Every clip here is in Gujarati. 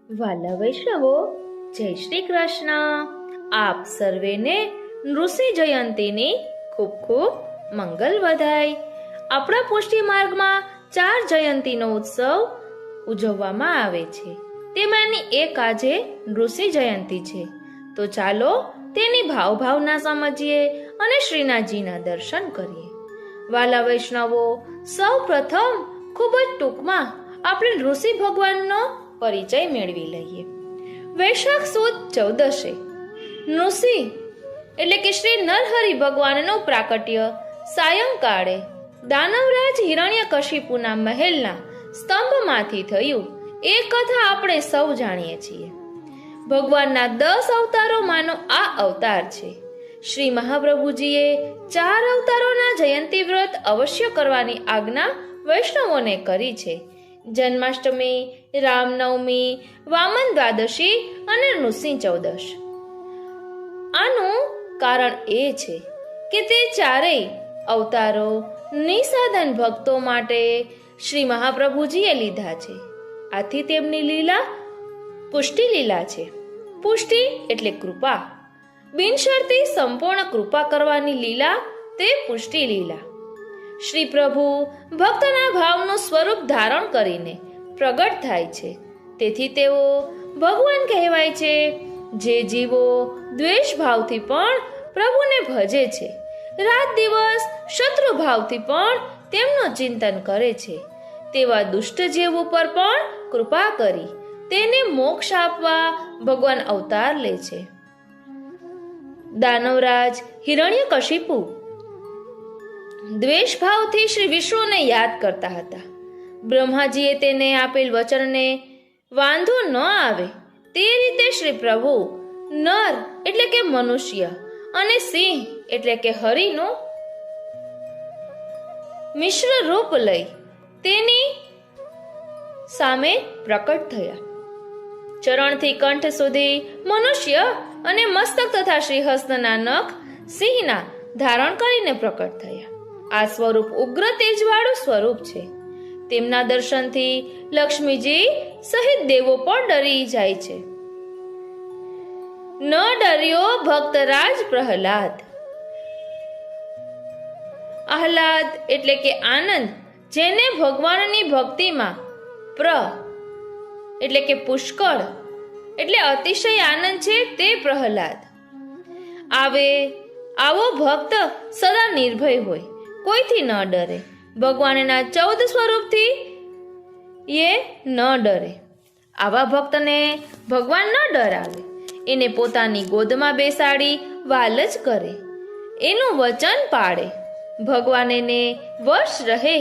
વાલા વૈષ્ણવો, જય શ્રી કૃષ્ણ. આપ સર્વેને નૃસિંહ જયંતીની ખૂબ ખૂબ મંગલ વધાય. આપણા પુષ્ટિ માર્ગમાં 4 જયંતીનો ઉત્સવ ઉજવવામાં આવે છે. તેમાંની એક આજે નૃસિંહ જયંતી છે. તો ચાલો તેની ભાવના સમજીએ અને શ્રીનાથજીના દર્શન કરીએ. વાલા વૈષ્ણવો, સૌ પ્રથમ ખૂબ જ ટૂંકમાં આપણે નૃસિંહ ભગવાનનો પરિચય મેળવી લઈએ. વૈશાખ સુદ 14 નૃસિંહ એટલે કે શ્રી નરહરિ ભગવાનનું પ્રાકટ્ય સાયંકાળે દાનવરાજ હિરણ્યકશિપુના મહેલના સ્તંભમાંથી થયું એ કથા આપણે સૌ જાણીએ છીએ. ભગવાનના 10 અવતારોમાંનો આ અવતાર છે. શ્રી મહાપ્રભુજીએ 4 અવતારોના જયંતી વ્રત અવશ્ય કરવાની આજ્ઞા વૈષ્ણવોને કરી છે. જન્માષ્ટમી, રામનવમી, વામન દ્વાદશી અને નૃસિંહ ચૌદશ. આનું કારણ એ છે કે તે ચારેય અવતારો નિસાધન ભક્તો માટે શ્રી મહાપ્રભુજીએ લીધા છે. આથી તેમની લીલા પુષ્ટિ લીલા છે. પુષ્ટિ એટલે કૃપા. બિનશરતી સંપૂર્ણ કૃપા કરવાની લીલા તે પુષ્ટિ લીલા. શ્રી પ્રભુ ભક્તના ભાવનું સ્વરૂપ ધારણ કરીને પ્રગટ થાય છે. તેથી તેઓ ભગવાન કહેવાય છે. જે જીવો દ્વેષ ભાવથી પણ પ્રભુને ભજે છે, રાત દિવસ શત્રુ ભાવથી પણ તેમનું ચિંતન કરે છે, તેવા દુષ્ટ જીવ ઉપર પણ કૃપા કરી તેને મોક્ષ આપવા ભગવાન અવતાર લે છે. દાનવરાજ હિરણ્યકશિપુ દ્વેષ ભાવથી શ્રી વિષ્ણુને યાદ કરતા હતા. બ્રહ્માજીએ તેને આપેલ વચનને વાંધો ન આવે તે રીતે શ્રી પ્રભુ નર એટલે કે મનુષ્ય અને સિંહ એટલે કે હરિનું મિશ્ર રૂપ લઈ તેની સામે પ્રકટ થયા. ચરણથી કંઠ સુધી મનુષ્ય અને મસ્તક તથા શ્રીહસ્તના નખ સિંહના ધારણ કરીને પ્રકટ થયા. આ સ્વરૂપ ઉગ્ર તેજવાળું સ્વરૂપ છે. તેમના દર્શનથી લક્ષ્મીજી સહિત દેવો પણ ડરી જાય છે. ન ડર્યો ભક્તરાજ પ્રહલાદ. આહલાદ એટલે કે આનંદ, જેને ભગવાનની ભક્તિમાં એટલે કે પુષ્કળ એટલે અતિશય આનંદ છે, તે પ્રહલાદ. આવો ભક્ત સદા નિર્ભય હોય, કોઈથી ન ડરે. ભગવાનના 14 સ્વરૂપથી એ ન ડરે. આવા ભક્તને ભગવાન ન ડરાવે. એને પોતાની ગોદમાં બેસાડી વાલ જ કરે, એનું વચન પાળે, ભગવાન એને વશ રહે.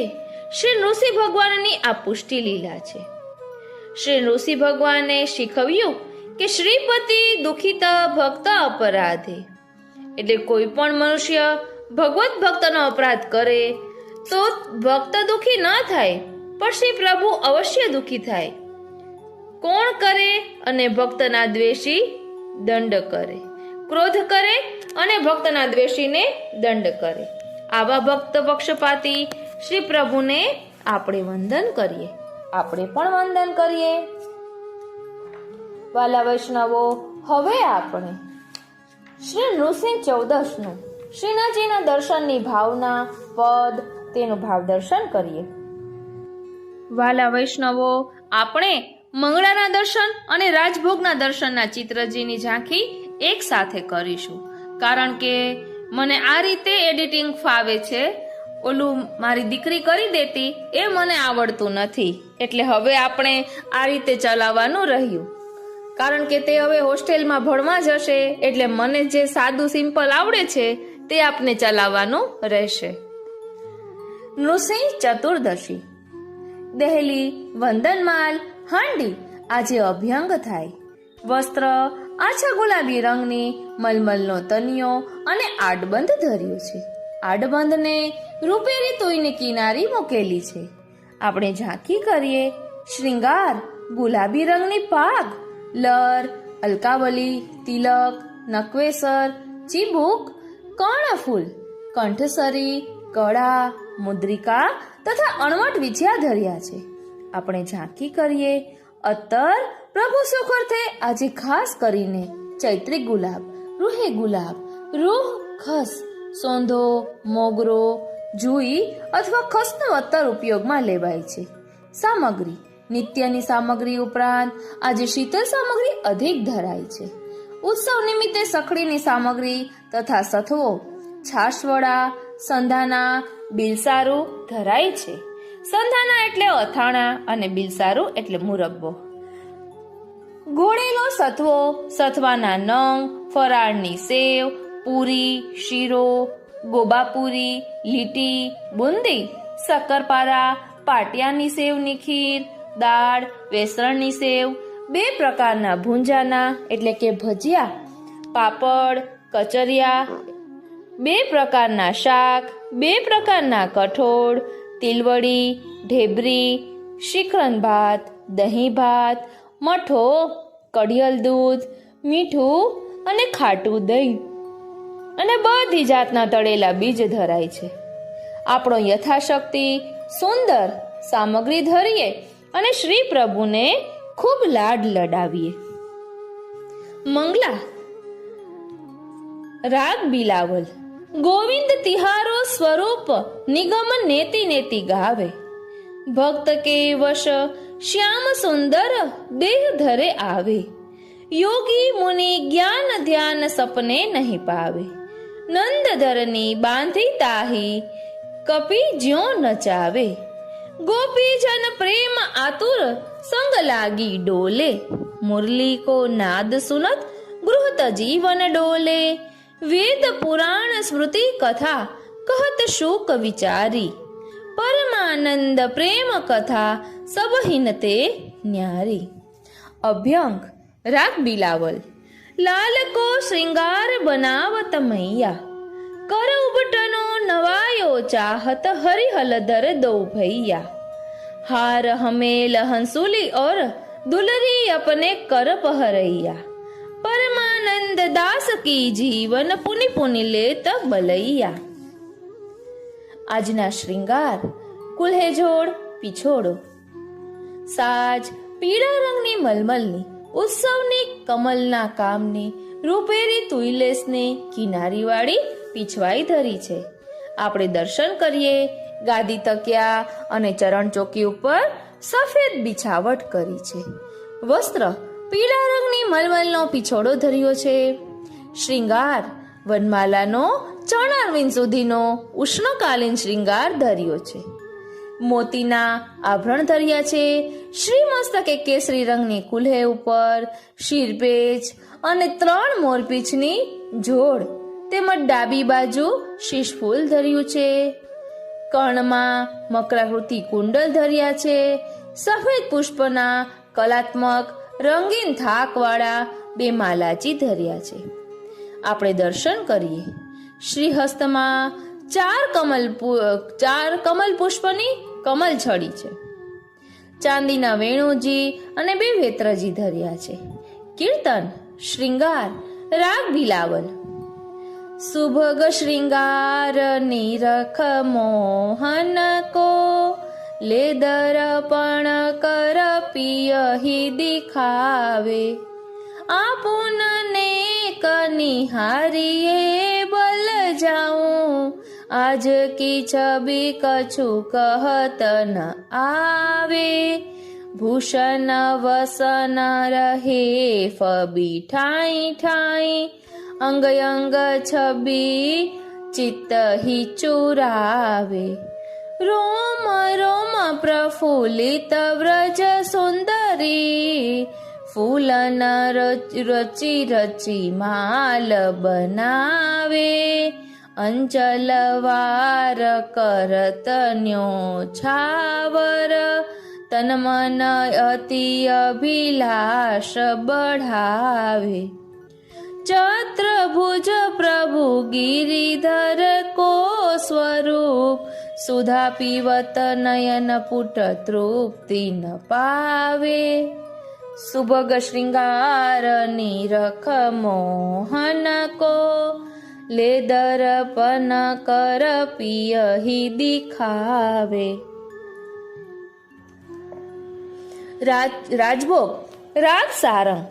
શ્રી નૃસિંહ ભગવાનની આ પુષ્ટિ લીલા છે. શ્રી નૃસિંહ ભગવાને શીખવ્યું કે શ્રીપતિ દુખિત ભક્ત અપરાધે, એટલે કોઈ પણ મનુષ્ય ભગવત ભક્તનો અપરાધ કરે તો ભક્ત દુખી ન થાય, પણ શ્રી પ્રભુ અવશ્ય દુખી થાય. કોણ કરે અને ભક્તના દ્વેષી દંડ કરે, ક્રોધ કરે અને ભક્તના દ્વેષીને દંડ કરે. આવા ભક્ત પક્ષપાતી શ્રી પ્રભુને આપણે વંદન કરીએ. આપણે પણ વંદન કરીએ. વાલા વૈષ્ણવો, હવે આપણે શ્રી નૃસિંહ ચૌદશનું શ્રીનાથજીના દર્શનની ભાવના પદ તેનું ભાવ દર્શન કરીએ. વાલા વૈષ્ણવો, આપણે મંગળાના દર્શન અને રાજભોગના દર્શનના ચિત્રજીની ઝાંખી એક સાથે કરીશું. કારણ કે મને આ રીતે એડિટિંગ ફાવે છે. ઓલું મારી દીકરી કરી દેતી એ મને આવડતું નથી, એટલે હવે આપણે આ રીતે ચલાવવાનું રહ્યું. કારણ કે તે હવે હોસ્ટેલમાં ભણવા જશે, એટલે મને જે સાદું સિમ્પલ આવડે છે તે આપને ચલાવવાનું રહેશે. નૃસિંહ ચતુર્દશી. દહેલી, વંદનમાલ, હાંડી આજે અભ્યંગ થાય. વસ્ત્ર આછા ગુલાબી રંગની મલમલનો તનિયો અને આડબંધ ધર્યો છે. આડબંધને રૂપેરી તોયની કિનારી મૂકેલી છે. આપણે ઝાંખી કરીએ. શ્રૃંગાર ગુલાબી રંગની પાગ, લર, અલકાવલી, તિલક, નકવેસર, ચીબુક, કર્ણફૂલ, કંઠસરી, કળા, મુદ્રિકા તથા અણવટ વિછ્યા ધર્યા છે. આપણે ઝાંખી કરીએ. અત્તર પ્રભુ સુખ અર્થે આજે ખાસ કરીને ચૈત્રી ગુલાબ, રૂહી ગુલાબ, રૂહ, ખસ, સોંધો, મોગરો, જુઈ અથવા ખસનો અત્તર ઉપયોગમાં લેવાય છે. સામગ્રી: નિત્યની સામગ્રી ઉપરાંત આજે શીતળ સામગ્રી અધિક ધરાય છે. ઉત્સવ નિમિત્તે સખડીની સામગ્રી તથા સથવો, છાશવડા, સંધાના, બિલસારું ધરાય છે. સંધાના એટલે અથાણા અને બિલસારું એટલે મુરબ્બો. ગોળેલો સથવો, સથવાના નંગ, ફરાળની સેવ, પૂરી, શીરો, ગોબાપુરી, લીટી, બુંદી, શક્કરપારા, પાટિયાની સેવની ખીર, દાળ, વેસણની સેવ, 2 પ્રકારના ભૂંજાના એટલે કે ભજીયા, પાપડ, કચરિયા, 2 પ્રકારના શાક, 2 પ્રકારના કઠોળ, તિલવડી, ઢેબરી, શિખરન ભાત, દહીં ભાત, મઠો, કડિયલ દૂધ, મીઠું અને ખાટું દહીં અને બધી જાતના તળેલા બીજ ધરાય છે. આપણો યથાશક્તિ સુંદર સામગ્રી ધરીએ અને શ્રી પ્રભુને ખૂબ લાડ લડાવીએ. મંગલા રાગ બિલાવલ. ગોવિંદ તિહારો સ્વરૂપ નિગમ નેતિ નેતિ ગાવે. ભક્ત કે વશ શ્યામ સુંદર દેહ ધરે આવે. યોગી મુનિ જ્ઞાન ધ્યાન સપને નહીં પાવે. નંદધરની બાંધી તાહી કપી જ્યો નચાવે. ગોપીજન પ્રેમ આતુર સંગ લાગી ડોલે. મુરલી કો નાદ સુનત ગૃહત જીવન ડોલે. વેદ પુરાણ સ્મૃતિ કથા કહત શોક વિચારી. પરમાનંદ પ્રેમ કથા સબહિન તે ન્યારી. અભ્યંગ રાગ બિલાવલ. લાલ કો શ્રૃંગાર બનાવત મૈયા. કર ઉબટનો નવાયો ચાહત હરિહલધર દો ભૈયા. हार हमेल हंसुली और दुलरी अपने कर पहरैया. परमानंद दास की जीवन पुनि पुनि लेत बलैया. આજના શ્રૃંગાર કુલ્હેજોડ પીછોડો. સાજ પીળા રંગની મલમલની, ઉત્સવની કમલના કામની, રૂપેરી તુઈલેસની કિનારીવાળી પીછવાઈ ધરી છે. આપણે દર્શન કરીએ. ગાદી તકિયા અને ચરણ ચોકી ઉપર સફેદ બિછાવટ કરી છે. વસ્ત્ર પીળા રંગની મલમલનો પીછોડો ધર્યો છે. શ્રૃંગાર વનમાલાનો ચરણારવિંદ સુધીનો ઉષ્ણકાલીન શ્રૃંગાર ધર્યો છે. મોતીના આભરણ ધર્યા છે. શ્રી મસ્તકે કેસરી રંગની કુલ્હે ઉપર શિરપેચ અને 3 મોરપીંછની જોડ તેમજ ડાબી બાજુ શીશફૂલ ધર્યું છે. કર્ણમાં મકરાકૃતિ કુંડલ ધર્યા છે. સફેદ પુષ્પના કલાત્મક રંગીન થાકવાળા 2 માલાચી ધર્યા છે. આપણે દર્શન કરીએ. શ્રીહસ્તમાં 4 કમલ પુષ્પની કમલ છડી છે. ચાંદીના વેણુજી અને 2 વેત્રજી ધર્યા છે. કીર્તન શ્રૃંગાર રાગ બિલાવલ. સુભગ શ્રૃંગાર નિરખ મોહન કો. લે દર્પણ કર પિયહિ દિખાવે. આપુનને કનિહારીએ બલ જાઉં. આજ કી છબી કछु કહત ન આવે. ભૂષણ વસન રહે ફબી ઠાઈ ઠાઈ. અંગ અંગ છબી ચિત્ત હિ ચુરાવે. રોમ રોમ પ્રફુલ્લિત વ્રજ સુંદરી. ફૂલન રચી રચી માલ બનાવે. અંચલ વાર કરતન્યો છાવર. તન મન અતિ અભિલાષ બઢાવે. ચત્રભુજ પ્રભુ ગિરિધર કો સ્વરૂપ. સુધા પીવત નયન પુટ તૃપ્તિ ન પાવે. સુભગ શ્રૃંગાર નિરખ મોહન કો. લે દર્પણ કર પિયહિ દિખાવે. રાજભોગ રાગ સારંગ.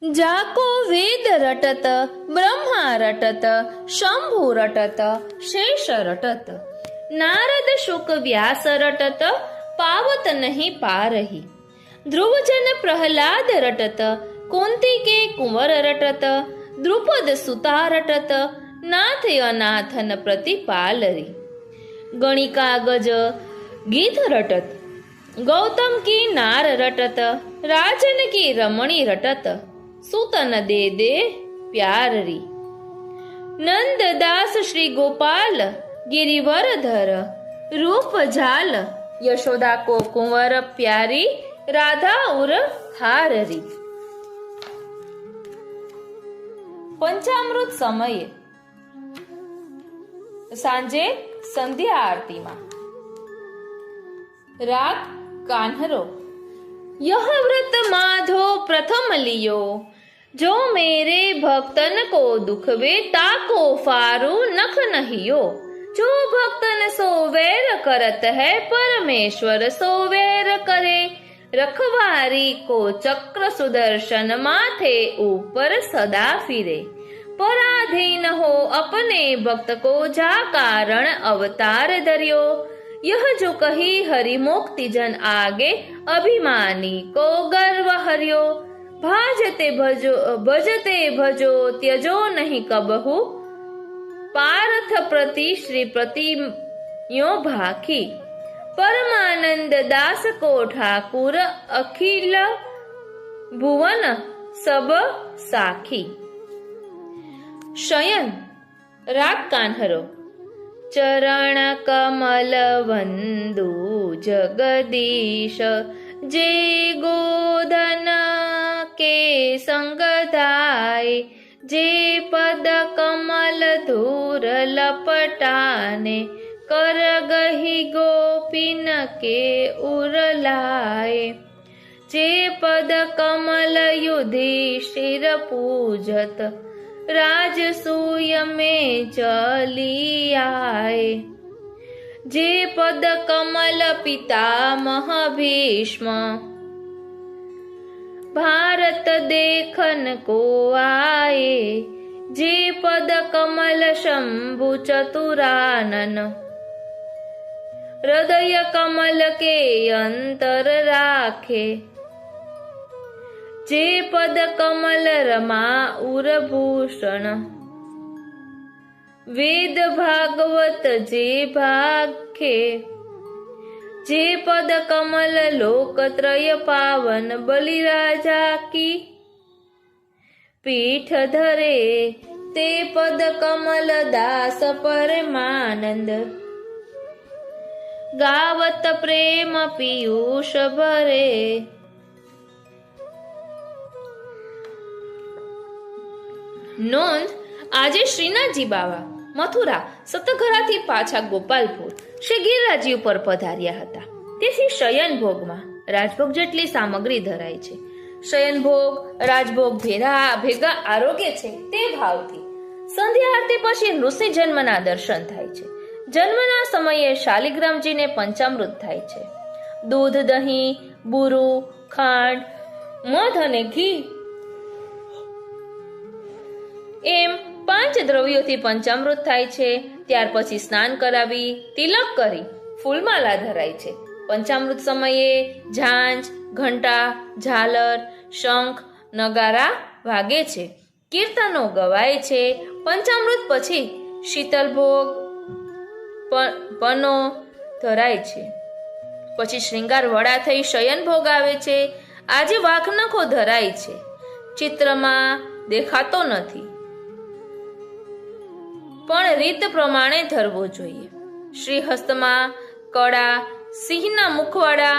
જાકો વેદ રટત, બ્રહ્મા રટત, શંભુ રટત, શેષ રટત, નારદ શુક વ્યાસ રટત, પાવત નહીં પારહી. ધ્રુવજન પ્રહલાદ રટત, કુંતી કે કુંવર રટત, દ્રુપદ સુતા રટત, નાથ અનાથન પ્રતિપાલરી. ગણિકા ગજ ગીત રટત, ગૌતમ કી નાર રટત, રાજન કી રમણી રટત, સુતન દે દે પ્યારરી. નંદ દાસ શ્રી ગોપાલ गिरिवरधर रूप झाल, यशोदा को कुंवर प्यारी, राधा उर हाररी. પંચામૃત સમયે સાંજે સંધ્યા આરતીમાં. રાગ કાન્હરો. यह व्रत माधो प्रथम लियो, जो मेरे भक्तन को दुख वे ताको फारू नख नहियो. जो भक्तन सो वैर करत है, परमेश्वर सो वैर करे. रखवारी को चक्र सुदर्शन माथे ऊपर सदा फिरे. पराधीन हो अपने भक्त को, जा कारण अवतार धर्यो. यह जो कही हरि मुक्ति जन आगे, अभिमानी को गर्व हर्यो. भाजते भजो भजते भजो त्यजो नहीं कबहु, पार्थ प्रति श्री प्रति यो भाखी. परमानंद दास को ठाकुर, अखिल भुवन सब साखी. शयन. राग कान्हरो. चरण कमल वंदु जगदीश, जे गोधन के संग धाय. जे पद कमल धूर लपटाने, कर गही गोपीन के उरलाए. जे पद कमल युधिष्ठिर पूजत, राजसूय में चली आए. जे पद कमल पितामह भीष्म, भारत देखन को आए. जे पद कमल शंभु चतुरानन, हृदय कमल के अंतर राखे. जे पद कमल रमा उरभूषण, वेद भागवत जे भाखे. जे पद कमल लोकत्रय पावन, बलिराजा की पीठ धरे. ते पद कमल दास परमानंद, गावत प्रेम पीयूष भरे. નોંધ. આજે શ્રીનાથજી બાવા મથુરા સતઘરાથી પાછા ગોપાલપુર શ્રી ગિરિરાજી ઉપર પધાર્યા હતા. તેથી શયન ભોગમાં રાજભોગ જેટલી સામગ્રી ધરાય છે. શયન ભોગ રાજભોગ ભેગા આરોગ્ય છે તે ભાવથી સંધ્યા આરતી પછી નૃસિંહ જન્મના દર્શન થાય છે. જન્મના સમયે શાલિગ્રામજીને પંચામૃત થાય છે. દૂધ, દહીં, બુરું, ખાંડ, મધ અને ઘી એમ 5 દ્રવ્યોથી પંચામૃત થાય છે. ત્યાર પછી સ્નાન કરાવી તિલક કરી ફૂલમાલા ધરાય છે. પંચામૃત સમયે ઝાંઝ, ઘંટા, ઝાલર, શંખ, નગારા વાગે છે. કીર્તનો ગવાય છે. પંચામૃત પછી શીતલ ભોગ પનો ધરાય છે. પછી શ્રૃંગાર વડા થઈ શયન ભોગ આવે છે. આજે વાઘનખો ધરાય છે. ચિત્રમાં દેખાતો નથી, પણ રીત પ્રમાણે ધરવો જોઈએ. શ્રીહસ્તમાં કડા, સિંહના મુખવાડા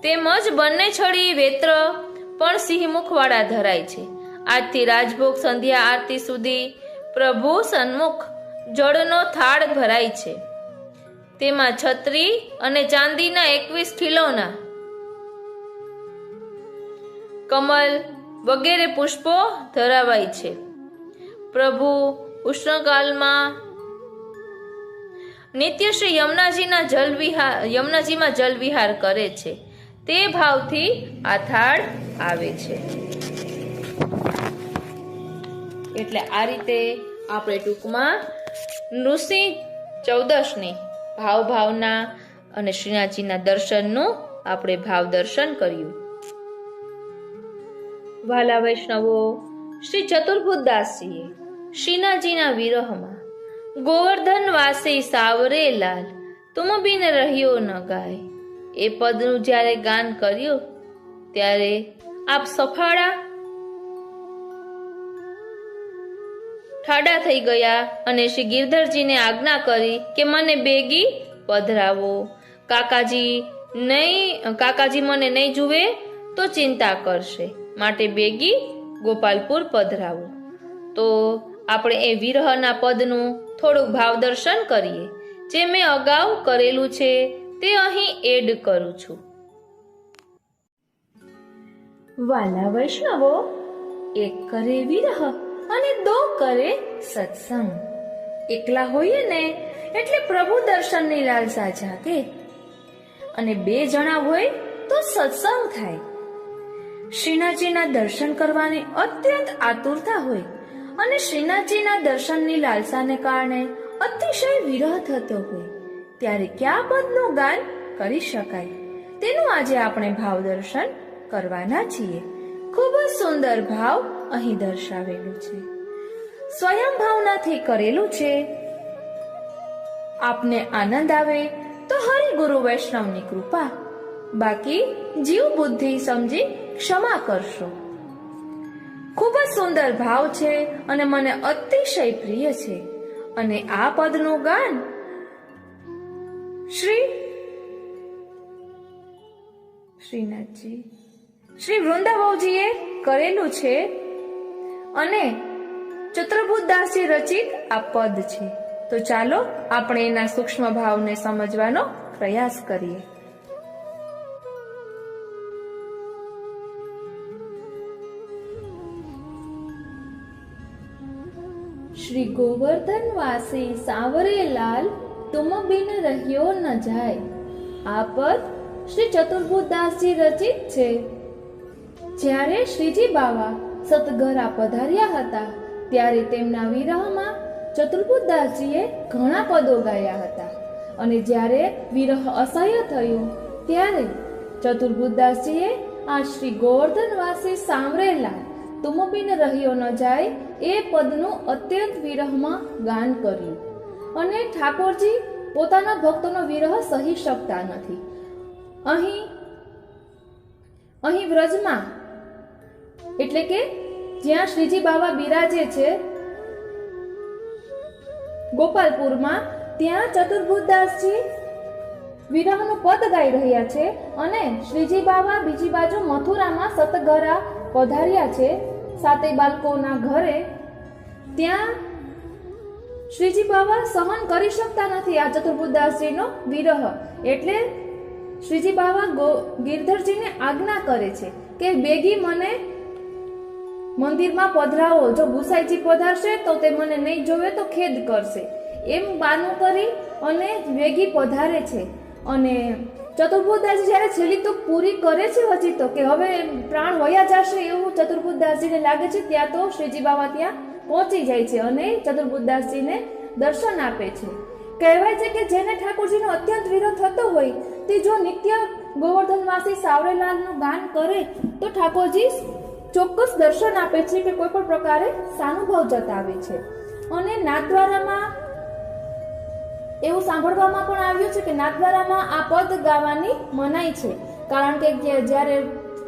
તેમજ બંને છડી વેત્ર પણ સિંહ મુખવાડા ધરાય છે. આજથી રાજભોગ સંધ્યા આરતી સુધી પ્રભુ સન્મુખ જળનો થાળ ભરાય છે. તેમાં છત્રી અને ચાંદીના 21 ખીલોના, કમલ વગેરે પુષ્પો ધરાવાય છે. પ્રભુ ઉષ્ણકાલમાં નિત્ય શ્રી યમુનાજીમાં જલ વિહાર કરે છે તે ભાવથી આથાળ આવે છે. એટલે આ રીતે આપણે ટૂંકમાં નૃસિંહ ચૌદશની ભાવના અને શ્રીનાથજીના દર્શનનું આપણે ભાવ દર્શન કર્યું. વાલા વૈષ્ણવો, શ્રી ચતુર્ભુજદાસજીએ શ્રીનાથજીના વિરહમાં ગોવર્ધન વાસી સાવરે લાલ તુમ બિન રહ્યો ન ગાય એ પદનું જ્યારે ગાન કર્યું ત્યારે આપ સફાળા ઠાડા થઈ ગયા અને શ્રી ગિરધરજીને આજ્ઞા કરી કે મને બેગી પધરાવો. કાકાજી મને નહીં જુએ તો ચિંતા કરશે, માટે બેગી ગોપાલપુર પધરાવો. તો આપણે એ વિરહના પદનું થોડુંક ભાવ દર્શન કરીએ. જે મેં અગાઉ કરેલું છે તે અહીં એડ કરું છું. વાલા વૈષ્ણવો, એક કરે વિરહ અને દો કરે સત્સંગ. એકલા હોઈએ ને એટલે પ્રભુ દર્શનની લાલસા જાગે, અને 2 જણા હોય તો સત્સંગ થાય. શ્રીનાથજીના દર્શન કરવાની અત્યંત આતુરતા હોય અને શ્રીનાથજીના દર્શનની લાલસાને કારણે અતિશય વિરહ થતો હોય ત્યારે કયા પદનું ગાન કરી શકાય તેનું આજે આપણે ભાવ દર્શન કરવાના છીએ. ખૂબ જ સુંદર ભાવ અહીં દર્શાવેલું છે. સ્વયં ભાવનાથી કરેલું છે. આપને આનંદ આવે તો હરિ ગુરુ વૈષ્ણવની કૃપા, બાકી જીવ બુદ્ધિ સમજી ક્ષમા કરશો. ખૂબ જ સુંદર ભાવ છે અને મને અતિશય પ્રિય છે. અને આ પદનું ગાન શ્રીનાથજી શ્રી વૃંદાવજીએ કરેલું છે અને ચતુર્ભુજદાસજી રચિત આ પદ છે. તો ચાલો આપણે એના સૂક્ષ્મ ભાવને સમજવાનો પ્રયાસ કરીએ. શ્રી ગોવર્ધન વાસી સાવરે લાલ તુમ બિન રહ્યો ન જાય. આ પદ શ્રી ચતુર્ભુજદાસજી રચિત છે. જ્યારે શ્રીજી બાવા સતગરા પધાર્યા હતા ત્યારે તેમના વિરહમાં ચતુર્ભુજદાસજીએ ઘણા પદો ગાયા હતા. અને જ્યારે વિરહ અસહ્ય થયો ત્યારે ચતુર્ભુજદાસજીએ આ શ્રી ગોવર્ધનવાસી સાંવરેલા તુમ બિન રહ્યો ન જાય એ પદનું અત્યંત વિરહમાં ગાન કર્યું. અને ઠાકોરજી પોતાના ભક્તોનો વિરહ સહી શકતા નથી. અહીં વ્રજમાં એટલે કે જ્યાં શ્રીજી બાવા બિરાજે છે ગોપાલપુરમાં, ત્યાં ચતુર્ભુજદાસજી વિરહનું પદ ગાઈ રહ્યા છે અને શ્રીજી બાવા બીજી બાજુ મથુરામાં સતગરા પધાર્યા છે 7 બાળકોના ઘરે. ત્યાં શ્રીજી બાવા સહન કરી શકતા નથી આ ચતુર્ભુજદાસજીનો વિરહ. એટલે શ્રીજી બાવા ગિરધરજીને આજ્ઞા કરે છે કે બેગી મને મંદિરમાં પધરાવો. જો ગુસાઈજી પધારશે તો તે મને નહીં જોવે તો ખેદ કરશે. એમ બાનું કરી અને વેગી પધારે છે. અને ચતુર્ભુજદાસજી જ્યારે છેલ્લી તો પૂરી કરે છે હજી તો કે હવે પ્રાણ વયા જશે એવું ચતુર્ભુજદાસજીને લાગે છે, ત્યાં તો શ્રીજી બાવા ત્યાં પહોંચી જાય છે અને ચતુર્ભુજદાસજીને દર્શન આપે છે. કહેવાય છે કે જેને ઠાકોરજીનો અત્યંત વિરોધ થતો હોય તે જો નિત્ય ગોવર્ધનવાસી સાવરેલાલનું ગાન કરે તો ઠાકોરજી ચોક્કસ દર્શન આપે છે કે કોઈ પણ પ્રકારે સાનુભવ જતાવે છે. અને નાથદ્વારામાં એવું સાંભળવામાં પણ આવ્યું છે કે નાથદ્વારામાં આ પદ ગાવાની મનાઈ છે. કારણ કે જ્યારે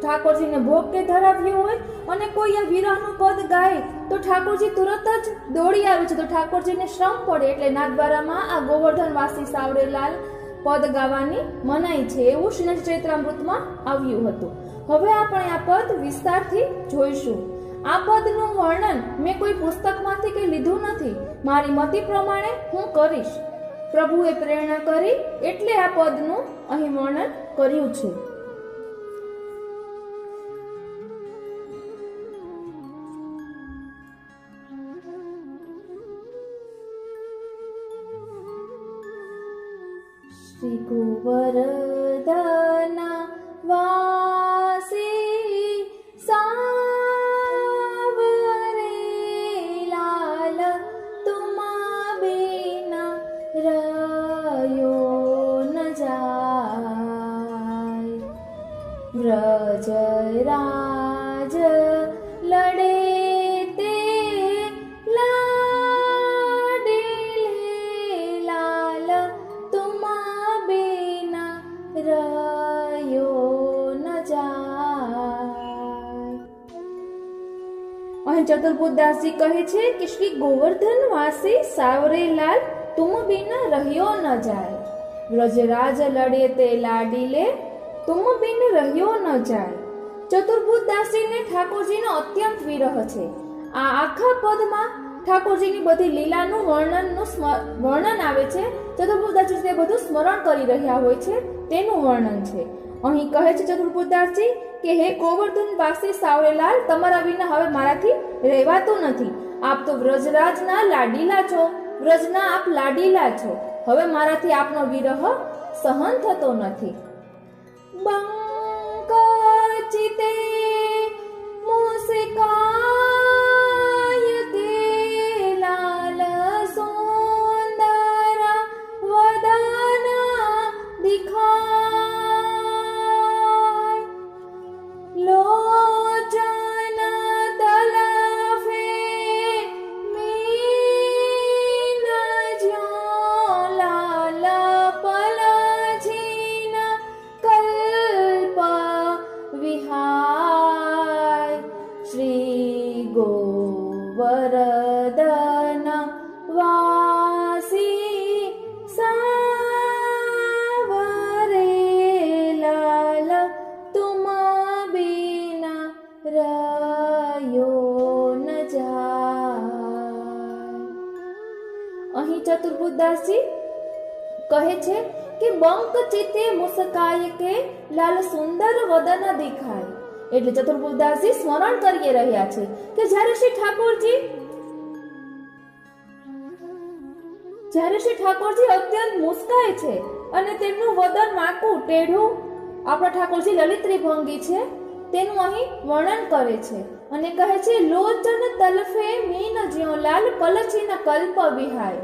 ઠાકોરજીને ભોગ કે ધરાવ્યું હોય અને કોઈ આ વિરહનું પદ ગાય તો ઠાકોરજી તુરત જ દોડી આવે છે. તો ઠાકોરજીને શ્રમ પડે એટલે નાથદ્વારામાં આ ગોવર્ધનવાસી સાવરેલાલ પદ ગાવાની મનાઈ છે એવું શ્રીનાથ ચરિત્રામૃતમાં આવ્યું હતું. હવે આપણે આ પદ વિસ્તારથી જોઈશું. આ પદનું વર્ણન મેં કોઈ પુસ્તકમાંથી કે લીધું નથી, મારી મતિ પ્રમાણે હું કરીશ. પ્રભુએ પ્રેરણા કરી એટલે આ પદનું અહીં વર્ણન કર્યું છે. गोवर्धन वासी सावरे लाल तुमा बिना रयो न जाय। व्रज राज लड़े ते लाडले लाल तुमा बिना रयो न जाय। અહીં ચતુર્બુદ્ધદાસજી કહે છે કે શ્રી ગોવર્ધન વાસી સાવરેલાલ તુમ બિન રહ્યો ન જાય। વ્રજરાજ લડે તે લાડીલે તુમ બિન રહ્યો ન જાય। ચતુર્બુદ્ધદાસજીને ઠાકોરજીનો અત્યંત વિરહ છે। આ આખા પદમાં ઠાકોરજીની બધી લીલાનું વર્ણન આવે છે। ચતુર્બુદ્ધદાસજી તે બધું સ્મરણ કરી રહ્યા હોય છે તેનું વર્ણન છે। અહીં કહે છે ચતુર્બુદ્ધદાસજી કે હે ગોવર્ધન વાસી સાવરેલાલ, તમારા વિના હવે મારાથી રહેવાતું નથી। આપ તો વ્રજરાજના લાડીલા છો, વ્રજના આપ લાડીલા છો। હવે મારાથી આપનો વિરહ સહન થતો નથી। બંકચિતે મુસ્કાય તે લાલ સુંદર વદન દિખાય। લોચન તલફે મીન જ્યો લાલ પલછીન કલ્પ વિહાય। શ્રી ગોવર્ધન વાસી સાવરેલાલ તુમ બિના રયો ન જાય। અહીં ચતુર્બુદ્ધદાસજી કહે છે કે બંક ચિત્તે મુસ્કાય કે લાલ સુંદર વદન દેખાય। એટલે ચતુર્બુદ્ધદાસજી સ્મરણ કરી રહ્યા છે કે જ્યારે શ્રી ઠાકોરજી અત્યંત મુસ્કાય છે અને તેમનું વદન વાંકું ટેઢું, આપણા ઠાકોરજી લલિત ત્રિભંગી છે તેનું અહીં વર્ણન કરે છે અને કહે છે લોચન તલફે મીન જ્યો લાલ પલછીન કલ્પ વિહાય।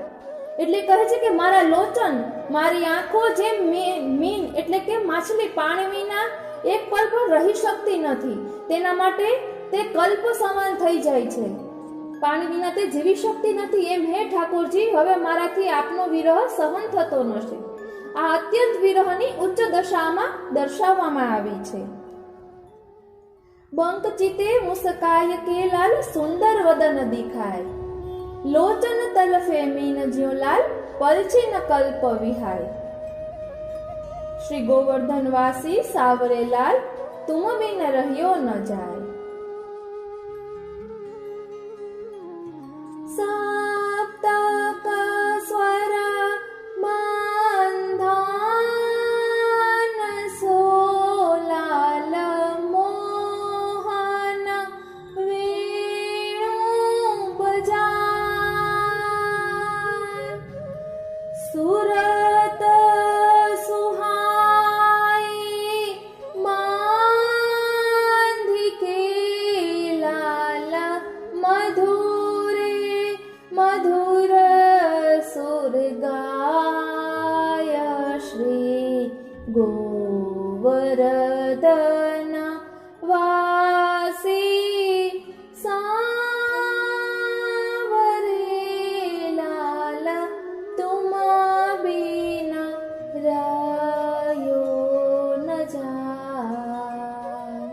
એટલે કહે છે કે મારા લોચન, મારી આંખો જેમ મીન એટલે કે માછલી પાણી વિના એક પલ પણ રહી શકતી નથી, તેના માટે તે કલ્પ સમાન થઈ જાય છે, પાણી વિના તે જીવી શકતી નથી। એમ હે ઠાકોરજી, હવે મારાથી આપનો વિરહ સહન થતો નથી। આ અત્યંત વિરહની ઉચ્ચ દશામાં દર્શાવવામાં આવી છે। બંક ચિતે મુસ્કાય કે લાલ સુંદર વદન દિખાય। લોચન તલફે મીન જ્યો લાલ પલછીન કલ્પ વિહાય। શ્રી ગોવર્ધન વાસી સાવરેલાલ તુમ બિન રહ્યો ન જાય। સપ્તક સ્વર બંધન સોલાલ મોહન વેણુ બજાય। સુરત સુહાઈ બાંધી કે લાલ મધુરે મધુર સુર ગાય। શ્રી ગોવર્ધન વાસી સાવરેલાલ તુમ બિના રયો ન જાય।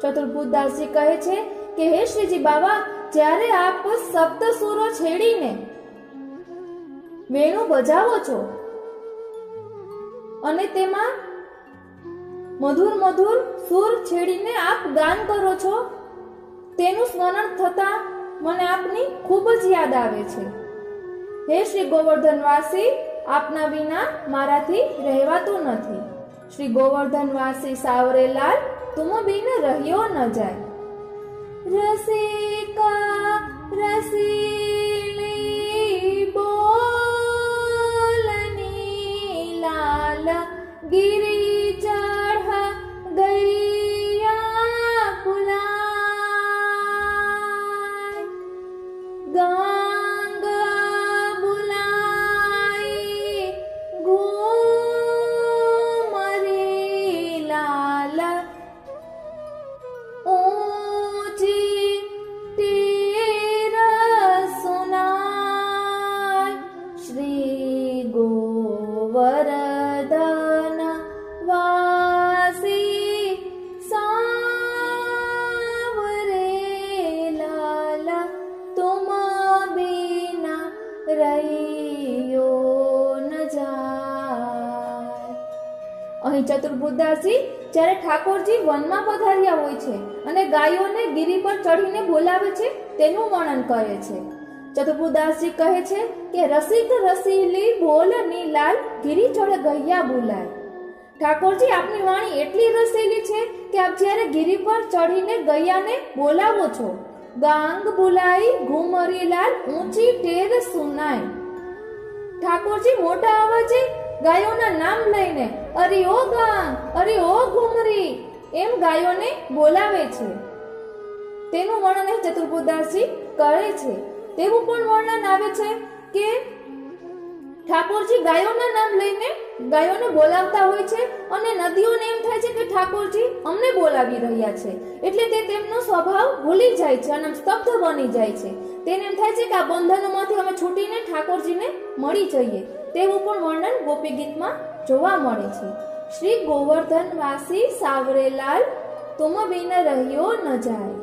ચતુર્બુદ્ધદાસજી કહે છે કે હે શ્રીજી બાબા, જ્યારે આપ સપ્ત સુરો છેડીને વેણુ બજાવો છો અને તેમાં મધુર મધુર સુર છેડીને આપ ગાન કરો છો, તેનું સ્મરણ થતા મને આપની ખૂબ જ યાદ આવે છે। હે શ્રી ગોવર્ધનવાસી, આપના વિના મારાથી રહેવાતું નથી। શ્રી ગોવર્ધનવાસી સાવરેલાલ તુમ બિન રહ્યો ન જાય। રસિકા રસીલી બોલની લાલ લાલ ગિરી ચઢા ગૈયા બુલાય ગંગા બુલાઈ ઘુમરી લાલ ઊંચી તીર સુનાય શ્રી ગોવર્ધન વાસી સાવરે લાલ તુમ બિના રહીયો ન જાય। અહીં ચતુર્ભુજદાસજી જ્યારે ઠાકોરજી વનમાં પધાર્યા હોય છે અને ગાયોને ગિરી પર ચડીને બોલાવે છે તેનું વર્ણન કરે છે। ચતુર્ભુજદાસજી કહે છે કે રસિક રસીલી બોલની લાલ ગિરી ચઢ ગૈયા બોલાય। ઠાકોરજી આપની વાણી એટલી રસીલી છે કે આપ જ્યારે ગિરી પર ચડીને ગૈયાને બોલાવો છો। ગાંગ બુલાઈ ઘુમરી લાલ ઊંચી ટેર સુનાય। ઠાકોરજી મોટા અવાજે ગાયોના નામ લઈને અરે ઓ ગાંગ, અરે ઓ ઘુમરી એમ ગાયોને બોલાવે છે। તેનું વર્ણન ચતુર્ભુજદાસજી કરે છે। તેવું પણ વર્ણન આવે છે કે ઠાકોરજી ગાયોના નામ લઈને ગાયોને બોલાવતા હોય છે અને નદીઓને એમ થાય છે કે ઠાકોરજી અમને બોલાવી રહ્યા છે, એટલે તે તેમનો સ્વભાવ ભૂલી જાય છે અને સ્તબ્ધ બની જાય છે। તેને એમ થાય છે કે આ બંધનોમાંથી અમે છૂટીને ઠાકોરજીને મળી જઈએ। તેવું પણ વર્ણન ગોપી ગીતમાં જોવા મળે છે। શ્રી ગોવર્ધન વાસી સાવરે લાલ તુમ બિન રહ્યો ન જાય।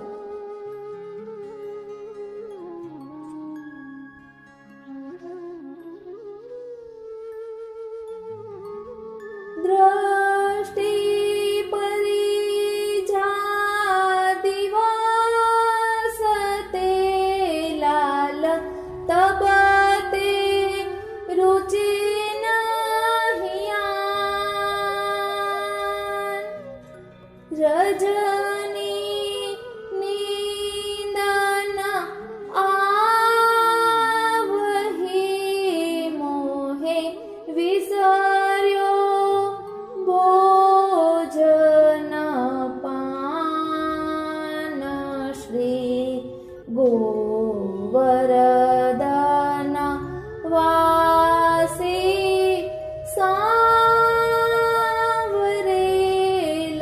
દ્રષ્ટિ પરિજા દિવસ તે લાલ તબ તે રુચિ નહિયાન। રજની નિંદન આવહી મોહે વિસર્યો ભોજન પાન। શ્રી ગોવર્ધન વાસી સાવરે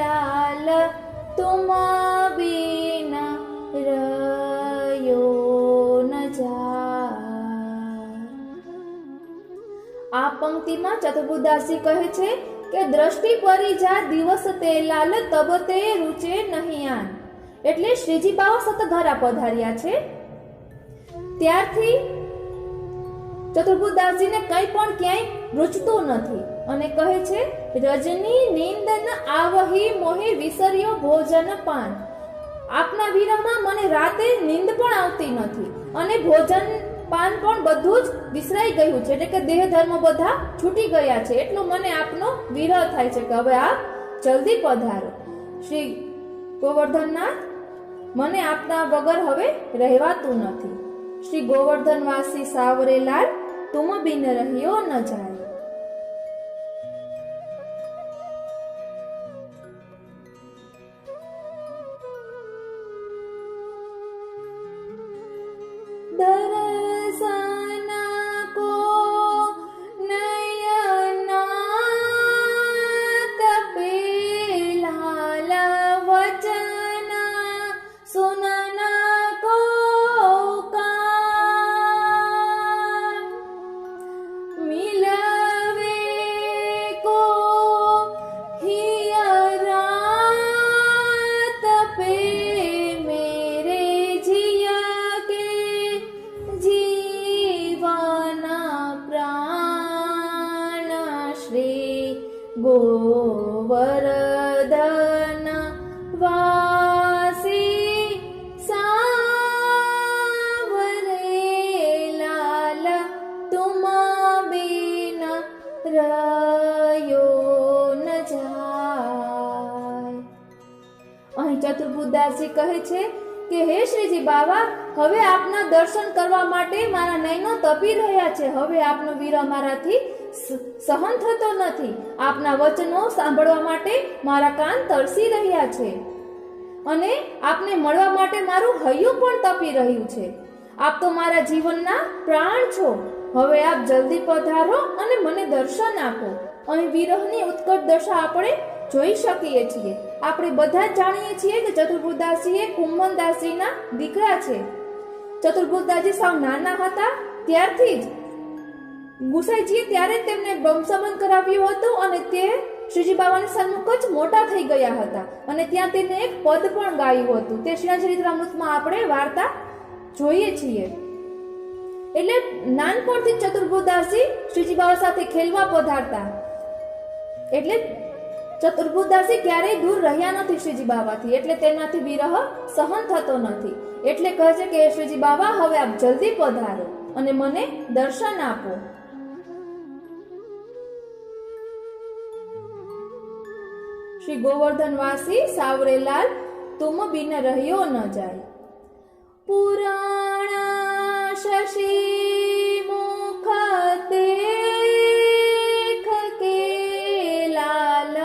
લાલ તુમ બિના રહ્યો ન જાય। આ પંક્તિમાં ચતુર્ભુજદાસજી કહે છે કે દ્રષ્ટિ પરિજા દિવસ તે લાલ તબ તે રૂચે નહિયાન, એટલે શ્રીજી બાવા સતધરા પધાર્યા છે ત્યારથી ચતુર્ભુજદાસજીને કંઈ પણ ક્યાંય રૂચતું નથી અને કહે છે રજની નિંદન આવહી મોહે વિસર્યો ભોજન પાન। આપના વિરહમાં મને રાતે નીંદ પણ આવતી નથી અને ભોજન પાન પણ બધું જ વિસરાઈ ગયું છે, એટલે કે દેહ ધર્મ બધા છૂટી ગયા છે, એટલું મને આપનો વિરહ થાય છે કે હવે આપ જલ્દી પધારો। શ્રી ગોવર્ધનનાથ મને આપના વગર હવે રહેવાતું નથી। શ્રી ગોવર્ધન વાસી સાવરે લાલ તુમ બિન રહ્યો ન જાય। દર્શન કો નયના તપે લાલ વચન સુનન કો કાન। મિલવે કો હિયરા તપે મેરે જીયા કે જીવન પ્રાણ। શ્રી ગોવર્ધન વાસી સાવરે લાલ તુમ બિન રહ્યો ન જાય। અહીં ચતુર્ભુજદાસજી કહે છે કે હે શ્રીજી બાવા, હવે આપના દર્શન કરવા માટે મારા નયનો તપી રહ્યા છે, હવે આપનો વિરહ મારાથી સહન થતો નથી. આપના વચનો સાંભળવા માટે મારા કાન તરસી રહ્યા છે અને આપને મળવા માટે મારું હૈયું પણ તપી રહ્યું છે. આપ તો મારા જીવનના પ્રાણ છો. હવે આપ જલ્દી પધારો અને મને દર્શન આપો. અહીં વિરહની ઉત્કટ દશા આપણે જોઈ શકીએ છીએ. આપણે બધા જ જાણીએ છીએ કે ચતુર્બુદાસજી એ કુંભનદાસજીના દીકરા છે. ચતુર્બુદાસજી સાવ નાના હતા ત્યારથી જ ગુસાઈજીએ ત્યારે તેમને બ્રહ્મસંબંધ કરાવ્યું હતું અને તે શ્રીજી બાવાની સન્મુખ જ મોટા થઈ ગયા હતા અને ત્યાં તેને એક પદ પણ ગાયું હતું. તે શ્રીચરિત્રામૃતમાં આપણે વાર્તા જોઈએ છીએ. એટલે નાનપણથી ચતુર્બુદાસજી શ્રીજી બાવા સાથે ખેલવા પધારતા. એટલે ચતુર્બુદાસજી ક્યારેય દૂર રહ્યા નથી શ્રીજી બાવાથી, એટલે તેનાથી વિરહ સહન થતો નથી. એટલે કહે છે કે શ્રીજી બાવા હવે આપ જલ્દી પધારો અને મને દર્શન આપો. શ્રી ગોવર્ધનવાસી સાવરેલાલ તુમ બિન રહ્યો ન જાય. પુરાણ શશી મુખ દેખ કે લાલ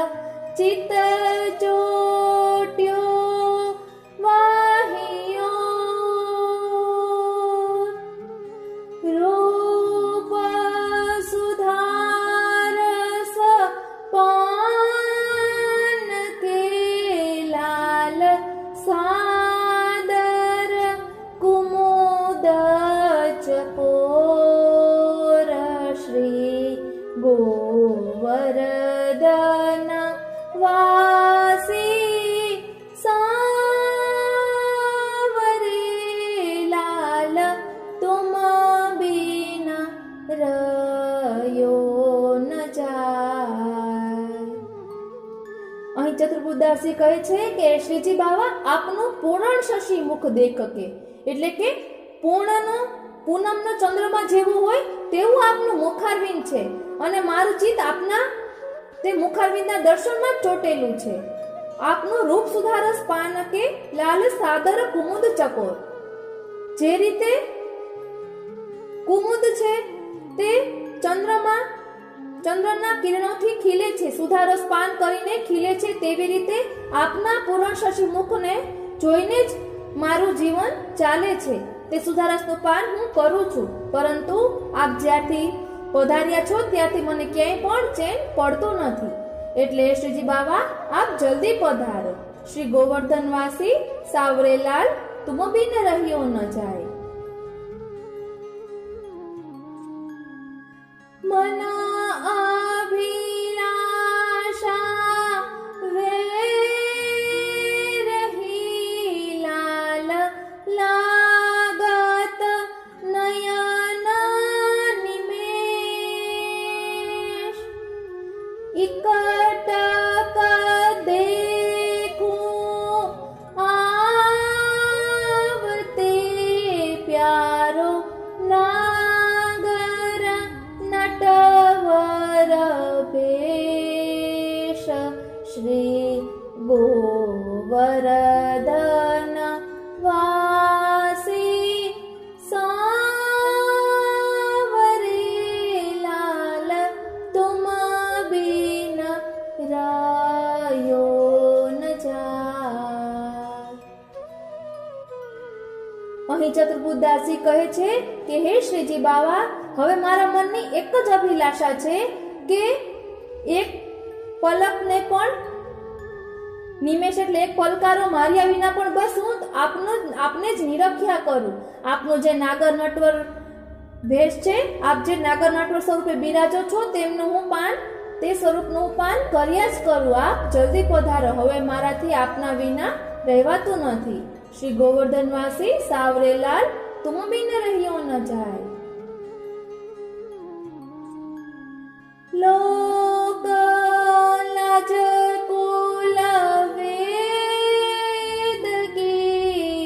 ચિત ચોટ્યો વાહિયો રૂપ સુધારસ પાન કે લાલ સાદર કુમુદ ચકોર શ્રી ગોવર્ધન વાસી સાવરેલાલ તુમ બિન રહ્યો ન જાય. અહીં ચતુર્બુદાસજી કહે છે કે શ્રીજી બાવા આપનું પૂર્ણ શશી મુખ દેખકે, એટલે કે પૂનમનો ચંદ્રમાં જેવું હોય તેવું આપનું મુખારવિંદ છે અને મારું ચિત્ત આપના તે મુખારવિંદના દર્શનમાં જ ચોટેલું છે. આપનું રૂપ સુધારસ પાન કે લાલ સાદર કુમુદ ચકોર. જે રીતે કુમુદ છે તે ચંદ્રના કિરણોથી ખીલે છે, સુધારસ પાન કરીને ખીલે છે, તેવી રીતે આપના પૂર્ણ શશી મુખને જોઈને જ મારું જીવન ચાલે છે. તે સુધારસનું પાન હું કરું છું, પરંતુ આપ જ્યારથી પધાર્યા છો ત્યારથી મને ક્યાંય પણ ચેન પડતો નથી. એટલે શ્રીજી બાવા આપ જલ્દી પધારો. શ્રી ગોવર્ધનવાસી સાવરેલાલ તુમ બિન રહ્યો ન જાય. મના અભિલાષા વેરહી લાલ લાગત નયન નિમેષ ઇકટક દેખું આવતે પ્યારો નાગર નટવર ભેષ શ્રી ગોવર્ધન વાસી સાવરેલાલ તુમ બિન રહ્યો ન જાય. અહીં ચતુર્બુદાસજી કહે છે કે હે શ્રીજી બાવા, હવે મારા મનની એક જ અભિલાષા છે કે એક પલકને પણ નિમેષ એટલે એક પલકારો માર્યા વિના પણ બસ હું આપને જ નિરખ્યા કરું. આપનો જે નાગર નટવર ભેષ છે, આપ જે નાગર નટવર સ્વરૂપે બિરાજો છો તેમનું હું પાન, તે સ્વરૂપનું પાન કર્યા જ કરું. આપ જલ્દી પધારો, હવે મારાથી આપના વિના રહેવાતું નથી. શ્રી ગોવર્ધનવાસી સાવરેલાલ તુમ બિન રહ્યો ન જાય. લોક લાજ કુલ વેદ કી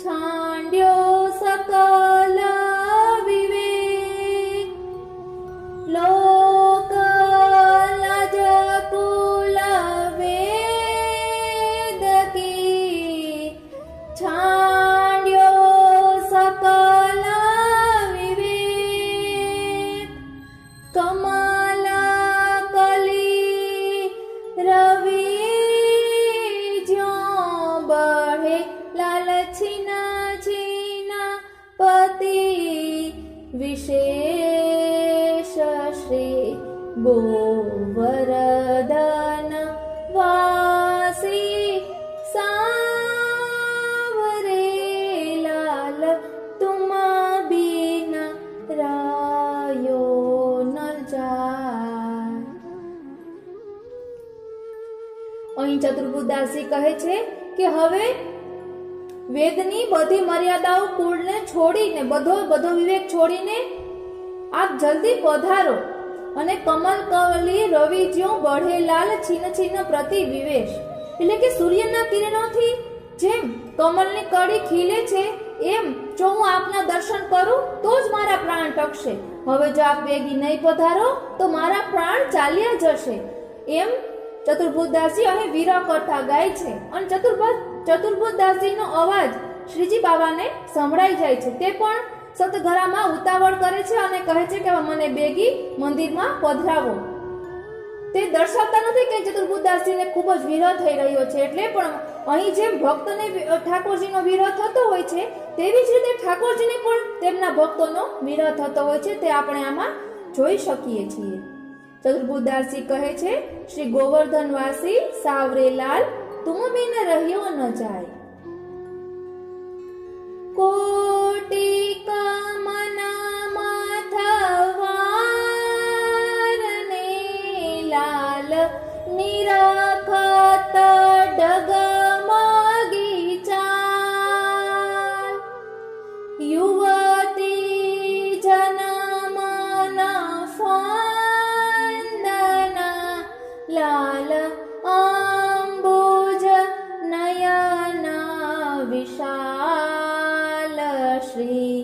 છાંડ્યો સકલ વિવેક. લોક લાજ કુલ વેદ કી છાંડ્યો સકલ गोवर्धन वासी सावरे लाल तुम बिना रायो न जाय। અહીં ચતુર્બુદાસજી કહે છે કે હવે વેદની બધી મર્યાદાઓ કુળને છોડીને બધો વિવેક છોડીને આપ જલ્દી પધારો અને કમલ કવલી રવિ જ્યો બઢે લાલ છીન છીન પ્રતિ વિવેશ, એટલે કે સૂર્યના કિરણોથી જેમ કમલની કળી ખીલે છે એમ જો હું આપના દર્શન કરું તો જ મારા પ્રાણ ટકશે. હવે જો આપ વેગી નહીં પધારો તો મારા પ્રાણ ચાલ્યા જશે. એમ ચતુર્બુદાસજી અહીં વિરહ કથા ગાય છે અને ચતુર્બુદાસજીનો અવાજ શ્રીજી બાબાને સંભળાઈ જાય છે. તે પણ સતઘરામાં ઉતાવળ કરે છે અને કહે છે કે મને બેગી મંદિરમાં પધરાવો. તે દર્શાવતા નથી કે ચતુર્બુદાસજીને ખૂબ જ વિરહ થઈ રહ્યો છે, એટલે પણ અહીં જેમ ભક્તને ઠાકોરજીનો વિરહ થતો હોય છે તેવી જ રીતે ઠાકોરજીને પણ તેમના ભક્તોનો વિરહ થતો હોય છે. તે આપણે આમાં જોઈ શકીએ છીએ. ચતુર્બુદાસજી કહે છે, શ્રી ગોવર્ધનવાસી સાવરે લાલ તુમ બિન રહ્યો ન જાય. કોટી કામના માથવારને લાલ નિરખત ડગમગી ચાલ. યુવતી જનમન ફંદના લાલ અંબુજ નયના વિશાલ. શ્રી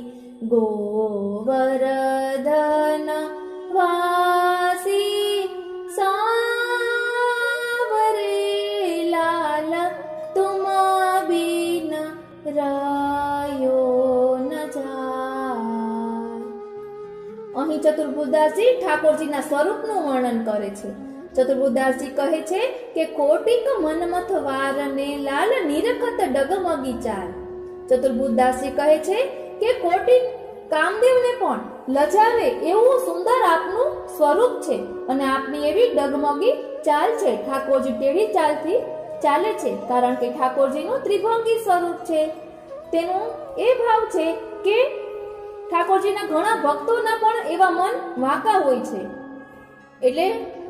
ગોવર્ધન વાસી સાવરે લાલ તુમ બિન રાયો ન જાય. અહીં ચતુર્બુદાસજી ઠાકોરજીના સ્વરૂપનું વર્ણન કરે છે. ચતુર્બુદાસજી કહે છે કે કોટિક મનમથ વારને લાલ નિરખત ડગમગી ચાલ. ચતુર્બુદાસજી કહે છે કે કોટિક કામદેવને પણ લજાવે એવું સુંદર આપનું સ્વરૂપ છે અને આપની એવી ડગમગી ચાલ છે. ઠાકોરજી તેવી ચાલથી ચાલે છે કારણ કે ઠાકોરજીનું ત્રિભંગી સ્વરૂપ છે. તેનું એ ભાવ છે કે ઠાકોરજીના ઘણા ભક્તોના પણ એવા મન વાંકા હોય છે. એટલે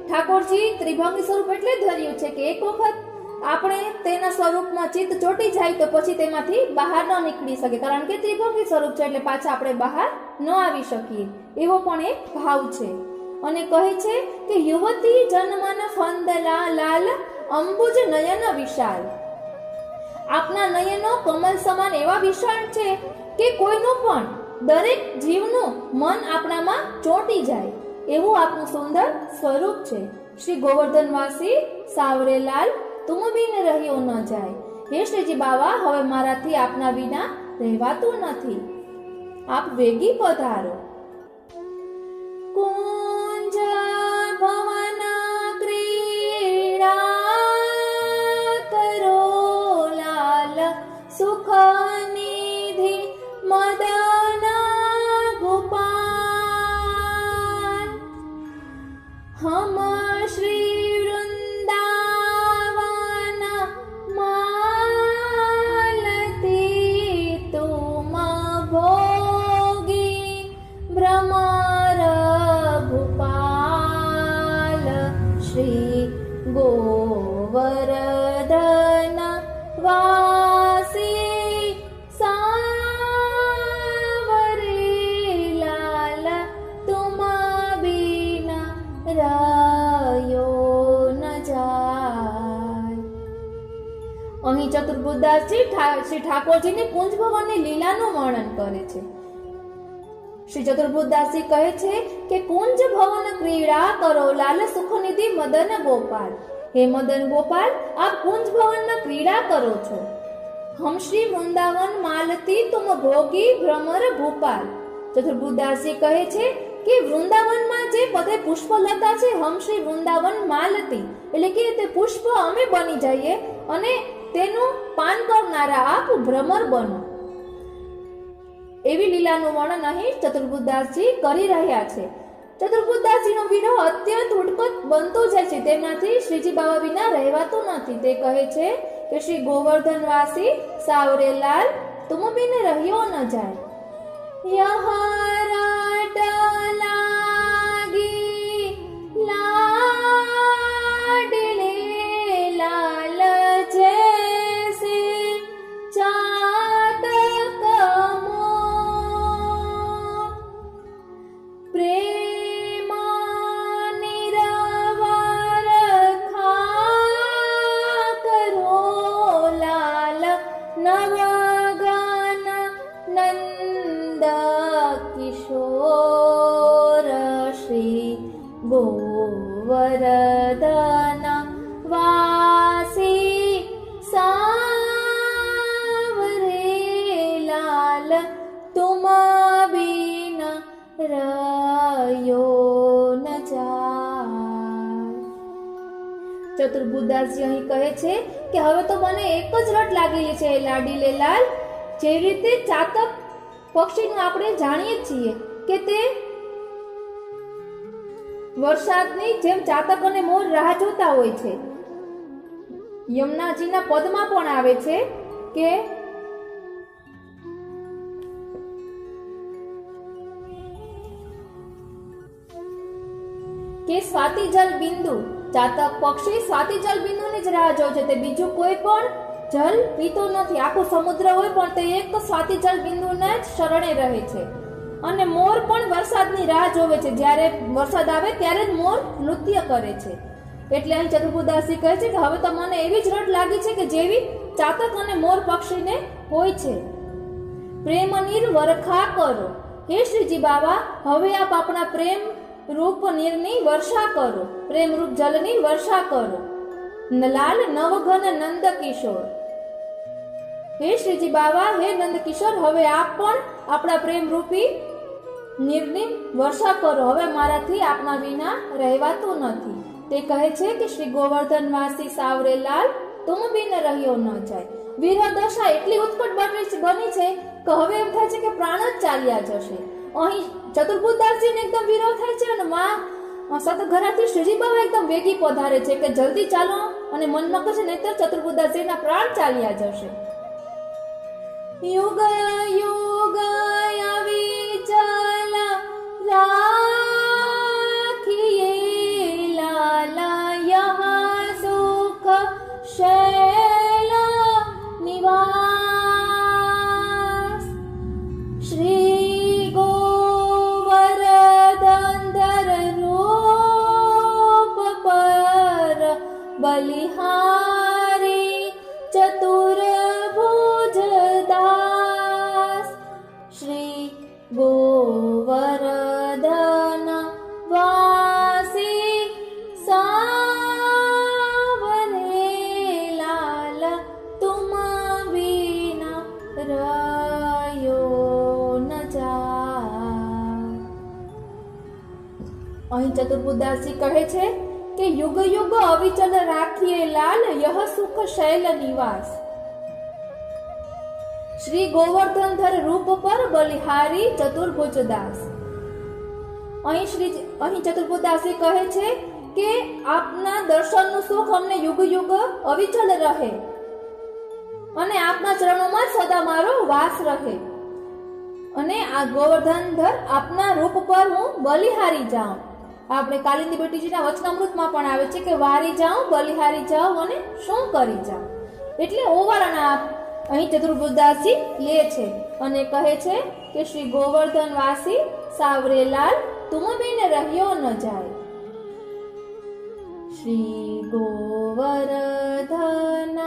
ઠાકોરજી ત્રિભંગી સ્વરૂપ એટલે ધર્યું છે કે એક વખત આપણે તેના સ્વરૂપમાં ચિત્ત ચોટી જાય તો પછી તેમાંથી બહાર ન નીકળી શકે, કારણ કે ત્રિભંગી સ્વરૂપ છે એટલે પાછા આપણે બહાર ન આવી શકીએ. એવો પણ એક ભાવ છે. અને કહે છે કે યુવતી જન્મન ફંદલા લાલ અંબુજ નયન વિશાલ. આપના નયનો કમલ સમાન એવા વિશાળ છે કે કોઈનું પણ દરેક જીવનું મન આપણામાં ચોંટી જાય એવું આપનું સુંદર સ્વરૂપ છે. શ્રી ગોવર્ધનવાસી સાવરે લાલ તુમ બિન રહ્યો ન જાય. હે શ્રીજી બાવા, હવે મારાથી આપના વિના રહેવાતું નથી. આપ વેગી પધારો. કુંજ ભવન ક્રીડા કરો લાલ સુખ નિધિ મદન ગોપાલ. હમ શ્રી વૃંદાવન માલતી તુમ ભોગી ભ્રમર ભૂપાલ. શ્રી ગોવર્ધન વાસી સાવરે લાલ તુમ બિના રાયો ન જાય. અહીં ચતુર્બુદાસજી શ્રી ઠાકોરજીની કુંજ ભવનની લીલાનું વર્ણન કરે છે. શ્રી ચતુર્બુદાસજી કહે છે કે કુંજ ભવન ક્રીડા કરો લાલ સુખનિધિ મદન ગોપાલ. હે મદન ગોપાલ, આપ કુંજ ભવનમાં ક્રીડા કરો છો. હમ શ્રી વૃંદાવન માલતી તુમ ભોગી ભ્રમર ભૂપાલ. ચતુર્બુદાસજી કહે છે કે વૃંદાવનમાં જે બધે પુષ્પલતા છે, હમ શ્રી વૃંદાવન માલતી, એટલે કે તે પુષ્પ અમે બની જઈએ અને તેનું પાન કરનારા આપ ભ્રમર બનો. એવી લીલાનું વર્ણન અહીં ચતુર્બુદાસજી કરી રહ્યા છે. ચતુર્બુદાસીનો વિરહ અત્યંત ઉત્કટ બનતો જાય છે. તેનાથી શ્રીજી બાવા વિના રહેવાતું નથી. તે કહે છે કે શ્રી ગોવર્ધન વાસી સાવરેલાલ તુમ બિન રહ્યો ન જાય. યહારાટ લાગી લાડલે લાલ જૈસે ચાતક મોર પ્રેમ નિરવર ખા કરો લાલ નવગન નંદ કિશોર શ્રી ગોવર્ધન વાસી સાવરે લાલ તુમ બિન રહ્યો ન જાય. ચતુર્બુદાસજી અહીં કહે છે કે હવે તો મને એક જ રટ લાગેલી છે લાડીલે લાલ. જે રીતે ચાતક પક્ષીનું આપણે જાણીએ છીએ કે તે વરસાદની જેમ ચાતક અને મોર રાહ જોતા હોય છે. યમુનાજીના પદમાં પણ આવે છે કે સ્વાતિ જલ બિંદુ, ચાતક પક્ષી સ્વાતિ જલ બિંદુની જ રાહ જોવે છે. તે બીજું કોઈ પણ જલ પીતો નથી. આખું સમુદ્ર હોય પણ તે એક સ્વાતિ જલ બિંદુના જ શરણે રહે છે. અને મોર પણ વરસાદની રાહ જોવે છે. જ્યારે વરસાદ આવે ત્યારે જ મોર નૃત્ય કરે છે. એટલે અહીં ચતુર્બુદાસી કહે છે કે હવે તો મને એવી જ રટ લાગી છે કે જેવી ચાતક અને મોર પક્ષીને હોય છે. પ્રેમ નીર વરખા કરો. હે શ્રીજી બાવા, હવે આપ આપણા પ્રેમ રૂપ નીરની વર્ષા કરો, પ્રેમ રૂપ જલની વર્ષા કરો. લાલ નવઘન નંદ કિશોર. હે શ્રીજી બાવા, હે નંદ કિશોર, હવે આપ પણ આપણા પ્રેમ રૂપી નીરની વર્ષા કરો. હવે મારાથી આપના વિના રહેવાતું નથી. તે કહે છે કે શ્રી ગોવર્ધન વાસી સાવરે લાલ તુમ બિન રહ્યો ન જાય. વિરહ દશા એટલી ઉત્કટ બની છે કે હવે એમ થાય છે કે પ્રાણ જ ચાલ્યા જશે. અહીં ચતુર્બુદાસજીને એકદમ વિરહ થાય છે અને માં સતઘરાથી શ્રીજી બાવા એકદમ વેગી પધારે છે કે જલ્દી ચાલો, અને મનમાં કહે છે નહીતર ચતુર્બુદાસજીના પ્રાણ ચાલ્યા જશે. યુગ યુગ અવિચલ રાખીએ લાલ યહ સુખ શૈલ નિવાસ. શ્રી ગોવર્ધન ધર રૂપ પર બલિહારી ચતુર્ભુજ દાસ. શ્રી ગોવર્ધન વાસી સાવરે લાલ તુમ વિના રહ્યો ન જાય. અહીં ચતુર્બુદાસજી કહે છે કે યુગ યુગ અવિચલ રાખીએ લાલ યહ સુખ શૈલ નિવાસ. શ્રી ગોવર્ધન ધર રૂપ પર બલિહારી ચતુર્ભુજ દાસ. અહીં ચતુર્બુદાસી કહે છે કે આપના દર્શનનું સુખ અમને યુગ યુગ અવિચલ રહે અને આપના ચરણોમાં સદા મારો વાસ રહે. અને આ ગોવર્ધન ધર આપના રૂપ પર હું બલિહારી જાઉં. આપણે કાલિંદી બેટીજીના વચનામૃતમાં પણ આવે છે કે વારી જાઉં, બલિહારી જાઉં અને શું કરી જાઉં. એટલે ઓવારાના અહીં ચતુર્બુદાસી લે છે અને કહે છે કે શ્રી ગોવર્ધન વાસી સાવરે લાલ તુમ બિન રહ્યો ન જાય. શ્રી ગોવર્ધન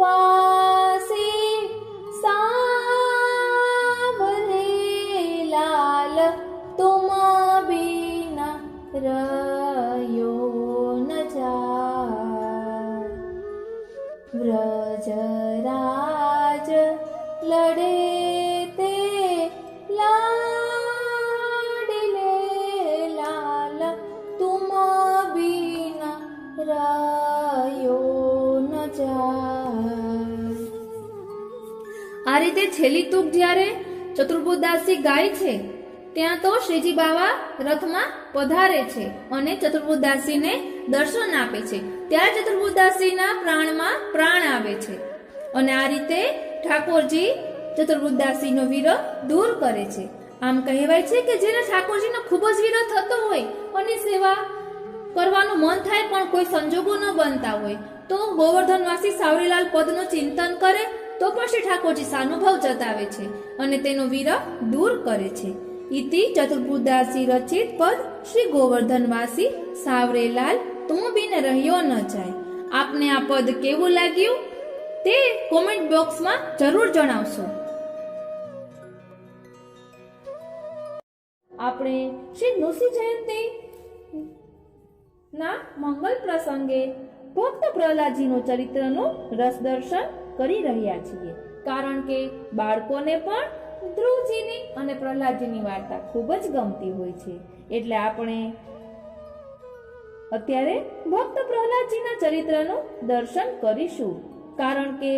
વાસી સાવરે લાલ તુમ બિન રહ્યો ન જાય. વ્રજરાજ લડે તે લાડલે લાલ તુમ બિન રહ્યો ન જાય. આ રીતે છેલ્લી તુક જ્યારે ચતુર્બુદાસી ગાય છે ત્યાં તો શ્રીજી બાવા રથમાં પધારે છે અને ચતુર્બુદાસીને દર્શન આપે છે. ત્યારે ચતુર્બુદાસીના પ્રાણમાં પ્રાણ આવે છે અને આ રીતે ઠાકોરજી ચતુર્બુદાસીનો વિરહ દૂર કરે છે. આમ કહેવાય છે કે જેને ઠાકોરજીનો ખૂબ જ વિરહ થતો હોય અને સેવા કરવાનું મન થાય પણ કોઈ સંજોગો ન બનતા હોય તો ગોવર્ધનવાસી સાવરીલાલ પદનું ચિંતન કરે તો પણ શ્રી ઠાકોરજી સાનુભાવ જતાવે છે અને તેનો વિરહ દૂર કરે છે. ઇતિ ચતુર્બુદાસી રચિત પદ શ્રી ગોવર્ધનવાસી સાવરેલાલ તું બિન રહ્યો ન જાય. આપને આ પદ કેવું લાગ્યું તે કોમેન્ટ બોક્સમાં જરૂર જણાવશો. આપણે શ્રી નૃસિંહ જયંતી ના મંગલ પ્રસંગે ભક્ત પ્રહલાદજીનું ચરિત્રનું રસ દર્શન કરી રહ્યા છીએ, કારણ કે બાળકોને પણ ધ્રુવજીની અને પ્રહલાદજીની વાર્તા ખૂબ જ ગમતી હોય છે. એટલે આપણે અત્યારે ભક્ત પ્રહલાદજીના ચરિત્રનું દર્શન કરીશું, કારણ કે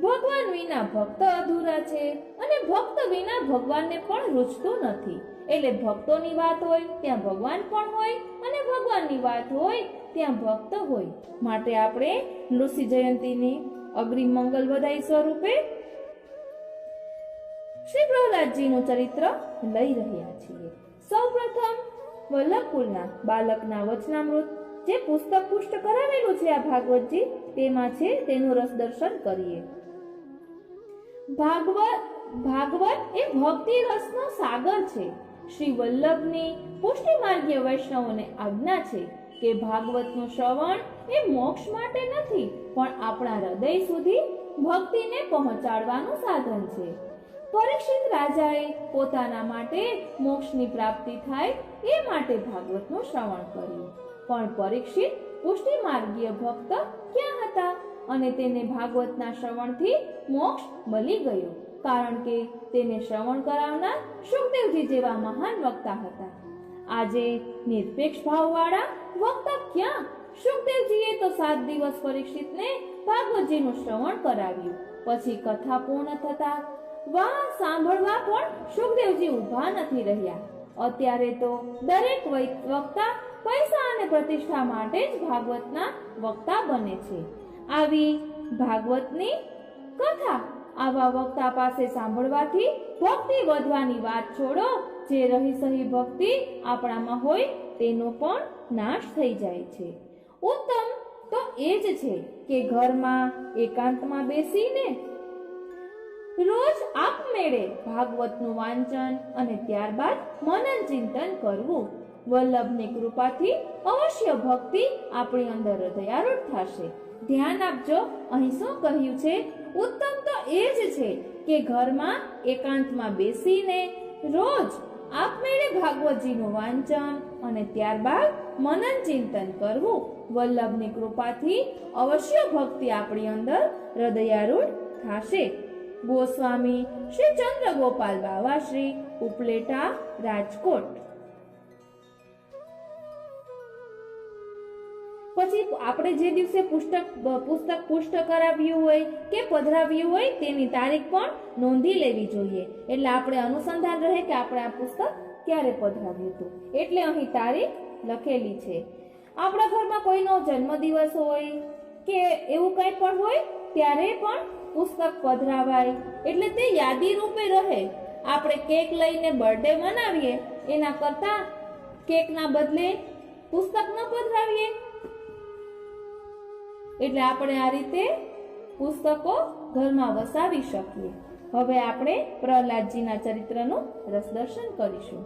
ભગવાન વિના ભક્ત અધૂરા છે અને ભક્ત વિના ભગવાનને પણ રૂચતું નથી. એટલે ભક્તોની વાત હોય ત્યાં ભગવાન પણ હોય અને ભગવાનની વાત હોય ત્યાં ભક્ત હોય. માટે આપણે નૃસિંહ જયંતીની અગ્રિમ મંગલ વધાઈ સ્વરૂપે શ્રી પ્રહલાદજીનું ચરિત્ર લઈ રહ્યા છીએ. સૌપ્રથમ વલ્લભકુલના બાલકના વચનામૃત જે પુસ્તક પુષ્ટ કરાવેલું છે આ ભાગવતજી, તેમાં છે તેનું રસ દર્શન કરીએ. ભાગવત એ ભક્તિ રસનો સાગર છે. શ્રી વલ્લભની પુષ્ટિ માર્ગીય વૈષ્ણવોને આજ્ઞા છે કે ભાગવતનું શ્રવણ એ મોક્ષ માટે નથી પણ આપણા હૃદય સુધી ભક્તિને પહોંચાડવાનું સાધન છે. પરીક્ષિત રાજાએ પોતાના માટે મોક્ષની પ્રાપ્તિ થાય એ માટે ભાગવતનું શ્રવણ કર્યું, પણ પરીક્ષિત પુષ્ટિ માર્ગીય ભક્ત ક્યાં હતા અને તેને ભાગવતના શ્રવણથી મોક્ષ મળી ગયો, કારણ કે તેને શ્રવણ કરાવનાર સુખદેવજી જેવા મહાન વક્તા હતા. આજે નિરપેક્ષ ભાવવાળા વક્તા ક્યાં? સુખદેવજીએ તો 7 દિવસ પરીક્ષિતને ભાગવતજીનું શ્રવણ કરાવ્યું. પછી કથા પૂર્ણ થતા વાહ સાંભળવા પણ સુખદેવજી ઊભા નથી રહ્યા. અત્યારે તો દરેક વક્તા પૈસા અને પ્રતિષ્ઠા માટે જ ભાગવતના વક્તા બને છે. આવી ભાગવતની કથા આવા વક્તા પાસે સાંભળવાથી ભક્તિ વધવાની વાત છોડો, જે રહી સહી ભક્તિ આપણામાં હોય તેનો પણ નાશ થઈ જાય છે. ઉત્તમ તો એ જ છે કે ઘરમાં એકાંતમાં બેસીને રોજ આપમેળે ભાગવતનું વાંચન અને ત્યારબાદ મનન ચિંતન કરવું. વલ્લભની કૃપાથી અવશ્ય ભક્તિ આપણી અંદર હૃદયારૂઢ થશે. ધ્યાન આપજો, અહીં શું કહ્યું છે? ઉત્તમ તો એ જ છે કે ઘરમાં એકાંતમાં બેસીને રોજ આપમેળે ભાગવતજીનું વાંચન અને ત્યારબાદ મનન ચિંતન કરવું. વલ્લભની કૃપાથી અવશ્ય ભક્તિ આપણી અંદર હૃદયારૂઢ થશે. ગોસ્વામી શ્રી ચંદ્રગોપાલ બાવા શ્રી, ઉપલેટા, રાજકોટ. પછી આપણે જે દિવસે પુસ્તક પુષ્ટ કરાવ્યું હોય કે પધરાવ્યું હોય તેની તારીખ પણ નોંધી લેવી જોઈએ, એટલે આપણે અનુસંધાન રહે કે આપણે આ પુસ્તક ક્યારે પધરાવ્યું હતું. એટલે અહીં તારીખ લખેલી છે. આપણા ઘરમાં કોઈનો જન્મદિવસ હોય કે એવું કંઈ પણ હોય ત્યારે પણ પુસ્તક પધરાવાય, એટલે તે યાદી રૂપે રહે. આપણે કેક લઈને બર્થડે મનાવીએ એના કરતા કેકના બદલે પુસ્તક ન પધરાવીએ. એટલે આપણે આ રીતે પુસ્તકો ઘરમાં વસાવી શકીએ. હવે આપણે પ્રહલાદજીના ચરિત્રનું રસ દર્શન કરીશું.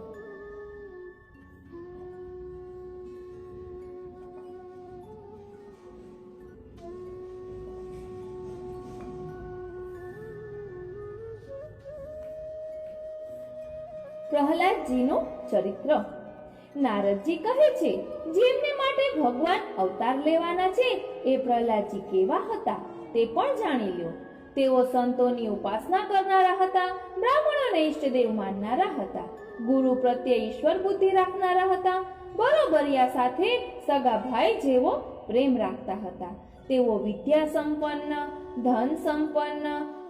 પ્રહલાદજીનું ચરિત્ર. નારદજી કહે છે, જેમને માટે ભગવાન અવતાર લેવાના છે એ પ્રહલાદજી કેવા હતા તે પણ જાણી લ્યો. તેઓ સંતોની ઉપાસના કરનારા હતા, બ્રાહ્મણોને ઈષ્ટદેવ માનનારા હતા, ગુરુ પ્રત્યે ઈશ્વર બુદ્ધિ રાખનારા હતા, બરોબરિયા સાથે સગા ભાઈ જેવો પ્રેમ રાખતા હતા. તેઓ વિદ્યા સંપન્ન, ધન સંપન્ન,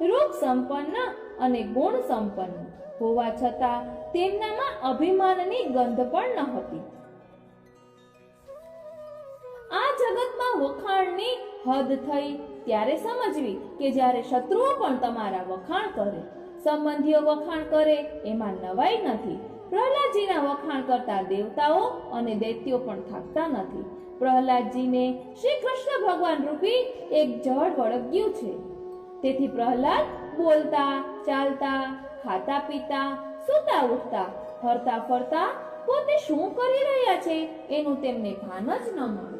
રૂપ સંપન્ન અને ગુણ સંપન્ન હોવા છતાં તેમનામાં અભિમાનની ગંધ પણ ન હતી. આ જગતમાં વખાણની હદ થઈ ત્યારે સમજવી કે જ્યારે શત્રુઓ પણ તમારા વખાણ કરે, સંબંધીઓ વખાણ કરે, એમાં નવાઈ નથી. પ્રહલાદજીના વખાણ કરતા દેવતાઓ અને દૈત્યો પણ થાકતા નથી. પ્રહલાદજીને શ્રી કૃષ્ણ ભગવાન રૂપી એક જળ વળગ્યું છે. તેથી પ્રહલાદ બોલતા, ચાલતા, ખાતા પીતા, સૂતા ઉઠતા, ફરતા ફરતા પોતે શું કરી રહ્યા છે એનું તેમને ભાન જ ન મળે.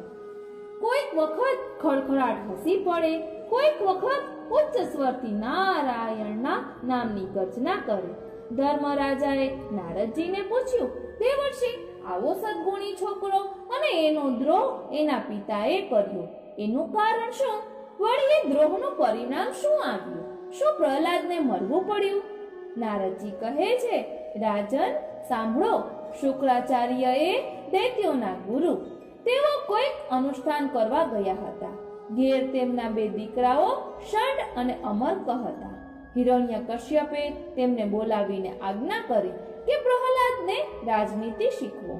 કોઈક વખત ખડખડાટ હસી પડે, કોઈક વખત ઉચ્ચ સ્વરથી નારાયણના નામની ગર્જના કરે. ધર્મરાજાએ નારદજીને પૂછ્યું, દેવર્ષિ, આવો સદગુણી છોકરો અને એનો દ્રોહ એના પિતાએ કર્યો, એનું કારણ શું? વળી એ દ્રોહનું પરિણામ શું આવ્યું? શું પ્રહલાદને મરવું પડ્યું? નારદજી કહે છે, રાજન સાંભળો, શુક્રાચાર્યએ દૈત્યોના ગુરુ, તેઓ કોઈક અનુષ્ઠાન કરવા ગયા હતા. ઘેર તેમના 2 દીકરાઓ ષંડ અને અમર્ક હતા. હિરણ્યકશ્યપે તેમને બોલાવીને આજ્ઞા કરી કે પ્રહલાદને રાજનીતિ શીખવો.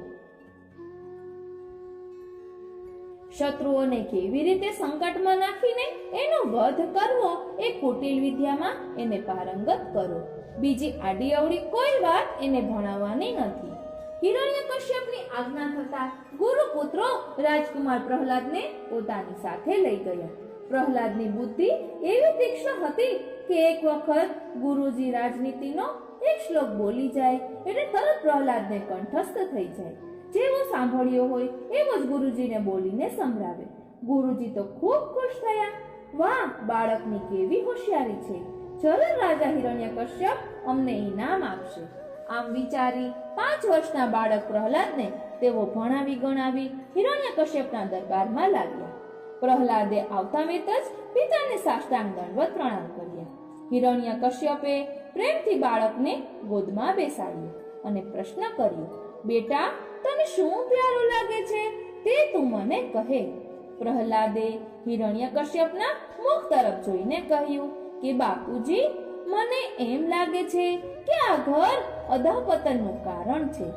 શત્રુઓને કેવી રીતે સંકટમાં નાખીને એનો વધ કરવો એ કુટિલ વિદ્યામાં એને પારંગત કરો. બીજી આડી અવળી કોઈ વાત એને ભણાવવાની નથી. હિરણ્યકશ્યપની આજ્ઞા થતા ગુરુપુત્રો રાજકુમાર પ્રહલાદને પોતાની સાથે લઈ ગયા. પ્રહલાદની બુદ્ધિ એવી તીક્ષ્ણ હતી કે એક વખત ગુરુજી રાજનીતિનો એક શ્લોક બોલી જાય એટલે તરત પ્રહલાદને કંઠસ્થ થઈ જાય. જેવો સાંભળ્યો હોય એવો જ ગુરુજીને બોલીને સંભળાવે. ગુરુજી તો ખૂબ ખુશ થયા. વાહ, બાળકની કેવી હોશિયારી છે! ચલો, રાજા હિરણ્યકશ્યપ અમને ઇનામ આપશે. આમ વિચારી 5 વર્ષના બાળક પ્રહલાદને તેઓ ભણાવી ગણાવી હિરણ્યકશ્યપના દરબારમાં લાગ્યા. પ્રહલાદે આવતા વેત જ પિતાને સાષ્ટાંગ દંડવત પ્રણામ કર્યા. હિરણ્યકશ્યપે પ્રેમથી બાળકને ગોદમાં બેસાડ્યો અને પ્રશ્ન કર્યો, બેટા, તને શું પ્યારું લાગે છે તે તું મને કહે. પ્રહલાદે હિરણ્યકશ્યપના મુખ તરફ જોઈને કહ્યું કે બાપુજી, મને એમ લાગે છે કે આ ઘર અધઃપતનનું કારણ છે.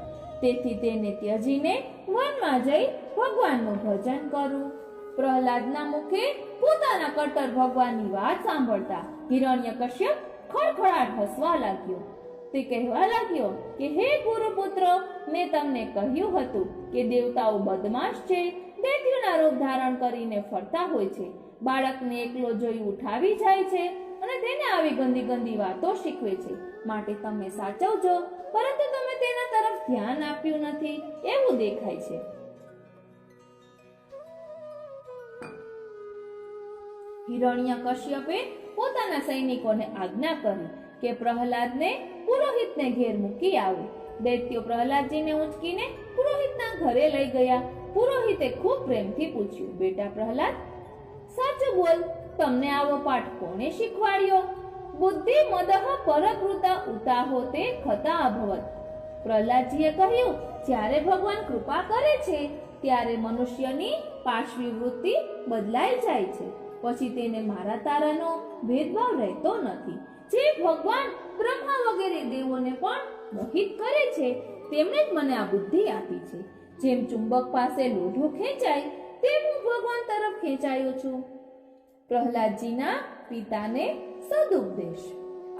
તેથી તેને ત્યજીને વનમાં જઈ ભગવાનનું ભજન કરું. પ્રહલાદના મુખે પોતાના કટ્ટર ભગવાનની વાત સાંભળતા હિરણ્યકશ્યપ ખડખડાટ હસવા લાગ્યો. તે કહેવા લાગ્યો કે હે ગુરુપુત્ર, મેં તમને કહ્યું હતું કે દેવતાઓ બદમાશ છે, દૈત્યોના રૂપ ધારણ કરીને ફરતા હોય છે, બાળકને એકલો જોઈ ઉઠાવી જાય છે અને તેને આવી ગંદી ગંદી વાતો શીખવે છે. માટે તમે સાચવજો, પરંતુ તમે તેના તરફ ધ્યાન આપ્યું નથી એવું દેખાય છે. હિરણ્યકશ્યપે પોતાના સૈનિકોને આજ્ઞા કરી કે પ્રહલાદને પુરોહિતને ઘેર મૂકી આવો. દૈત્યો પ્રહલાદજીને ઉંચકીને પુરોહિતના ઘરે લઈ ગયા. પુરોહિતે ખૂબ પ્રેમથી પૂછ્યું, બેટા પ્રહલાદ, સાચું બોલ, તમને આવો પાઠ કોણે શીખવાડ્યો? બુદ્ધિ મદઃ પરકૃતા ઉતાહો તે ખતા અભવત. પ્રહલાદજીએ કહ્યું, જ્યારે ભગવાન કૃપા કરે છે ત્યારે મનુષ્યની પાર્શ્વી વૃત્તિ બદલાઈ જાય છે. પછી તેને મારા તારાનો ભેદભાવ રહેતો નથી. જે ભગવાન બ્રહ્મા વગેરે દેવોને પણ મોહિત કરે છે તેમણે જ મને આ બુદ્ધિ આપી છે. જેમ ચુંબક પાસે લોઢો ખેંચાય તેમ હું ભગવાન તરફ ખેંચાયો છું. પ્રહલાદજીના પિતાને સદુપદેશ.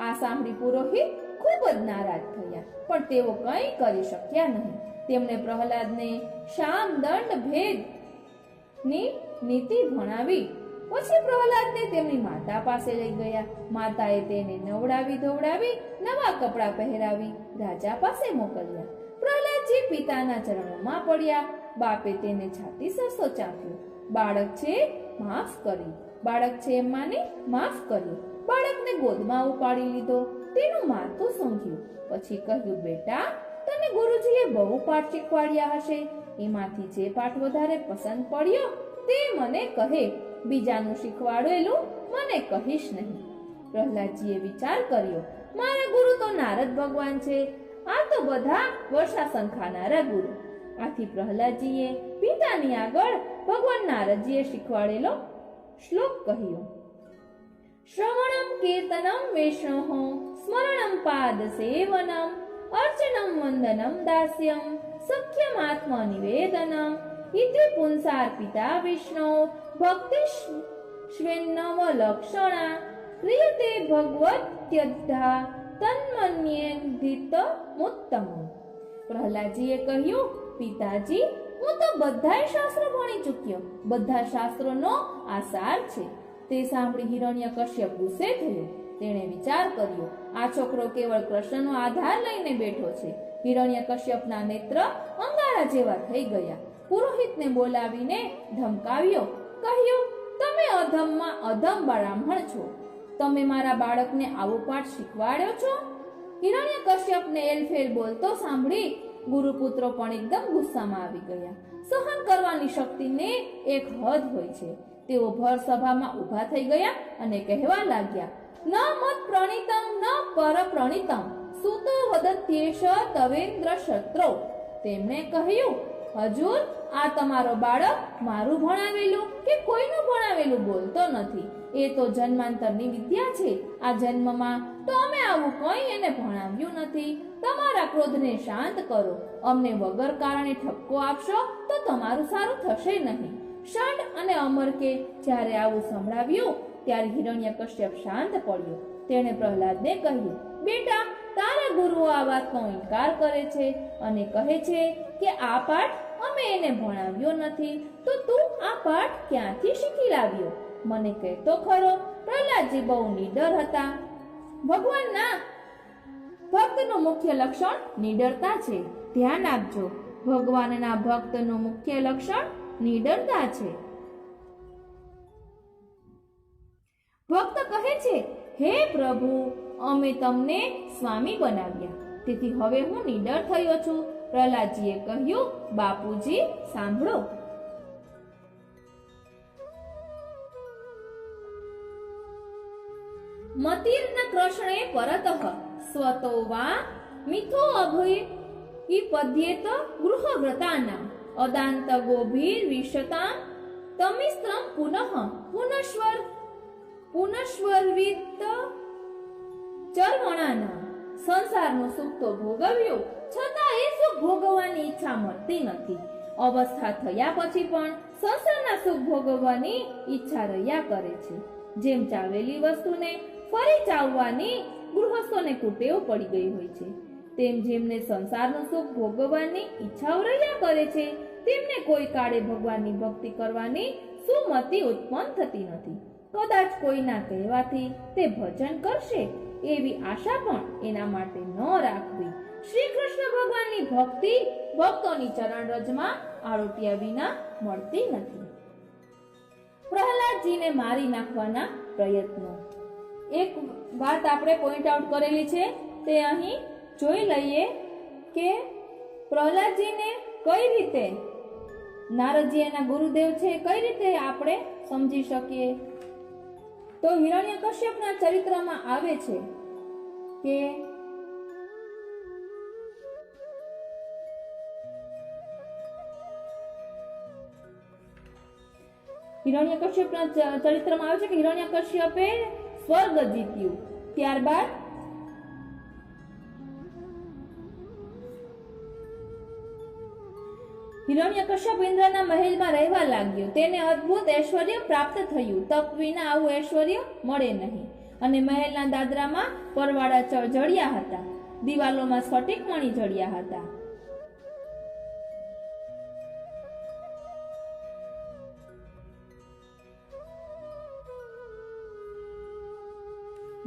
આ સાંભળી પુરોહિત ખૂબ જ નારાજ થયા, પણ તેઓ કંઈ કરી શક્યા નહીં. તેમણે પ્રહલાદને શામ દંડ ભેદ ની નીતિ ભણાવી. પછી પ્રહલાદને તેમની માતા પાસે લઈ ગયા. માતાએ તેને નવડાવી ધોવડાવી નવા કપડાં પહેરાવી રાજા પાસે મોકલ્યા. પ્રહલાદજી પિતાના ચરણોમાં પડ્યા. બાપે તેને છાતી સરસો ચાપ્યો. બાળક છે માફ કરી, બાળક છે એમ માની માફ કર્યો. બાળકને ગોદમાં ઉપાડી લીધો, તેનું માથું સૂંઘ્યું. પછી કહ્યું, બેટા, તને ગુરુજીએ બહુ પાઠ શીખવાડ્યા હશે, એમાંથી જે પાઠ વધારે પસંદ પડ્યો તે મને કહે. બીજાનું શીખવાડેલું મને કહીશ નહીં. પ્રહલાદજીએ વિચાર કર્યો, મારા ગુરુ તો નારદ ભગવાન છે, આ તો બધા વર્ષાસન ખાનારા ગુરુ. આથી પ્રહલાદજીએ પિતાની આગળ ભગવાન નારદજીએ શીખવાડેલો શ્લોક કહ્યો. શ્રવણમ કીર્તનમ વિષ્ણોઃ સ્મરણમ પાદ સેવનમ અર્ચનમ વંદનમ દાસ્યમ સખ્યમાત્મ નિવેદનમ ઇતિ પુંસાર્પિતા વિષ્ણો ભક્તિ સ્વેન્નવ લક્ષણા ક્રિયતે ભગવત્યદ્ધા તન્મન્યેધિત મુત્તમ. પ્રહલાદજીએ કહ્યું, પિતાજી, હું તો બધાય શાસ્ત્રો ભણી ચૂક્યો, બધા શાસ્ત્રોનો આ સાર છે. તે સાંભળી હિરણ્યકશ્યપ ગુસ્સે થયો. તેણે વિચાર કર્યો, આ છોકરો કેવળ કૃષ્ણનો આધાર લઈને બેઠો છે. હિરણ્યકશ્યપના નેત્ર અંગારા જેવા થઈ ગયા. પુરોહિતને બોલાવીને ધમકાવ્યો, કહ્યું, તમે અધમમાં અધમ બ્રાહ્મણ છો. તમે મારા બાળકને આવો પાઠ શીખવાડ્યો છો? હિરણ્યકશ્યપને એલફેલ બોલતો સાંભળી ગુરુપુત્રો પણ એકદમ ગુસ્સામાં આવી ગયા. સહન કરવાની શક્તિને એક હદ હોય છે. તેઓ ભર સભામાં ઊભા થઈ ગયા અને કહેવા લાગ્યા, ન મત પ્રણીતમ ન પર પ્રણીતમ સુતો વદત્યેશ તવેન્દ્ર શત્રો. તેમણે કહ્યું, હજુર, આ તમારો બાળક મારું ભણાવેલું કે કોઈનું ભણાવેલું બોલતો નથી. એ તો જન્માંતરની વિદ્યા છે. આ જન્મમાં તો અમે આવું કંઈ એને ભણાવ્યું નથી. તમારા ક્રોધને શાંત કરો. અમને વગર કારણે ઠપકો આપશો તો તમારું સારું થશે નહીં. ષંડ અને અમરકે જ્યારે આવું સંભળાવ્યું ત્યારે હિરણ્યકશ્યપ શાંત પડ્યો. તેણે પ્રહલાદને કહ્યું, બેટા, તારા ગુરુઓ આ વાતનો ઇનકાર કરે છે અને કહે છે કે આ પાઠ અમે એને ભણાવ્યો નથી. તો તું આ પાઠ ક્યાંથી શીખી લાવ્યો? મને કહેતો ખરો. પ્રહલાદજી બહુ નીડર હતા. ભગવાનના ભક્તનું મુખ્ય લક્ષણ નીડરતા છે. ધ્યાન આપજો, ભગવાનના ભક્તનું મુખ્ય લક્ષણ નીડરતા છે. ભક્ત કહે છે, હે પ્રભુ, અમે તમને સ્વામી બનાવ્યા, તેથી હવે હું નીડર થયો છું. પ્રહલાદજીએ કહ્યું, બાપુજી સાંભળો. મતિર્ન કૃષ્ણે પરતઃ સ્વતો વા મિથો અભય પદ્યેત ગૃહવ્રતાનામ અદાંત ગોભીર વિશતામ તમિસ્ત્રમ પુનશ્વરવિત ચર્વણાના. સંસારનું સુખ તો ભોગવ્યું, છતાં એ સુખ ભોગવવાની ઈચ્છા મળતી નથી. અવસ્થા થયા પછી પણ સંસારના સુખ ભોગવવાની ઈચ્છા રહ્યા કરે છે. જેમ ચાવેલી વસ્તુને ફરી ચાવવાની ગૃહસ્થોને કુટેવ પડી ગઈ હોય છે, તેમ જેમને સંસારનું સુખ ભોગવવાની ઈચ્છાઓ રહ્યા કરે છે, તેમને કોઈ કાળે ભગવાનની ભક્તિ કરવાની સુમતિ ઉત્પન્ન થતી નથી. કદાચ કોઈના કહેવાથી તે ભજન કરશે એવી આશા પણ એના માટે ન રાખવી. શ્રી કૃષ્ણ ભગવાનની ભક્તિ ભક્તોની ચરણ રજમાં આરોટ્યા વિના મળતી નથી. પ્રહલાદજીને મારી નાખવાના પ્રયત્નો. એક વાત આપણે પોઈન્ટ આઉટ કરેલી છે, તે અહીં જોઈ લઈએ કે પ્રહલાદજીને કઈ રીતે નારદજી એના ગુરુદેવ છે, કઈ રીતે આપણે સમજી શકીએ. તો હિરણ્યકશ્યપના ચરિત્રમાં આવે છે કે હિરણ્યકશ્યપના ચરિત્રમાં આવે છે કે હિરણ્યકશ્યપે સ્વર્ગ જીત્યું. ત્યારબાદ હિરણ્યકશ્યપ ઇન્દ્રના મહેલમાં રહેવા લાગ્યો. તેને અદ્ભુત ઐશ્વર્ય પ્રાપ્ત થયું. તપ વિના આવું ઐશ્વર્ય મળે નહીં. અને મહેલના દાદરામાં પરવાળા જડ્યા હતા, દિવાલોમાં સ્ફટિક મણિ જડ્યા હતા.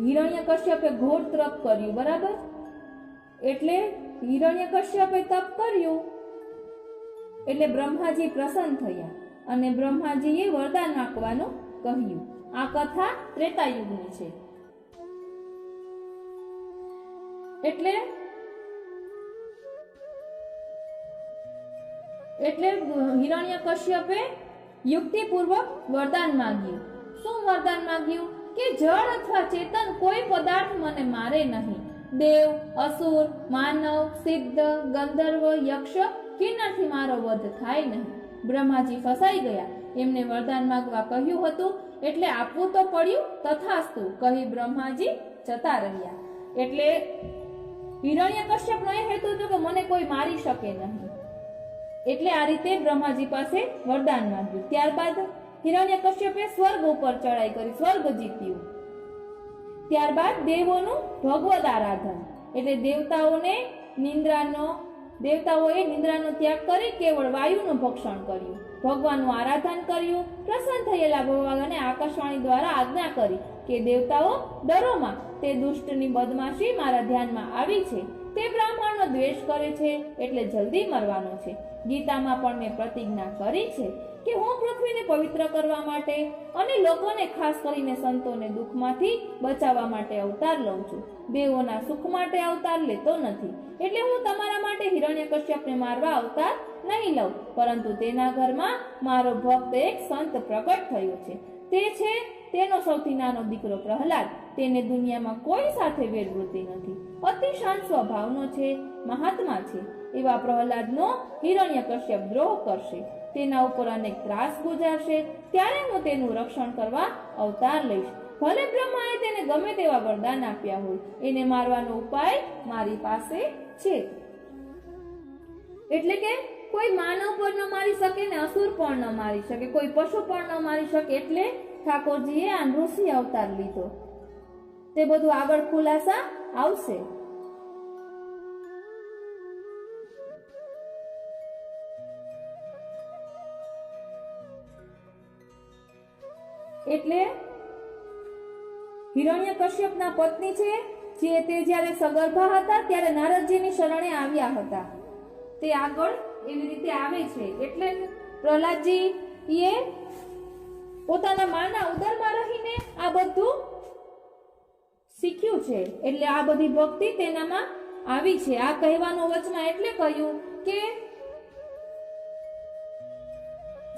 હિરણ્યકશ્યપે ઘોર તપ કર્યું, બરાબર? એટલે હિરણ્યકશ્યપે તપ કર્યું એટલે બ્રહ્માજી પ્રસન્ન થયા અને બ્રહ્માજીએ વરદાન આપવાનું કહ્યું. આ કથા ત્રેતાયુગની છે. એટલે હિરણ્યકશ્યપે યુક્તિપૂર્વક વરદાન માંગ્યું. શું વરદાન માંગ્યું? કે જળ અથવા ચેતન કોઈ પદાર્થ મને મારે નહીં. દેવ, અસુર, માનવ, સિદ્ધ, ગંધર્વ, યક્ષ કિન્નરથી મારો વધ થાય નહીં. બ્રહ્માજી ફસાઈ ગયા. એમને વરદાન માંગવા કહ્યું હતું, એટલે આપવું તો પડ્યું. તથાસ્તુ કહી બ્રહ્માજી જતા રહ્યા. એટલે હિરણ્યકશ્યપનો એ હેતુ હતો કે મને કોઈ મારી શકે નહીં, એટલે આ રીતે બ્રહ્માજી પાસે વરદાન માંગ્યું. ત્યારબાદ હિરણ્યકશ્યપે સ્વર્ગ ઉપર ચડાઈ કરી, સ્વર્ગ જીત્યું. ત્યારબાદ દેવોનું ભગવદ આરાધન, એટલે દેવતાઓએ નિંદ્રાનો ત્યાગ કરી કેવળ વાયુનું ભક્ષણ કર્યું, ભગવાનનું આરાધન કર્યું. પ્રસન્ન થયેલા ભગવાને આકાશવાણી દ્વારા આજ્ઞા કરી કે દેવતાઓ ડરોમાં, તે દુષ્ટની બદમાશી મારા ધ્યાનમાં આવી છે. તે બ્રાહ્મણનો દ્વેષ કરે છે, એટલે જલ્દી મરવાનો છે. ગીતામાં પણ મેં પ્રતિજ્ઞા કરી છે કે હું પૃથ્વીને પવિત્ર કરવા માટે અને લોકોને, ખાસ કરીને સંતોને દુઃખમાંથી બચાવવા માટે અવતાર લઉં છું. દેવોના સુખ માટે અવતાર લેતો નથી. એટલે હું તમારા માટે હિરણ્યકશ્યપને મારવા અવતાર નહીં લઉં, પરંતુ તેના ઘરમાં મારો ભક્ત એક સંત પ્રગટ થયો છે. તે છે તેનો સૌથી નાનો દીકરો પ્રહલાદ. તેને દુનિયામાં કોઈ સાથે વેરવૃત્તિ નથી, અતિ શાંત સ્વભાવનો છે, મહાત્મા છે. એવા પ્રહલાદનો હિરણ્યકશ્યપ દ્રોહ કરશે, તેના ઉપર અનેક ત્રાસ ગુજારશે, ત્યારે હું તેનું રક્ષણ કરવા અવતાર લઈશ. ભલે બ્રહ્માએ તેને ગમે તેવા વરદાન આપ્યા હોય, એને મારવાનો ઉપાય મારી પાસે છે. એટલે કે કોઈ માનવ પણ ન મારી શકે ને અસુર પણ ન મારી શકે, કોઈ પશુ પણ ન મારી શકે. એટલે ઠાકોરજીએ આ ઋષિ અવતાર લીધો. તે બધું આગળ ખુલાસા આવશે. એટલે હિરણ્યકશ્યપના પત્ની છે, તે જ્યારે સગર્ભા હતા ત્યારે નારદજીની શરણે આવ્યા હતા. તે આગળ એવી રીતે આવે છે. એટલે પ્રહલાદજી એ પોતાના માના ઉદરમાં રહીને આ બધું શીખ્યું છે. એટલે આ બધી ભક્તિ તેનામાં આવી છે. આ કહેવાનું વચમાં એટલે કહ્યું કે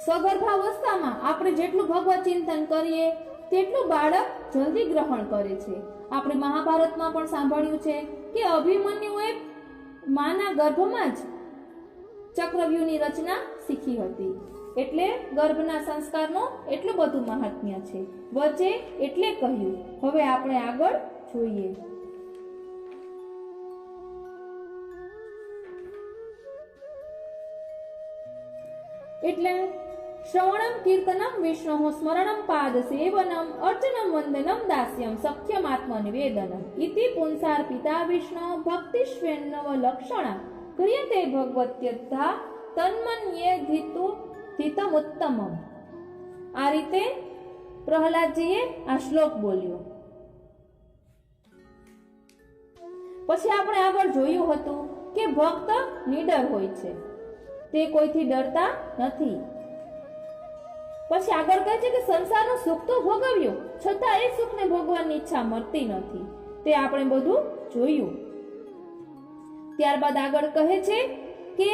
સગર્ભાવસ્થામાં આપણે જેટલું ભગવત ચિંતન કરીએ તેટલું બાળક જલ્દી ગ્રહણ કરે છે. આપણે મહાભારતમાં પણ સાંભળ્યું છે કે અભિમન્યુએ માના ગર્ભમાં જ ચક્રવ્યૂહની રચના શીખી હતી. એટલે ગર્ભના સંસ્કારનો એટલું બધું મહાત્મ્ય છે. વચ્ચે એટલે કહ્યું. હવે આપણે આગળ જોઈએ. એટલે શ્રવણમ કીર્તનમ વિષ્ણુ સ્મરણમ પાદ સેવનમ અર્ચનમ વંદનમ દાસ્યમ સખ્યમ આત્મનિવેદનમ ઇતિ પુંસાર્પિતા વિષ્ણુ ભક્તિશ્વેન્નવ લક્ષણા ક્રિયતે ભગવત્યદ્ધા તન્મન્યે ધિતમ ઉત્તમમ. આ રીતે પ્રહલાદજીએ આ શ્લોક બોલ્યો. પછી આપણે આગળ જોયું હતું કે ભક્ત નિડર હોય છે, તે કોઈથી ડરતા નથી. પછી આગળ કહે છે કે સંસારનું સુખ તો ભોગવ્યું, છતાં એ સુખને ભોગવવાની ઈચ્છા મરતી નથી. તે આપણે બધું જોયું. ત્યારબાદ આગળ કહે છે કે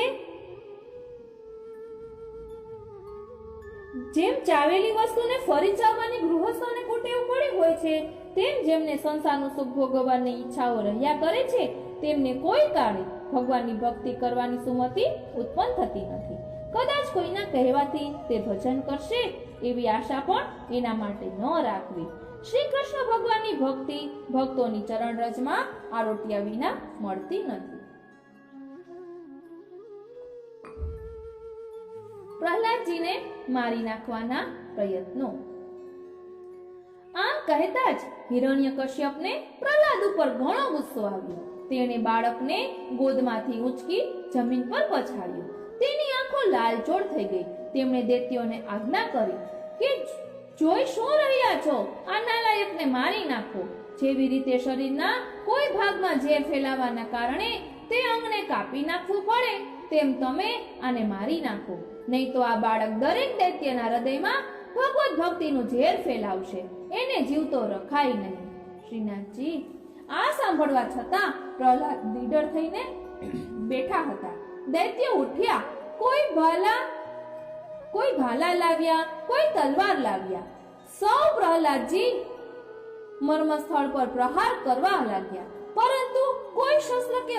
જેમ ચાવેલી વસ્તુને ફરી ચાવવાની ગૃહસ્થોને કુટેવ પડી હોય છે, તેમ જેમને સંસારનું સુખ ભોગવવાની ઈચ્છાઓ રહ્યા કરે છે, તેમને કોઈ કાળે ભગવાનની ભક્તિ કરવાની સુમતિ ઉત્પન્ન થતી નથી. કદાચ કોઈના કહેવાથી તે ભજન કરશે એવી આશા પણ એના માટે ન રાખવી. શ્રી કૃષ્ણ ભગવાનની ભક્તિ ભક્તોની ચરણ રજમાં આરોટ્યા વિના મળતી નથી. પ્રહલાદજીને મારી નાખવાના પ્રયત્નો. આમ કહેતા જ હિરણ્યકશ્યપને પ્રહલાદ ઉપર ઘણો ગુસ્સો આવ્યો. તેણે બાળકને ગોદમાંથી ઉંચકી જમીન પર પછાડ્યું. તેની આંખો લાલચોળ થઈ ગઈ. તેમણે દૈત્યોને આજ્ઞા કરી કે જોઈ શું રહ્યા છો, આ નાલાયકને મારી નાખો. જેવી રીતે શરીરના કોઈ ભાગમાં ઝેર ફેલાવાના કારણે તે અંગને કાપી નાખવું પડે, તેમ તમે આને મારી નાખો. નહીં તો આ બાળક દરેક દૈત્યના હૃદયમાં ભગવત ભક્તિનું ઝેર ફેલાવશે. એને જીવતો રખાય નહીં. શ્રીનાથજી આ સાંભળવા છતાં પ્રહલાદ નીડર થઈને બેઠા હતા. દૈત્ય ઉઠ્યા. કોઈ ભાલા લાવ્યા, કોઈ તલવાર લાવ્યા. સૌ પ્રહલાદજી મર્મ સ્થળ પર પ્રહાર કરવા લાગ્યા, પરંતુ કોઈ શસ્ત્ર કે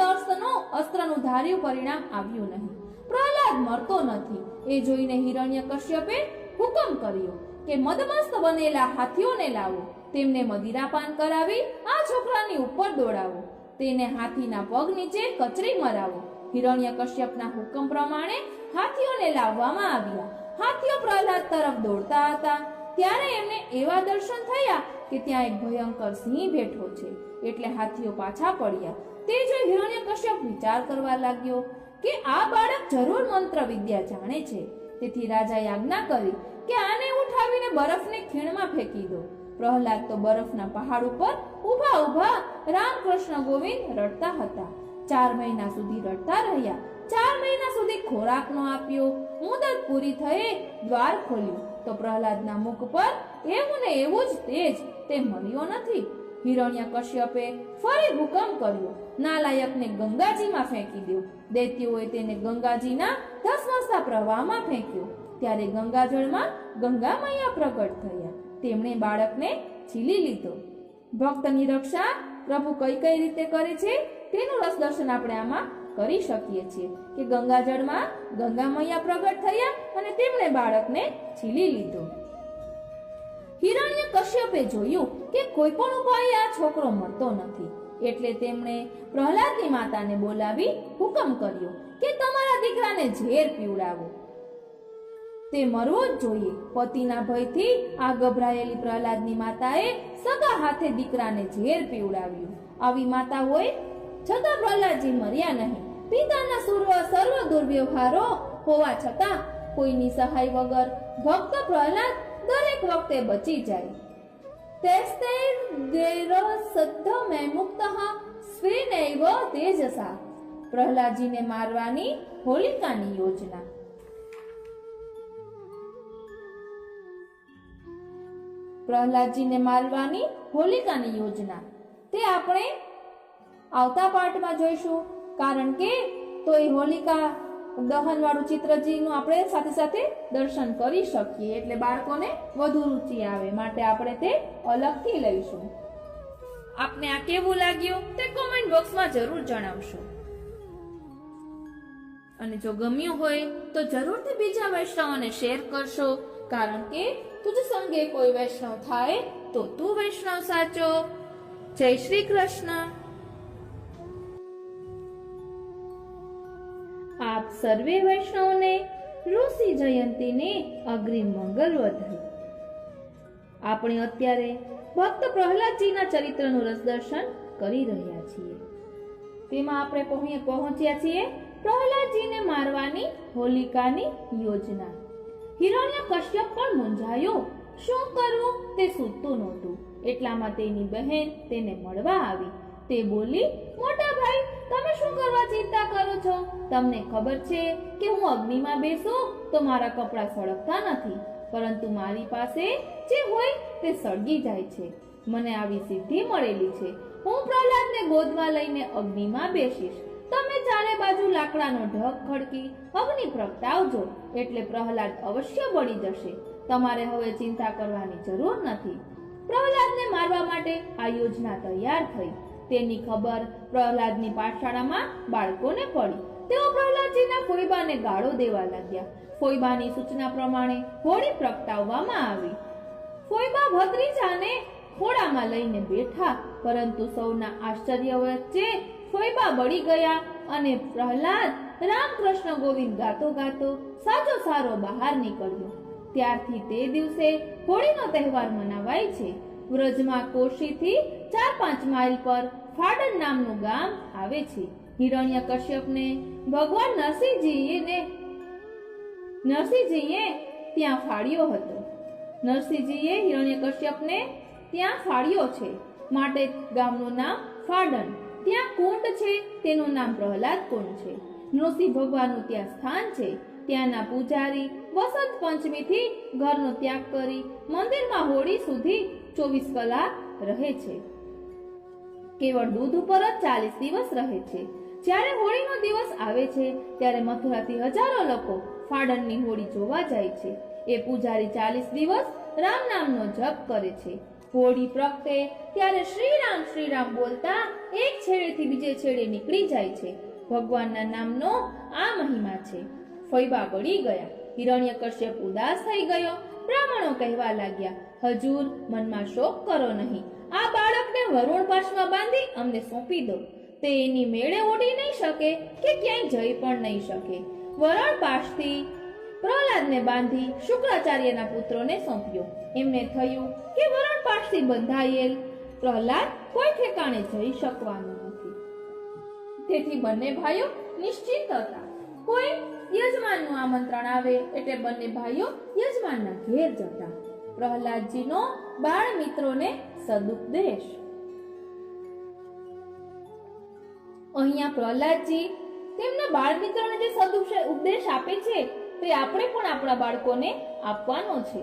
અસ્ત્રનું ધાર્યું પરિણામ આવ્યું નહીં. પ્રહલાદ મરતો નથી. એ જોઈને હિરણ્યકશ્યપે હુકમ કર્યો કે મદમસ્ત બનેલા હાથીઓને લાવો, તેમને મદિરાપાન કરાવી આ છોકરાની ઉપર દોડાવો, તેને હાથીના પગ નીચે કચરી મરાવો. હિરણ્યકશ્યપના હુકમ પ્રમાણે હાથીઓને લાવવામાં આવ્યા. હાથીઓ પ્રહલાદ તરફ દોડતા હતા ત્યારે એમને એવા દર્શન થયા કે ત્યાં એક ભયંકર સિંહ બેઠો છે. એટલે હાથીઓ પાછા પડ્યા. તે જોઈ હિરણ્યકશ્યપ વિચાર કરવા લાગ્યો કે આ બાળક જરૂર મંત્ર વિદ્યા જાણે છે. તેથી રાજાએ આજ્ઞા કરી કે આને ઉઠાવીને બરફને ખીણમાં ફેંકી દો. પ્રહલાદ તો બરફના પહાડ ઉપર ઊભા ઊભા રામકૃષ્ણ ગોવિંદ રડતા હતા. 4 મહિના સુધી રડતા રહ્યા. 4 મહિના સુધી ખોરાક ન આપ્યો. મુદત પૂરી થયે દ્વાર ખોલ્યું તો પ્રહલાદના મુખ પર એવું ને એવું જ તેજ, તે મર્યો નથી. હિરણ્યકશ્યપે ફરી હુકમ કર્યો, નાલાયકને ગંગાજીમાં ફેંકી દો. દૈત્યોએ તેને ગંગાજીના ધસમસતા પ્રવાહમાં ફેંક્યો. ત્યારે ગંગાજળમાં ગંગા મૈયા પ્રગટ થયા. તેમણે બાળકને છીલી લીધો. ભક્તની રક્ષા પ્રભુ કઈ કઈ રીતે કરે છે તેનું રસદર્શન આપણે આમાં કરી શકીએ છીએ કે ગંગાજળમાં ગંગા મૈયા પ્રગટ થયા અને તેમણે બાળકને છીલી લીધો. હિરણ્યકશ્યપે જોયું કે કોઈ પણ ઉપાય આ છોકરો મરતો નથી. એટલે તેમણે પ્રહલાદની માતાને બોલાવી હુકમ કર્યો કે તમારા દીકરાને ઝેર પીવડાવો, તે મરવો જ જોઈએ. પતિના ભયથી આ ગભરાયેલી પ્રહલાદની માતાએ સગા હાથે દીકરાને ઝેર પીવડાવ્યું. આવી માતા હોય છતાં પ્રહલાદજી મર્યા નહીં. પિતાના સર્વ દુર્વ્યવહારો હોવા છતાં કોઈની સહાય વગર ભક્ત પ્રહલાદ દરેક વખતે બચી જાય. સ્વેનૈવ તેજસા. પ્રહલાદજીને મારવાની હોલિકાની યોજના. પ્રહલાદજીને મારવાની હોલિકાની યોજના તે આપણે આવતા પાઠમાં જોઈશું. કારણ કે તો એ હોલિકા દહન વાળું ચિત્રજીનું આપણે સાથે સાથે દર્શન કરી શકીએ એટલે બાળકોને વધુ રુચિ આવે માટે આપણે તે અલગથી લઈશું. આપને આ કેવું લાગ્યું તે કોમેન્ટ બોક્સમાં જરૂર જણાવશો અને જો ગમ્યું હોય તો જરૂરથી બીજા વૈષ્ણવોને શેર કરશો. કારણ કે તુજ સંગે કોઈ વૈષ્ણવ થાય તો તું વૈષ્ણવ સાચો. જય શ્રી કૃષ્ણ. આપ સર્વે વૈષ્ણવને ઋષિ જયંતીની અગ્રીમ મંગલ વધાઈ. આપણે અત્યારે ભક્ત પ્રહલાદજીના ચરિત્રનું રસદર્શન કરી રહ્યા છીએ. તેમાં આપણે પહોંચ્યા છીએ પ્રહલાદજીને મારવાની હોલિકાની યોજના. હિરણ્યકશ્યપ પણ મૂંઝાયો. શું કરવું તે સૂઝતું નહોતું. એટલામાં તેની બહેન તેને મળવા આવી. તે બોલી, મોટા ભાઈ, તમે શું કરવા ચિંતા કરો છો? તમને ખબર છે કે હું અગ્નિમાં બેસું તો મારા કપડાં સળગતા નથી, પરંતુ મારી પાસે જે હોય તે સળગી જાય છે. મને આવી સિદ્ધિ મળેલી છે. હું પ્રહલાદને ગોદમાં લઈને અગ્નિમાં બેસીશ. તમે ચારે બાજુ લાકડાનો ઢગ ખડકી અગ્નિ પ્રગટાવજો એટલે પ્રહલાદ અવશ્ય બળી જશે. તમારે હવે ચિંતા કરવાની જરૂર નથી. પ્રહલાદને મારવા માટે આ યોજના તૈયાર થઈ. તેની ખબર પ્રહલાદની પાઠશાળામાં બાળકોને પડી. તેઓ પ્રહલાદજીના ફોઈબાને ગાળો દેવા લાગ્યા. ફોઈબાની સૂચના પ્રમાણે હોળી પ્રગટાવવામાં આવી. ફોઈબા ભત્રીજાને ખોળામાં લઈને બેઠા, પરંતુ સૌના આશ્ચર્ય વચ્ચે ફોઈબા બળી ગયા અને પ્રહલાદ રામકૃષ્ણ ગોવિંદ ગાતો ગાતો સાજો સારો બહાર નીકળ્યો. ત્યારથી તે દિવસે હોળીનો તહેવાર મનાવાય છે. વ્રજમાં કોશીથી 4-5 માઇલ પર ફાડન નામનું ગામ આવે છે. હિરણ્યકશ્યપને ભગવાન નરસિંહજીએ ત્યાં ફાડ્યો હતો. નરસિંહજીએ હિરણ્યકશ્યપને ત્યાં ફાડ્યો છે માટે ગામનું નામ ફાડન. ત્યાં કુંડ છે, તેનું નામ પ્રહલાદ કુંડ છે. નૃસિંહ ભગવાનનું ત્યાં સ્થાન છે. ત્યાંના પૂજારી વસંત પંચમીથી ઘરનો ત્યાગ કરી મંદિરમાં હોળી સુધી 24 કલાક રહે છે. કેવળ દૂધ ઉપર જ 40 દિવસ રહે છે. જ્યારે હોળીનો દિવસ આવે છે ત્યારે મથુરાથી હજારો લોકો ફાડનની હોળી જોવા જાય છે. એ પૂજારી 40 દિવસ રામ નામનો જપ કરે છે. હોળી પ્રગટે ત્યારે શ્રીરામ શ્રીરામ બોલતા એક છેડેથી બીજે છેડે નીકળી જાય છે. ભગવાનના નામનો આ મહિમા છે. ફોઈબા બળી ગયા. હિરણ્યકશ્યપ ઉદાસ થઈ ગયો. બ્રાહ્મણો કહેવા લાગ્યા, હજૂર, મનમાં શોક કરો નહીં. આ બાળકને વરુણ પાશમાં બાંધી અમને સોંપી દો. તે એની મેળે ઓડી નહીં શકે કે ક્યાંય જઈ પણ નહીં શકે. વરણ પાશથી પ્રહલાદને બાંધી શુક્રાચાર્યના પુત્રોને સોંપ્યો. એમને થયું કે વરણ પાશથી બંધાયેલ પ્રહલાદ કોઈ ઠેકાણે જઈ શકવાનો નથી. તેથી બંને ભાઈઓ નિશ્ચિત હતા. કોઈ યજમાનનું આમંત્રણ આવે એટલે બંને ભાઈઓ યજમાનના ઘેર જતા. પ્રહલાદજીનો બાળ મિત્રોને સદુપદેશ. અહીંયા પ્રહલાદજી તેમના બાળ મિત્રોને જે ઉપદેશ આપે છે તે આપણે પણ આપણા બાળકોને આપવાનો છે.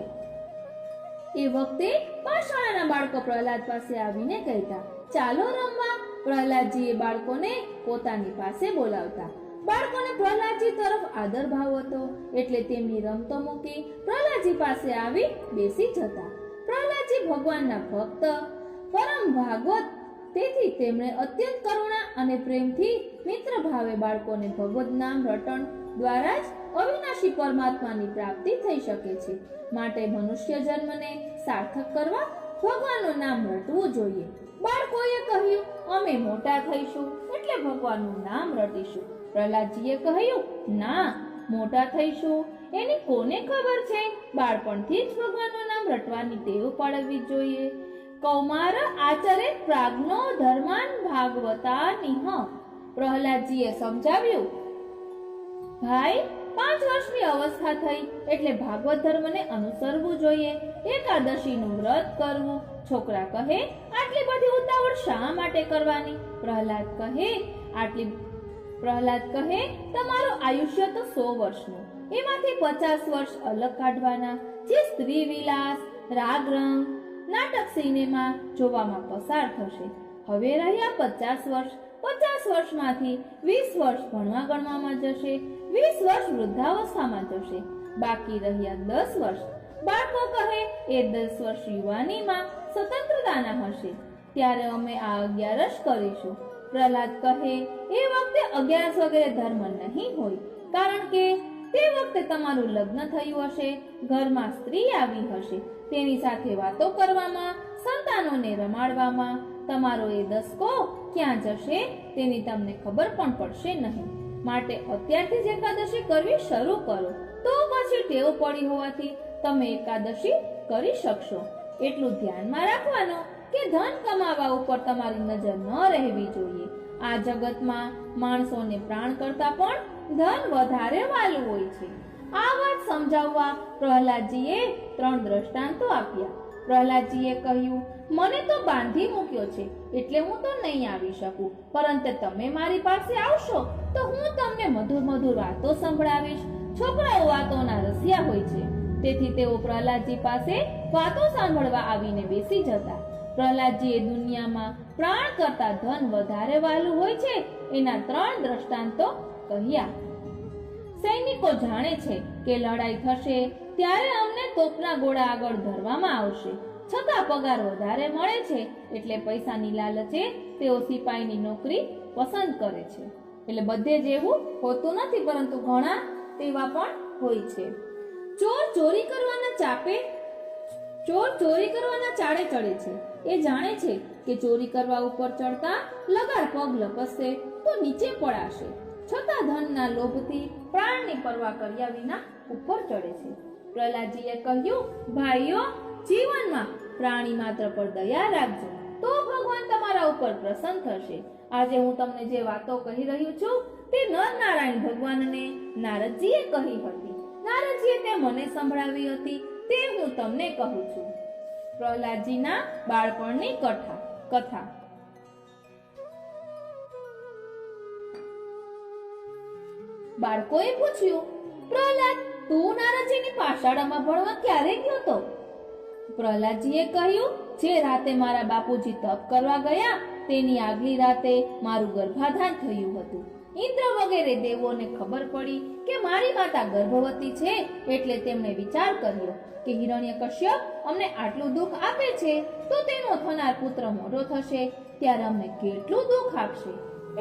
એ વખતે પાઠશાળાના બાળકો પ્રહલાદ પાસે આવીને કહેતા, ચાલો રમવા. પ્રહલાદજી એ બાળકોને પોતાની પાસે બોલાવતા. બાળકોને પ્રહલાદજી તરફ આદર ભાવ હતો એટલે તેમની રમતો મૂકી પ્રહલાદજી પાસે આવી બેસી જતા. પ્રહલાદજી ભગવાનના ભક્ત, પરમ ભાગવત, તેથી તેમણે અત્યંત કરુણા અને પ્રેમથી મિત્ર ભાવે બાળકોને ભગવદ નામ રટણ દ્વારા જ અવિનાશી પરમાત્માની પ્રાપ્તિ થઈ શકે છે. માટે મનુષ્ય જન્મને સાર્થક કરવા ભગવાનનું નામ રટવું જોઈએ. બાળકોએ કહ્યું, અમે મોટા થઈશું એટલે ભગવાનનું નામ રટીશું. પ્રહલાદજીએ કહ્યું, ના, મોટા થઈશું એની કોને ખબર છે? બાળપણથી જ ભગવાનનું નામ રટવાની ટેવ પાડવી જોઈએ. કૌમાર આચરે પ્રાજ્ઞો ધર્માન ભાગવતા નિહ. પ્રહલાદજીએ સમજાવ્યું, ભાઈ, 5 વર્ષની અવસ્થા થઈ એટલે ભાગવત ધર્મને અનુસરવું જોઈએ. એકાદશીનું વ્રત કરવું. છોકરા કહે, આટલી બધી ઉતાવળ શા માટે કરવાની? પ્રહલાદ કહે, તમારું આયુષ્ય તો 100 વર્ષનું, એમાંથી 50 વર્ષ અલગ કાઢવાના, જે સ્ત્રી વિલાસ, રાગ રંગ, નાટક, સિનેમા જોવામાં પસાર થશે. હવે રહ્યા 50 વર્ષ. 50 વર્ષમાંથી 20 વર્ષ ભણવા ગણવામાં જશે, 20 વર્ષ વૃદ્ધાવસ્થામાં જશે, બાકી રહ્યા 10 વર્ષ. બાળકો કહે, એ 10 વર્ષ યુવાનીમાં સ્વતંત્રતાના હશે, ત્યારે અમે આ 11 કરીશું. પ્રહલાદ કહે, એ વખતે 11 વગેરે ધર્મ નહીં હોય, કારણ કે તે વખતે તમારું લગ્ન થયું હશે, ઘરમાં સ્ત્રી આવી હશે, તેની સાથે વાતો કરવામાં, સંતાનોને રમાડવામાં તમારો એ દસકો ક્યાં જશે તેની તમને ખબર પણ પડશે નહીં. માટે અત્યારથી જ એકાદશી કરવી શરૂ કરો, તો પછી ટેવ પડી હોવાથી તમે એકાદશી કરી શકશો. એટલું ધ્યાનમાં રાખવાનું કે ધન કમાવા ઉપર તમારી નજર ન રહેવી જોઈએ. આ જગતમાં માણસોને પ્રાણ કરતા પણ ધન વધારે વાલું હોય છે. આ વાત સમજાવવા પ્રહલાદજીએ 3 દ્રષ્ટાંતો આપ્યા. પ્રહલાદજીએ કહ્યું, મને તો બાંધી મૂક્યો છે એટલે હું તો નહીં આવી શકું, પરંતુ તમે મારી પાસે આવશો તો હું તમને મધુર મધુર વાતો સંભળાવીશ. છોકરાઓ વાતોના રસિયા હોય છે, તેથી તેઓ પ્રહલાદજી પાસે વાતો સાંભળવા આવીને બેસી જતા. પ્રહલાદજીએ દુનિયામાં પ્રાણ કરતા ધન વધારે વાલું હોય છે એના 3 દ્રષ્ટાંતો કહ્યા. સૈનિકો જાણે છે કે લડાઈ થશે ત્યારે અમને તોપના ગોળા આગળ ધરવામાં આવશે, છતાં પગાર વધારે મળે છે એટલે પૈસાની લાલચે તેઓ સિપાહીની નોકરી પસંદ કરે છે. એટલે બધે જ એવું હોતું નથી, પરંતુ ઘણા તેવા પણ હોય છે. ચોર ચોરી કરવાના ચાળે ચડે છે. એ જાણે છે કે ચોરી કરવા ઉપર ચડતા લગાર પગ લપસશે તો નીચે પડાશે, છતાં ધનના લોભથી પ્રાણની પરવા કર્યા વિના ઉપર ચડે છે. પ્રહલાદજીએ કહ્યું, ભાઈઓ, જીવનમાં પ્રાણી માત્ર પર દયા રાખજો તો ભગવાન તમારા ઉપર પ્રસન્ન થશે. આજે હું તમને જે વાતો કહી રહ્યું છું તે નર નારાયણ ભગવાનને નારદજીએ કહી હતી. નારદજીએ તે મને સંભળાવી હતી, તે હું તમને કહું છું. પ્રહલાદજીના બાળપણની કથા. બાળકોએ પૂછ્યું, પ્રહલાદ, તું નારદજીની પાઠશાળામાં ભણવા ક્યારે ગયો તો? પ્રહલાદજીએ કહ્યું, જે રાતે મારા બાપુજી તપ કરવા ગયા તેની આગલી રાતે મારું ગર્ભાધાન થયું હતું. ઇન્દ્ર વગેરે દેવોને ખબર પડી કે મારી માતા ગર્ભવતી છે, એટલે તેમણે વિચાર કર્યો કે હિરણ્યકશ્યપ અમને આટલું દુઃખ આપે છે તો તેનો થનાર પુત્ર મોટો થશે ત્યારે અમને કેટલું દુઃખ આપશે.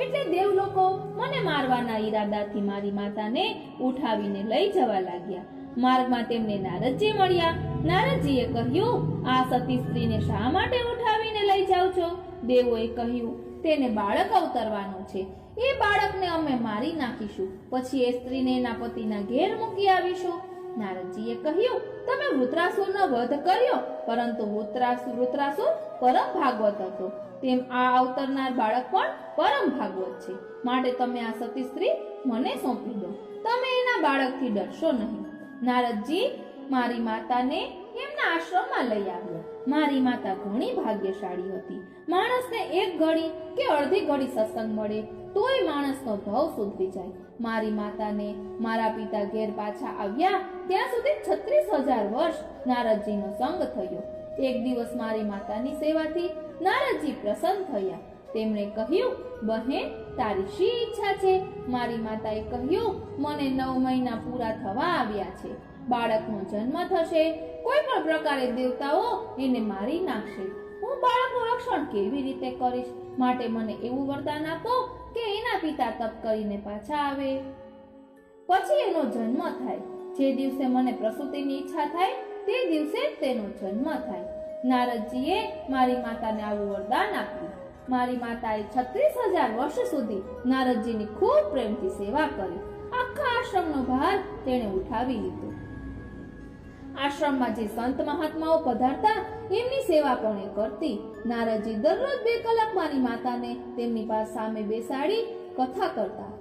એટલે દેવલોકો મને મારવાના ઈરાદાથી મારી માતાને ઉઠાવીને લઈ જવા લાગ્યા. માર્ગમાં તેમને નારદજી મળ્યા. નારદજીએ કહ્યું, આ સતી સ્ત્રીને શા માટે ઉઠાવીને લઈ જાઓ છો? દેવોએ કહ્યું, તેને બાળક અવતરવાનું છે. એ બાળકને અમે મારી નાખીશું, પછી એ સ્ત્રીને એના પતિના ઘેર મૂકી આવીશું. નારદજીએ કહ્યું, તમે વૃત્રાસુરનો વધ કર્યો, પરંતુ વૃત્રાસુર પરમ ભાગવત હતો, તેમ આ અવતરનાર બાળક પણ પરમ ભાગવત છે. માટે તમે આ સતી સ્ત્રી મને સોંપી દો. તમે એના બાળકથી ડરશો નહીં. નારદજી મારી માતાને એમના આશ્રમમાં લઈ આવ્યા. મારી માતા ઘણી ભાગ્યશાળી હતી. માણસને એક ઘડી કે અડધી ઘડી સત્સંગ મળે તોય માણસનો ભાવ સુધરી જાય. મારી માતાને મારા પિતા ઘેર પાછા આવ્યા ત્યાં સુધી 36,000 વર્ષ નારદજીનો સંગ થયો. એક દિવસ મારી માતાની સેવાથી નારદજી પ્રસન્ન થયા. તેમણે કહ્યું, બહેન, તારી શી ઈચ્છા છે? મારી માતાએ કહ્યું, મને 9 મહિના પૂરા થવા આવ્યા છે. બાળકનો જન્મ થશે. કોઈ પણ પ્રકારે દેવતાઓ એને મારી નાખશે. હું બાળકનું રક્ષણ કેવી રીતે કરીશ? માટે મને એવું વરદાન આપો કે એના પિતા તપ કરીને પાછા આવે, પછી એનો જન્મ થાય. જે દિવસે મને પ્રસૂતિની ઈચ્છા થાય તે દિવસે તેનો જન્મ થાય. નારદજીએ મારી માતાને આવું વરદાન આપ્યું. મારી માતાએ 36,000 વર્ષ સુધી નારદજીની ખૂબ પ્રેમથી સેવા કરી. આખા આશ્રમનો ભાર તેણે ઉઠાવી લીધો. આશ્રમમાં જે સંત મહાત્માઓ પધારતા એમની સેવા પણ એ કરતી. નારદજી દરરોજ 2 કલાક મારી માતાને તેમની પાસે સામે બેસાડી કથા કરતા.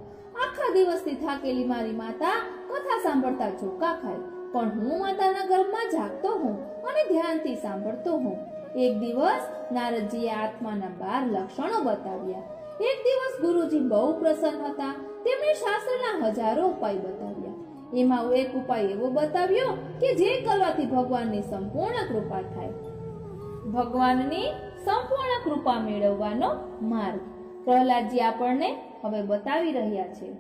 આખા દિવસથી થાકેલી મારી માતા કથા સાંભળતા ઝોકા ખાય, પણ હું માતાના ગર્ભમાં જાગતો હું અને ધ્યાનથી સાંભળતો હું. એક દિવસ નારદજીએ આત્માના 12 લક્ષણો બતાવ્યા. એક દિવસ ગુરુજી બહુ પ્રસન્ન હતા. તેમણે શાસ્ત્રના હજારો ઉપાય બતાવ્યા. એમાં એક ઉપાય એવો બતાવ્યો કે જે કરવાથી ભગવાનની સંપૂર્ણ કૃપા થાય. ભગવાનની સંપૂર્ણ કૃપા મેળવવાનો માર્ગ પ્રહલાદજી આપણને હવે બતાવી રહ્યા છે.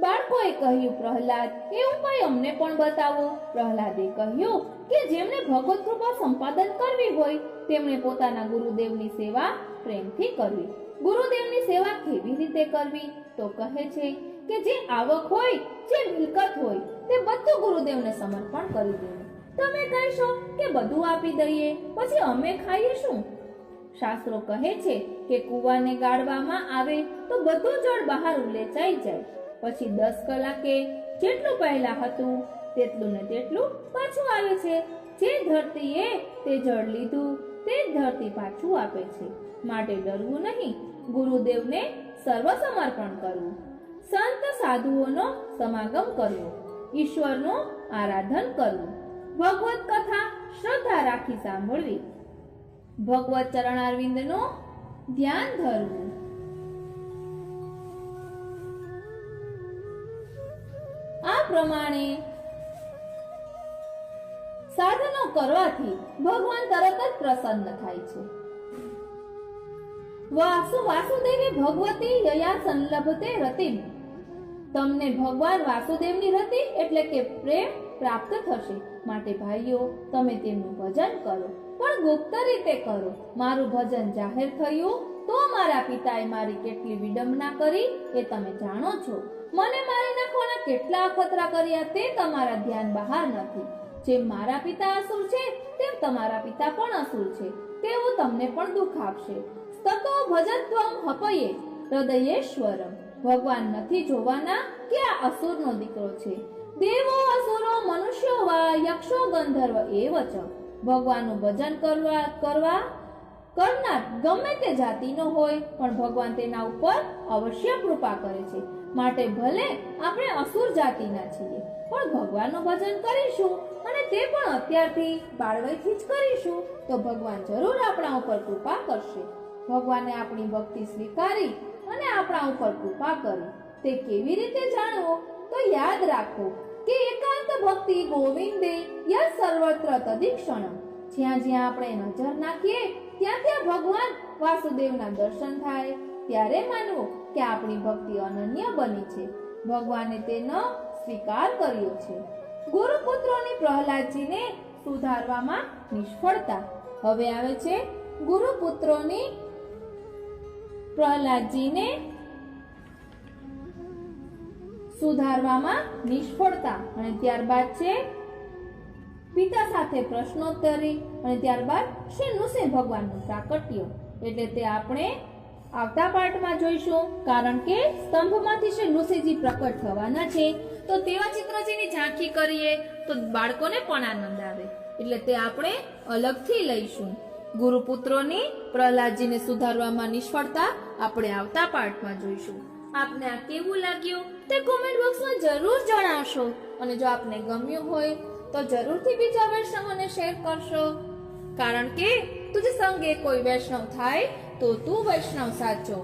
બાળકોએ કહ્યું, પ્રહલાદ, એ ઉપાય અમને પણ બતાવો. પ્રહલાદે કહ્યું કે જેમને ભગવત કૃપા સંપાદન કરવી હોય તેમણે પોતાના ગુરુદેવની સેવા પ્રેમથી કરવી. ગુરુદેવની સેવા કેવી રીતે કરવી? તો કહે છે કે જે આવક હોય, જે મિલકત હોય તે બધું ગુરુદેવને સમર્પણ કરી દેવું. તમે કહેશો કે બધું આપી દઈએ, પછી અમે ખાઈએ શું? શાસ્ત્રો કહે છે કે કૂવાને ગાળવામાં આવે તો બધું જળ બહાર ઉલેચાઈ જાય. પછી 10 કલાકે જેટલું પહેલા હતું તેટલું ને તેટલું પાછું આવે છે. જે ધરતીએ તે જળ લીધું તે ધરતી પાછું આપે છે. માટે ડરવું નહીં. ગુરુદેવને સર્વ સમર્પણ કરવું. સંત સાધુઓનો સમાગમ કરવો. ઈશ્વરનું આરાધન કરવું. ભગવત કથા શ્રદ્ધા રાખી સાંભળવી. ભગવત ચરણારવિંદનું ધ્યાન ધરવું. આ પ્રમાણે સાધનો કરવાથી ભગવાન તરત જ પ્રસન્ન થાય છે. વાસુદેવે ભગવતી યયા સંલભતે રતિમ. તમને ભગવાન વાસુદેવની રતિ એટલે કે પ્રેમ પ્રાપ્ત થશે. માટે ભાઈઓ, તમે તેમનું ભજન કરો, પણ ગુપ્ત રીતે કરો. મારું ભજન જાહેર થયું તો મારા પિતાએ મારી કેટલી વિડંબના કરી એ તમે જાણો છો. મને મારી નાખવાના કેટલા અખતરા કર્યા તે તમારા ધ્યાન બહાર નથી. જેમ મારા પિતા અસુર છે તેમ તમારા પિતા પણ અસુર છે. તેઓ તમને પણ દુઃખ આપશે. તતો ભજત્વમ હપયે હૃદયેશ્વરમ. ભગવાન નથી જોવાના કે આ અસુરનો દીકરો છે. દેવો અસુરો મનુષ્યો વા યક્ષો ગંધર્વ એવ ચ. ભગવાનનું ભજન કરવા કરનાર ગમે તે જાતિનો હોય પણ ભગવાન તેના ઉપર અવશ્ય કૃપા કરે છે. માટે ભલે આપણે અસુર જાતિના છીએ પણ ભગવાનનું ભજન કરીશું અને તે પણ અત્યારથી બાળવયથી જ કરીશું તો ભગવાન જરૂર આપણા ઉપર કૃપા કરશે. ભગવાને આપણી ભક્તિ સ્વીકારી અને આપણા ઉપર કૃપા કરી. તે કેવી રીતે જાણવું? તો યાદ રાખો કે એકાંત ભક્તિ ગોવિંદે યત સર્વત્ર તદીક્ષણમ. જ્યાં જ્યાં આપણે નજર નાખીએ ત્યાં ત્યાં ભગવાન વાસુદેવના દર્શન થાય. ત્યારે માનવું કે આપણી ભક્તિ અનન્ય બની છે. ભગવાને તેનો સ્વીકાર કર્યો છે. ગુરુપુત્રોની પ્રહલાદજીને સુધારવામાં નિષ્ફળતા. હવે આવે છે ગુરુપુત્રોની પ્રહલાદજીને સુધારવામાં નિષ્ફળતા, અને ત્યારબાદ છે પિતા સાથે પ્રશ્નોત્તરી, અને ત્યારબાદ શ્રી નૃસિંહ ભગવાનનું પ્રાકટ્ય. એટલે તે આપણે આવતા પાઠમાં જોઈશું, કારણ કે સ્તંભમાંથી શ્રી નૃસિંહજી પ્રકટ થવાના છે. તો તેવા ચિત્રજીની ઝાંખી કરીએ તો બાળકોને પણ આનંદ આવે, એટલે તે આપણે અલગથી લઈશું. ગુરુપુત્રોની પ્રહલાદજીને સુધારવામાં નિષ્ફળતા આપણે આવતા પાઠમાં જોઈશું. આપને આ કેવું લાગ્યું તે કોમેન્ટ બોક્સમાં જરૂર જણાવશો, અને જો આપને ગમ્યું હોય તો જરૂરથી બીજા વૈષ્ણવોને શેર કરશો, કારણ કે તુજ સંગે કોઈ વૈષ્ણવ થાય તો તું વૈષ્ણવ સાચો.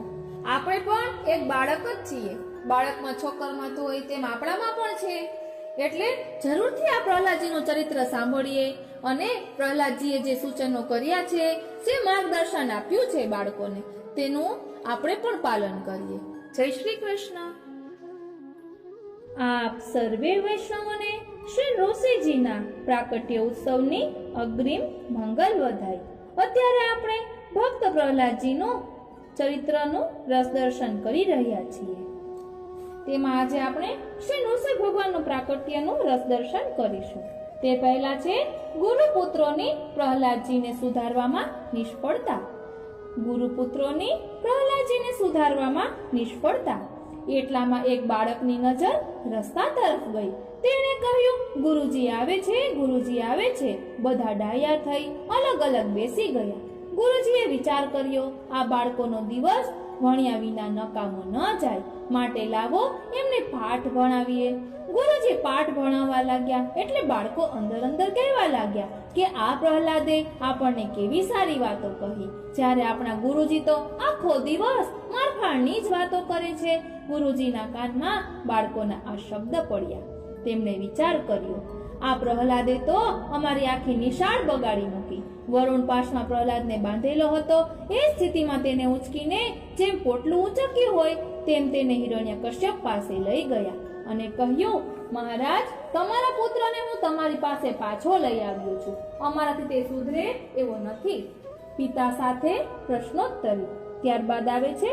આપણે પણ એક બાળક જ છીએ. બાળકમાં છોકરમાં તો હોય તેમ આપણામાં પણ છે. એટલે જરૂરથી આ પ્રહલાદજીનું ચરિત્ર સાંભળીએ અને પ્રહલાદજીએ જે સૂચનો કર્યા છે, જે માર્ગદર્શન આપ્યું છે બાળકોને, તેનું આપણે પણ પાલન કરીએ. જય શ્રી કૃષ્ણ. આપ સર્વે વૈષ્ણવોને શ્રી નૃસિંહજીના પ્રાકટ્ય ઉત્સવની અગ્રિમ મંગલ વધાઈ. અત્યારે આપણે ભક્ત પ્રહલાદજીનું ચરિત્રનું રસદર્શન કરી રહ્યા છીએ. તેમાં આજે આપણે શ્રી નૃસિંહ ભગવાનનું પ્રાકટ્યનું રસદર્શન કરીશું. તે પહેલા છે ગુરુપુત્રોની પ્રહલાદજીને સુધારવામાં નિષ્ફળતા. ગુરુપુત્રોની પ્રહલાદજીને સુધારવામાં નિષ્ફળતા. એટલામાં એક બાળકની નજર રસ્તા તરફ ગઈ. તેણે કહ્યું, ગુરુજી આવે છે, ગુરુજી આવે છે. બધા ડાયા થઈ અલગ અલગ બેસી ગયા. ગુરુજીએ વિચાર કર્યો, આ બાળકોનો દિવસ ભણ્યા વિના નકામો ન જાય, માટે લાવો એમને પાઠ ભણાવીએ. ગુરુજી પાઠ ભણાવવા લાગ્યા એટલે બાળકો અંદર અંદર કહેવા લાગ્યા કે આ પ્રહલાદે આપણને કેવી સારી વાતો કહી, જ્યારે આપણા ગુરુજી તો આખો દિવસ મારફાડની જ વાતો કરે છે. ગુરુજીના કાનમાં બાળકોના આ શબ્દ પડ્યા. તેમણે વિચાર કર્યો, આ પ્રહલાદે તો અમારી આખી નિશાળ બગાડી મૂકી. વરુણ પાશમાં પ્રહલાદને બાંધેલો હતો. એ સ્થિતિમાં તેને ઉંચકીને જેમ પોટલું ઉંચક્યું હોય તેમ તેને હિરણ્યકશ્યપ પાસે લઈ ગયા અને કહ્યું, મહારાજ, તમારા પુત્રને હું તમારી પાસે પાછો લઈ આવ્યો છું. અમારાથી તે સુધરે એવો નથી. પિતા સાથે પ્રશ્નોત્તરી. ત્યારબાદ આવે છે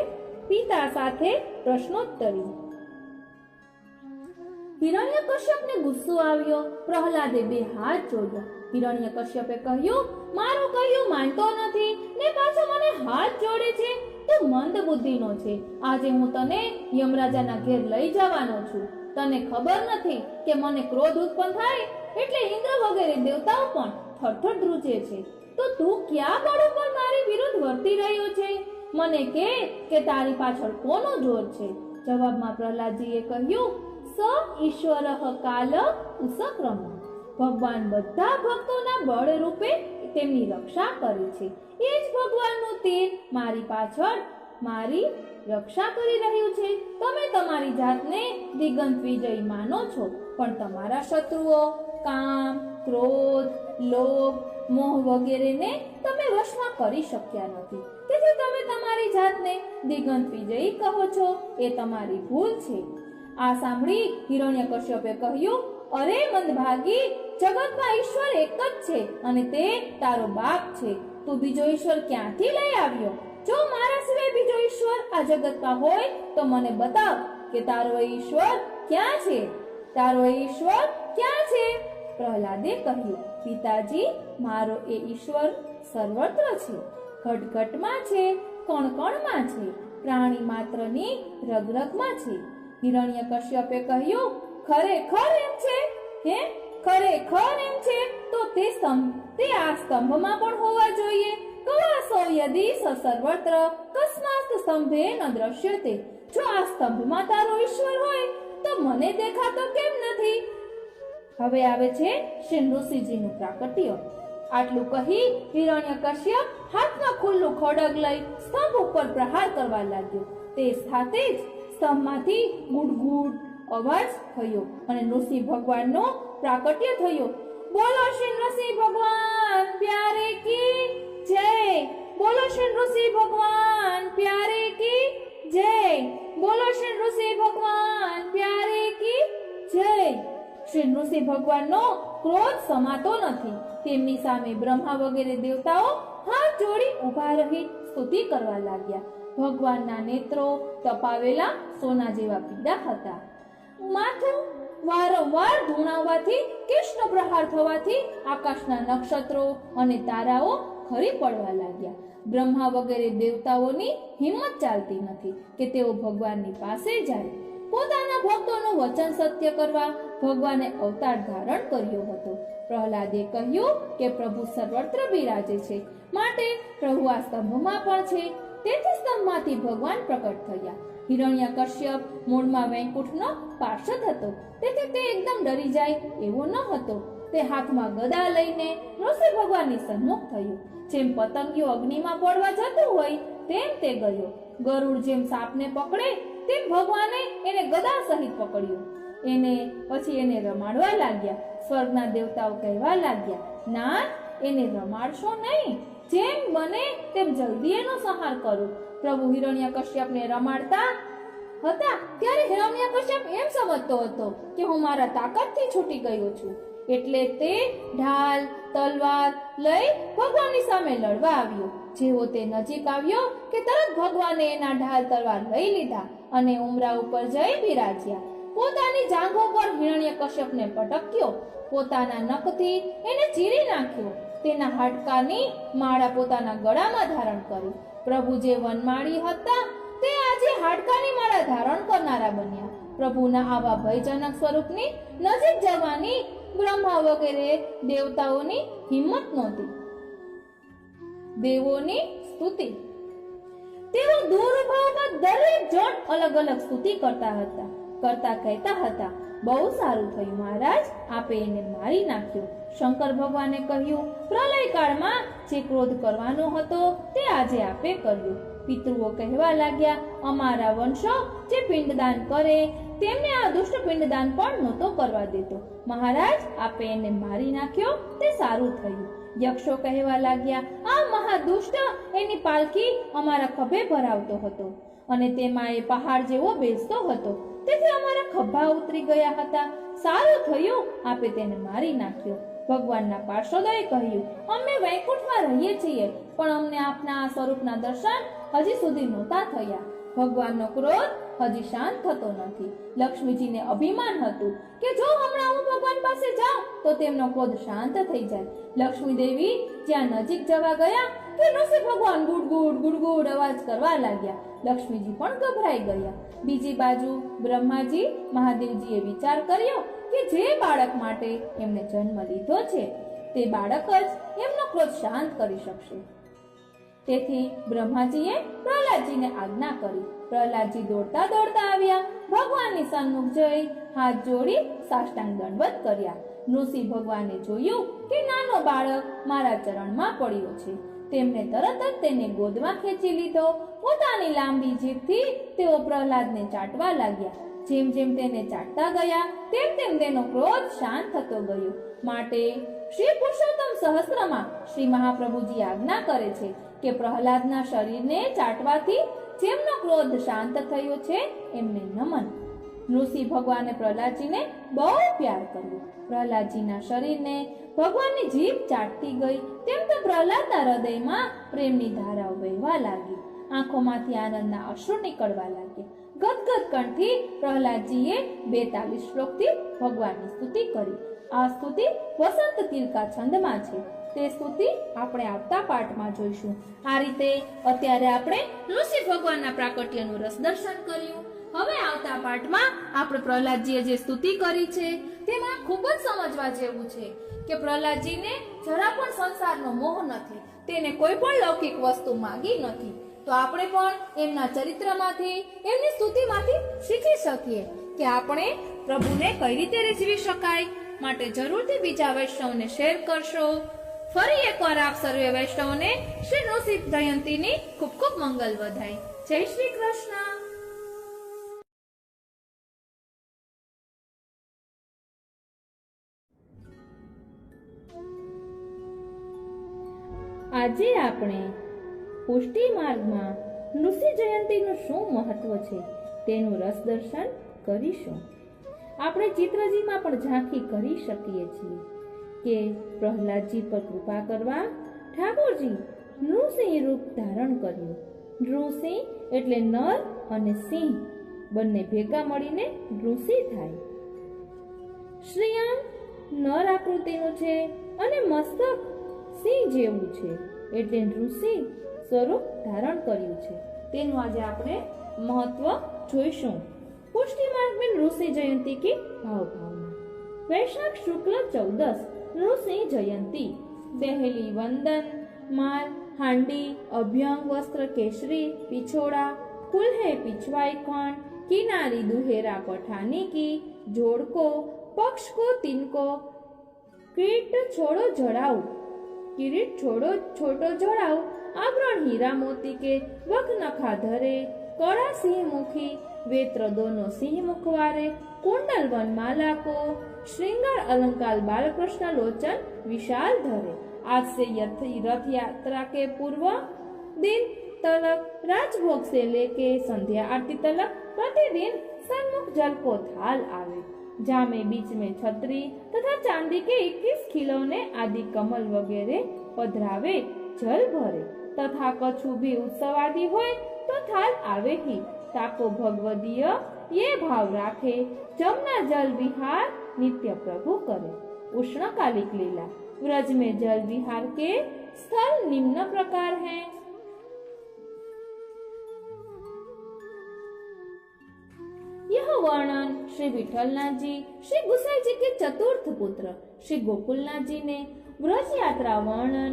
પિતા સાથે પ્રશ્નોત્તરી. હિરણ્યકશ્યપને ગુસ્સો આવ્યો. પ્રહલાદે બે હાથ જોડ્યા. હિરણ્યકશ્યપે કહ્યું, મારું કહ્યું માનતો નથી ને પાછો મને હાથ જોડે છે. તું મંદ બુદ્ધિનો છે. આજે હું તને યમરાજાના ઘેર લઈ જવાનો છું. તને ખબર નથી કે મને ક્રોધ ઉત્પન્ન થાય એટલે ઇન્દ્ર વગેરે દેવતાઓ પણ થરથર ધ્રુજે છે. તો તું ક્યાં બળ ઉપર મારી વિરુદ્ધ વર્તી રહ્યો છે? મને કે તારી પાછળ કોનો જોર છે? જવાબમાં પ્રહલાદજીએ કહ્યું, સ ઈશ્વરઃ કાલ ઉસક્રમ. ભગવાન બધા ભક્તોના બળ રૂપે તેમની રક્ષા કરે છે. એ જ ભગવાનનું તીર મારી પાછળ મારી રક્ષા કરી રહ્યું છે. તમે તમારી જાતને દિગંત વિજયી માનો છો, પણ તમારા શત્રુઓ કામ, ક્રોધ, લોભ, મોહ વગેરેને તમે વશમાં કરી શક્યા નથી. તેથી તમે તમારી જાતને દિગંત વિજયી કહો છો. એ તમારી ભૂલ છે. આ સાંભળી હિરણ્યકશ્યપે કહ્યું, અરે મંદભાગી, જગતમાં ઈશ્વર એક જ છે અને તે તારો બાપ છે. તું બીજો ઈશ્વર ક્યાંથી લઈ આવ્યો? જો મારા સિવાય બીજો ઈશ્વર આ જગતમાં હોય તો મને બતાવ કે તારો એ ઈશ્વર ક્યાં છે? તારો એ ઈશ્વર ક્યાં છે? પ્રહલાદે કહ્યું, પિતાજી, મારો એ ઈશ્વર સર્વત્ર છે. ઘટઘટમાં છે, કણકણમાં છે, પ્રાણી માત્રની રગરગમાં છે. હિરણ્યકશ્યપે કહ્યું, ખરેખર એમ છે? હે, ખરેખર એમ છે? તો તે આ સ્તંભમાં પણ હોવા જોઈએ. કવાસો યદિ સર્વત્ર કસ્માત સ્તંભે ન દ્રશ્યતે. જો આ સ્તંભમાં તારો ઈશ્વર હોય તો મને દેખાતો કેમ નથી? હવે આવે છે શ્રી નૃસિંહજીનું પ્રાકટ્ય. આટલું કહી હિરણ્યકશ્યપ હાથમાં ખુલ્લું ખડગ લઈ સ્તંભ ઉપર પ્રહાર કરવા લાગ્યો. તે સાથે જ સ્તંભમાંથી ગુડગુડ અવાજ થયો અને નૃસિંહ ભગવાનનો પ્રાકટ્ય થયો. બોલો શ્રી નૃસિંહ ભગવાન પ્યારે કી જય. બોલો શ્રી નૃસિંહ ભગવાન પ્યારે કી જય. બોલો શ્રી નૃસિંહ ભગવાન પ્યારે કી જય. શ્રી નૃસિંહ ભગવાનનો ક્રોધ સમાતો નથી. તેમની સામે બ્રહ્મા વગેરે દેવતાઓ હાથ જોડી ઊભા રહી સ્તુતિ કરવા લાગ્યા. ભગવાનના નેત્રો તપાવેલા સોના જેવા પીળા હતા. માથું વારંવાર ધૂણાવવાથી કૃષ્ણ પ્રહાર થવાથી આકાશના નક્ષત્રો અને તારાઓ ખરી પડવા લાગ્યા. બ્રહ્મા વગેરે દેવતાઓની હિંમત ચાલતી નથી કે તેઓ ભગવાનની પાસે જાય. પોતાના ભક્તોનું વચન સત્ય કરવા ભગવાને અવતાર ધારણ કર્યો હતો. પ્રહલાદે કહ્યું કે પ્રભુ સર્વત્ર બિરાજે છે, માટે પ્રભુ આ સ્તંભમાં પણ છે. તેથી સ્તંભમાંથી ભગવાન પ્રકટ થયા. હિરણ્યકશ્યપ મૂળમાં વૈકુંઠનો પાર્ષદ હતો, તેથી તે એકદમ ડરી જાય એવો ન હતો. તે હાથમાં ગદા લઈને ઋષિ ભગવાનની સન્મુખ થયો. જેમ પતંગિયો અગ્નિમાં પડવા જતું હોય તેમ તે ગયો. ગરુડ જેમ સાપને પકડે તેમ ભગવાને એને ગદા સહિત પકડ્યો. પછી એને રમાડવા લાગ્યા. સ્વર્ગના દેવતાઓ કહેવા લાગ્યા, ના, એને રમાડશો નહીં, જેમ બને તેમ જલ્દી એનો સંહાર કરો. પ્રભુ હિરણ્યકશ્યપને રમાડતા હતા ત્યારે હિરણ્યકશ્યપ એમ સમજતો હતો કે હું મારા તાકાતથી છૂટી ગયો છું, એટલે તે ઢાલ તલવાર લઈ ભગવાનની સામે લડવા આવ્યો. જેવો તે નજીક આવ્યો કે તરત ભગવાને એના ઢાલ તલવાર લઈ લીધા અને ઉમરા ઉપર જઈ બિરાજ્યા. પોતાની જાંઘો પર હિરણ્યકશ્યપને પટક્યો. પોતાના નખથી એને ચીરી નાખ્યો. તેના હાડકાની માળા પોતાના ગળામાં ધારણ કરી. પ્રભુ જે વનમાળી હતા તે આજે હાડકાની માળા ધારણ કરનારા બન્યા. પ્રભુના આવા ભયજનક સ્વરૂપની નજીક જવાની બ્રહ્મા વગેરે દેવતાઓની હિંમત નહોતી. દેવોની સ્તુતિ. તેઓ દૂર ઉભામાં દરેક જણ અલગ અલગ સ્તુતિ કરતા કહેતા હતા, બહુ સારું થયું મહારાજ, આપે એને મારી નાખ્યો. શંકર ભગવાને કહ્યું, પ્રલય કાળમાં જે ક્રોધ કરવાનો હતો તે આજે આપે કર્યો. પિતૃઓ કહેવા લાગ્યા, અમારા વંશો જે પિંડદાન કરે તેમને આ દુષ્ટ પિંડદાન પણ નહોતો કરવા દેતો. મહારાજ, આપે એને મારી નાખ્યો તે સારું થયું. યક્ષો કહેવા લાગ્યા, આ મહાદુષ્ટ એની પાલખી અમારા ખભે ભરાવતો હતો અને તેમાં એ પહાડ જેવો બેસતો હતો, તેથી અમારા ખભા ઉતરી ગયા હતા. સારું થયું આપે તેને મારી નાખ્યો. ભગવાનના પાર્ષદોએ કહ્યું, અમે વૈકુંઠમાં રહીએ છીએ, પણ અમને આપના આ સ્વરૂપના દર્શન હજી સુધી નહોતા થયા. ભગવાનનો ક્રોધ હજી શાંત થતો નથી. લક્ષ્મીજીને અભિમાન હતું કે જો હમણાં હું ભગવાન પાસે જાઉં તો તેમનો ક્રોધ શાંત થઈ જાય. લક્ષ્મી દેવી જ્યાં નજીક જવા ગયા કે ઋષિ ભગવાન ગુડગુડ ગુડગુડ અવાજ કરવા લાગ્યા. લક્ષ્મીજી પણ ગભરાઈ ગયા. બીજી બાજુ બ્રહ્માજી મહાદેવજીએ વિચાર કર્યો કે જે બાળક માટે એમને જન્મ લીધો છે તે બાળક જ એમનો ક્રોધ શાંત કરી શકશે. તેથી બ્રહ્માજીએ પ્રહલાદજીને આજ્ઞા કરી. પ્રહલાદજી દોડતા દોડતા આવ્યા. ભગવાનની સન્મુખ જઈ હાથ જોડી સાષ્ટાંગ દંડવત કર્યા. ઋષિ ભગવાને જોયું કે નાનો બાળક મારા ચરણમાં પડ્યો છે. તેમને તરત જ તેને ગોદમાં ખેંચી લીધો. પોતાની લાંબી જીભથી તેઓ પ્રહલાદને ચાટવા લાગ્યા. જેમ જેમ તેને ચાટતા ગયા તેમ તેમ તેનો ક્રોધ શાંત થતો ગયો. માટે શ્રી પુરુષોત્તમ સહસ્ત્રમાં શ્રી મહાપ્રભુજી આજ્ઞા કરે છે કે પ્રહલાદના શરીરને ચાટવાથી જેમનો ક્રોધ શાંત થયો છે એમને નમન. ઋષિ ભગવાને પ્રહલાદજીને બહુ પ્યાર કર્યો. પ્રહલાદજીના શરીરને ભગવાનની જીભ ચાટતી ગઈ તેમ તો પ્રહલાદના હૃદયમાં પ્રેમની ધારાઓ વહેવા લાગી. આંખોમાંથી આનંદના અશ્રુ નીકળવા લાગ્યા. ગદગદ કંઠથી પ્રહલાદજીએ 42 શ્લોકથી ભગવાનની સ્તુતિ કરી. આ સ્તુતિ વસંત તિલકા છંદમાં છે. તે સ્તુતિ આપણે આવતા પાઠમાં જોઈશું. આ રીતે અત્યારે આપણે ઋષિ ભગવાનના પ્રાકટ્યનું રસ દર્શન કર્યું. હવે આવતા પાઠમાં આપણે પ્રહલાદજીએ જે સ્તુતિ કરી છે તેમાં ખૂબ જ સમજવા જેવું છે કે પ્રહલાદજીને જરા પણ સંસારનો મોહ નથી. તેને કોઈ પણ લૌકિક વસ્તુ માંગી નથી. તો આપણે પણ એમના ચરિત્રમાંથી એમની સ્તુતિમાંથી શીખી શકીએ કે આપણે પ્રભુને કઈ રીતે રીઝવી શકાય. માટે જરૂરથી બીજા વૈષ્ણવને શેર કરશો. ફરી એકવાર આપ સર્વે વૈષ્ણવને શ્રી નૃસિંહ જયંતીની ખૂબ ખૂબ મંગલ વધાય. જય શ્રી કૃષ્ણ. આજે આપણે પુષ્ટિ માર્ગમાં નૃસિંહ જયંતીનું શું મહત્વ છે તેનું રસ દર્શન કરીશું. આપણે ચિત્રજીમાં પણ ઝાંખી કરી શકીએ છીએ કે પ્રહલાદજી પર કૃપા કરવા ઠાકોરજી નૃસિંહ રૂપ ધારણ કર્યું. નૃસિંહ એટલે નર અને સિંહ બંને ભેગા મળીને ઋષિ થાય. શ્રીયાંગ નર આકૃતિનું છે અને મસ્તક સિંહ જેવું છે, એટલે ઋષિ સ્વરૂપ ધારણ કર્યું છે. તેનું આજે આપણે મહત્વ જોઈશું. પુષ્ટિ માર્ગ में ऋषि जयंती की भाव भावना. वैशाख शुक्ल 14 ऋषि जयंती. पहली वंदन माल हांडी अभ्यंग वस्त्र केसरी पिछोड़ा कुल्हे पिछवाई खंड किनारी दुहेरा पठानी की जोड़को पक्ष को तिनको किरीट छोड़ो छोटो जड़ाऊ आवरण हीरा मोती के वक नखा धरे कड़ा सिंह मुखी वेत्र दोनों सिंह मुखवारे कुंडल वन माला को श्रृंगार अलंकार बालकृष्ण लोचन विशाल धरे. आज से रथ यात्रा के पूर्व दिन तलक राजभोग से लेके संध्या आरती तलक प्रतिदिन सन्मुख जल को थाल आवे, जामे बीच में छतरी तथा चांदी के 21 खिलौने आदि कमल वगैरह पधरावे जल भरे तथा कछु भी उत्सव आदि होए तो थाल आवे ही. ताको भगवदीय ये भाव राखे जमुना जल विहार नित्य प्रभु करे. उष्णकालिक लीला. व्रज में जल विहार के स्थल निम्न प्रकार हैं. यह वर्णन श्री विठलनाथ जी श्री गुसाई जी के चतुर्थ पुत्र श्री गोकुलनाथ जी ने, व्रज यात्रा वर्णन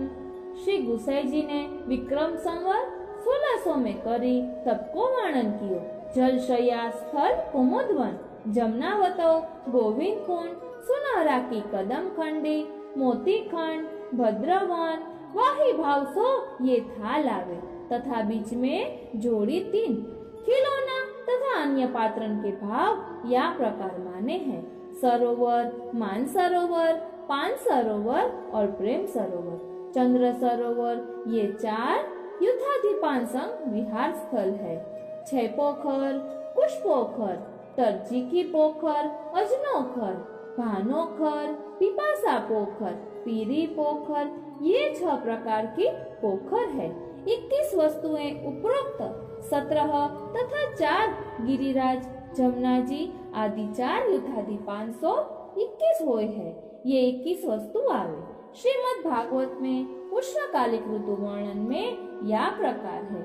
श्री गुसाई जी ने विक्रम संवत 1600 में करी तब को वर्णन कियो. जलशया स्थल कुमुदवन जमनावतो गोविंद कुंड सुनहरा की कदम खंडी मोती खंड भद्रवन वाही भाव सो ये थाल आवे तथा बीच में जोड़ी 3 खिलौना तथा अन्य पात्रन के भाव या प्रकार माने हैं. सरोवर मान सरोवर पान सरोवर और प्रेम सरोवर. चंद्र सरोवर ये 4 युद्धाधिपान संग विहार स्थल है. 6 पोखर कुश पोखर तरजी की पोखर अजनोखर भानोखर पिपासा पोखर पीरी पोखर ये 6 प्रकार की पोखर है. 21 वस्तुएं उपरोक्त 17 तथा 4 गिरिराज जमुना जी आदि 4 युद्धादि 521 होए है. ये 21 वस्तु आवे. श्रीमद् भागवत में उष्णकालिक ऋतु वर्णन में या प्रकार है.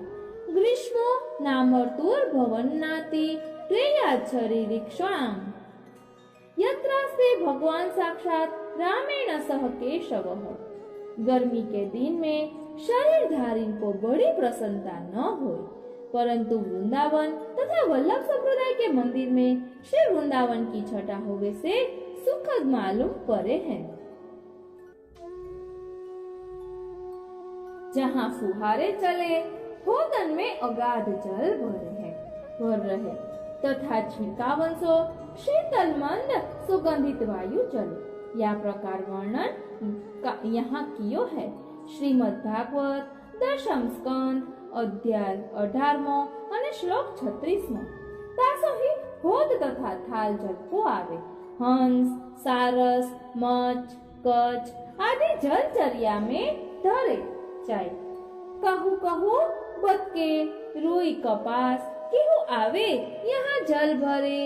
ग्रीष्मो नामर्तुर भवन्नाति त्रेयाच्छरी रिक्षाम. यत्रास्ते भगवान साक्षात रामेण सह केशवः. गर्मी के दिन में शरीरधारी को बड़ी प्रसन्नता न हो, परंतु वृंदावन तथा वल्लभ संप्रदाय के मंदिर में श्री वृंदावन की छटा होवे से सुखद मालूम पड़े हैं. जहाँ फुहारे चले भोगन में अगाध जल भर रहे तथा छिड़कावन सो शीतल मंद सुगंधित वायु चले. या प्रकार वर्णन यहाँ कियो है. श्रीमद् भागवत 10મ स्कंद अध्याय 18મો અને શ્લોક 36મો. તાસો ही होद तथा थाल जलको आवे. हंस सारस मच कच आदि जलचर्या में धरे जाए. कहू कहू बतके रुई कपास केहू आवे यहाँ जल भरे.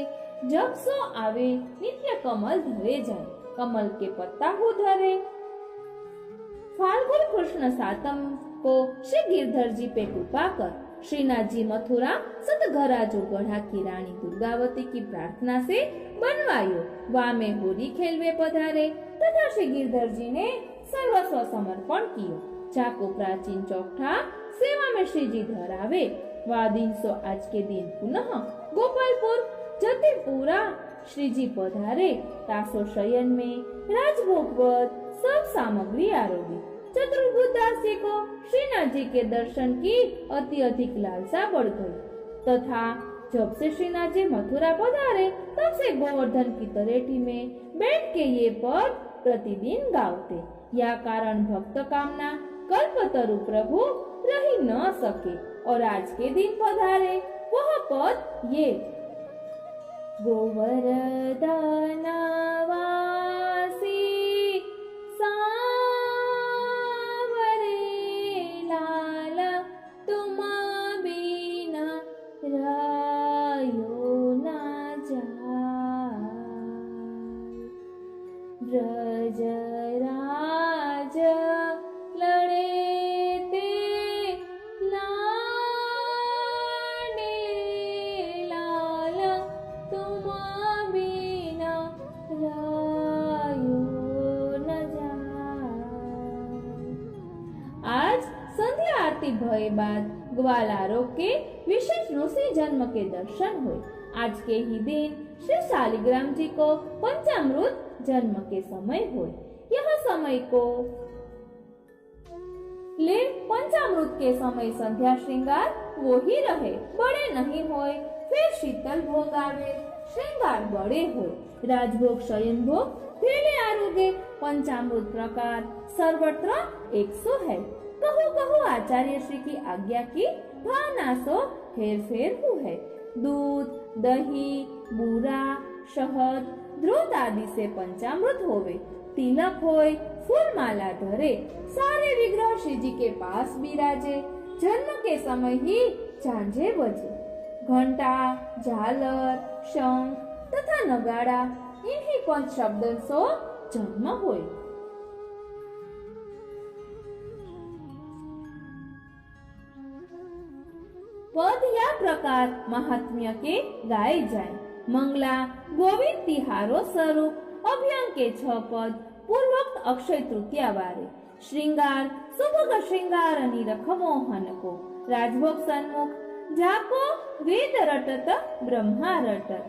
जब सो आवे नित्य कमल धरे जाए. कमल के पत्ता हु धरे. फाल्गुन कृष्ण 7મ को श्री गिरधर जी पे कृपा कर श्रीनाथ जी मथुरा सतघरा जो गढ़ा की रानी दुर्गावती की प्रार्थना से बनवायो. वामे होरी खेलवे पधारे तथा श्री गिरधर जी ने सर्वस्व समर्पण कियो. चाको प्राचीन चौखा सेवा में श्री जी धरावे. वा दिन सो आज के दिन पुनः गोपालपुर जतिपुरा श्री जी पधारे. तासो शयन में राजभोगवत सब सामग्री आरोगी. चतुर्भुजदास जी को श्रीनाथ जी के दर्शन की अति अधिक लालसा बढ़ गई तथा जब से श्रीनाथ जी मथुरा पधारे तब से गोवर्धन की तरेठी में बैठ के ये पद प्रतिदिन गावते. या कारण भक्त कामना कल्पतरु प्रभु रही न सके और आज के दिन पधारे वह पद ये. गोवर्धनवासी सावरे लाल तुम बिना रायो વ્રજ રાજ લડે તે લાડે લાલ તુમા બિના રાયો ન જાય। आज संध्या आरती भय बाद ग्वालारों के विशेष ऋषि जन्म के दर्शन हुए। आज के ही दिन श्री शालिग्राम जी को पंचामृत जन्म के समय हुए। यह समय को ले पंचामृत के समय संध्या श्रृंगार वो ही रहे, बड़े नहीं होए। फिर शीतल भोग आवे, श्रृंगार बड़े होए। राजभोग शयन भोग धेले आरोगे। पंचामृत प्रकार सर्वत्र 100 है। कहो कहो आचार्य श्री की आज्ञा की भावना सो फेर फेर है। दूध दही बूरा शहद द्रुत आदि से पंचामृत होवे। तिलक होय फूल माला धरे, सारे विग्रह श्री जी के पास बिराजे। जन्म के समय ही झांझे बजे। घंटा झालर शंख तथा नगाड़ा इन्हीं 5 शब्दों से जन्म होय। पद या प्रकार महात्म्य के गाए जाए। मंगला गोविंद तिहारो स्वरूप अभियान के 6 पद पूर्वोक्त अक्षय तृतीया वारे। श्रृंगार सुभग श्रृंगार निरख मोहन को। राजभोग सन्मुख जाको वेद रटत ब्रह्मा रटत।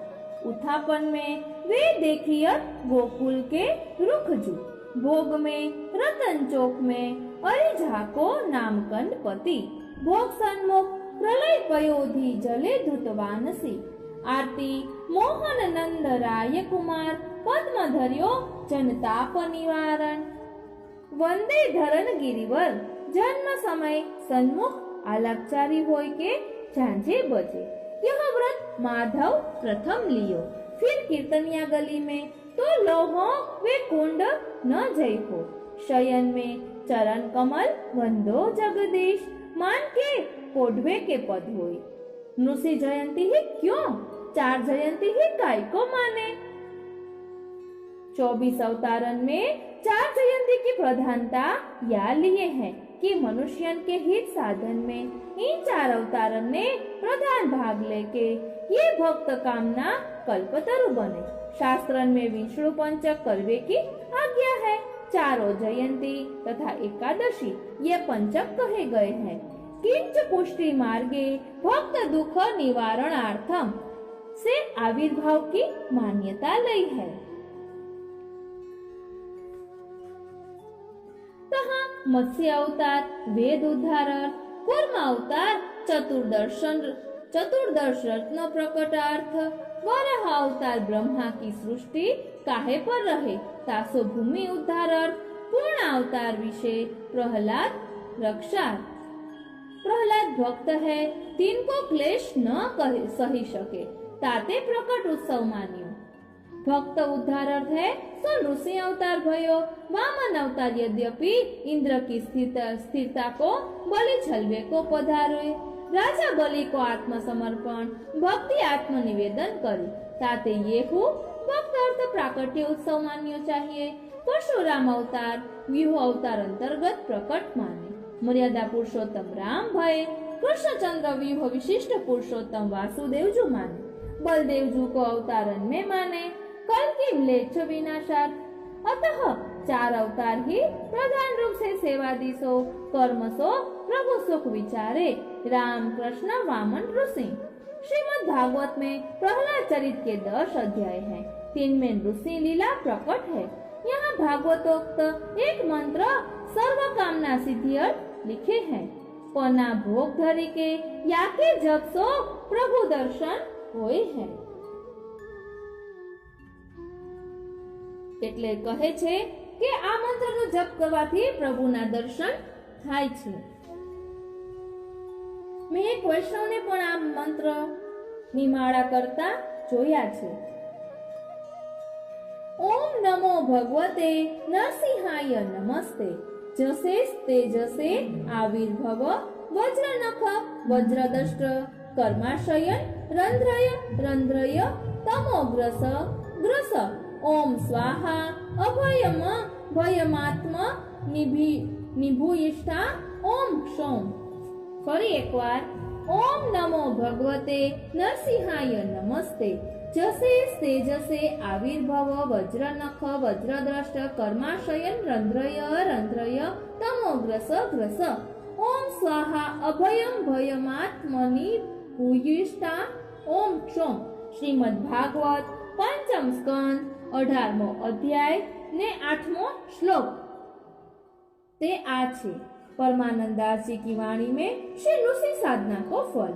उत्थापन में वेद देखिय गोकुल के रुखजू। भोग में रतन चौक में अरिझाको नामकंड पति। भोग सन्मुख प्रलय पयोधि जले धृतवानसी। आरती मोहन नंद राय कुमार पद्मधर्यो जनताप निवारण। वंदे धरन गिरिवर जन्म समय सन्मुख आलापचारी होय के झांझे बजे। यह व्रत माधव प्रथम लियो। फिर कीर्तनिया गली में तो लोहो वे कुंड न जय हो। शयन में चरण कमल वंदो जगदीश मान के पोढ़वे के पद होई। नृषि जयंती ही क्यों, 4 जयंती ही काय को माने। 24 अवतारन में 4 जयंती की प्रधानता या लिए है कि मनुष्य के हित साधन में इन 4 अवतारन ने प्रधान भाग लेके ये भक्त कामना कल्पतरु बने। शास्त्रन में विष्णु पंचक करवे की आज्ञा है। 4 जयंती तथा एकादशी ये पंचक कहे गए हैं। किंच पुष्टि मार्गे भक्त दुख निवारणार्थम से आविर्भाव की मान्यता ली है। तहाँ मत्स्य अवतार वेद उद्धारण, कूर्म अवतार चतुर्दश रत्न प्रकटार्थ, वराह अवतार ब्रह्मा की सृष्टि काहे पर रहे तासो भूमि उद्धारण, पूर्ण अवतार विषय प्रहलाद रक्षार्थ। प्रहलाद भक्त है, तिनको क्लेश न सही सके ताते प्रकट उत्सव मान्यो। भक्त उद्धारर्थ है सो ऋषि अवतार भयो। वामन अवतार यद्यपि इंद्र की स्थिरता को बलि छलवे को पधारे। राजा बलि को आत्मसमर्पण भक्ति आत्म निवेदन करी ताते ये हु भक्त अर्थ प्राकट्य उत्सव मान्यो चाहिए। परशुराम अवतार व्यूह अवतार अंतर्गत प्रकट माने। मर्यादा पुरुषोत्तम राम भय कृष्णचंद्र व्यूह विशिष्ट पुरुषोत्तम वासुदेव जू माने। बलदेव जू को अवतारण में माने। कल की म्लेच्छ विनाशार्थ। अतः 4 अवतार ही प्रधान रूप से सेवाधीशो कर्मसो प्रभु सुख विचारे। राम कृष्ण वामन ऋषि। श्रीमद् भागवत में प्रहलाद चरित के 10 अध्याय हैं। 3 में ऋषि लीला प्रकट है। यहाँ भागवतोक्त एक मंत्र सर्व कामना सिद्धियर्थ लिखे हैं। पना भोग धरी के या के जप सो प्रभु दर्शन होय है। એટલે કહે છે કે આ મંત્રનો જપ કરવાથી પ્રભુના દર્શન થાય છે। મેં એક વૈષ્ણવને પણ આ મંત્રની માળા કરતા જોયા છે। ઓમ નમો ભગવતે નરસિંહાય નમસ્તે। जसे तेजसे आविर्भव वज्रनख वज्रदष्ट कर्माशयन रंध्रय रंध्रय तमोग्रस ग्रस ओम स्वाहा अभयम भयमात्म निभूयिष्ठा ओम क्षौम। फरी एक बार ओम नमो भगवते नरसिंहाय नमस्ते। जसे तेजसे आविर्भव वज्रनख वज्रद्रष्ट कर्माशयन रंध्रय रंध्रय तमोग्रस ग्रस। ओम स्वाहा अभयम भयमात्मनि भूयिष्ठा ओम क्षौम। श्रीमद् भागवत पंचम स्कंद 18मो अध्याय ने 8मो श्लोक। ते आज परमानंद दास जी की वाणी में श्री नृसिंह साधना को फल।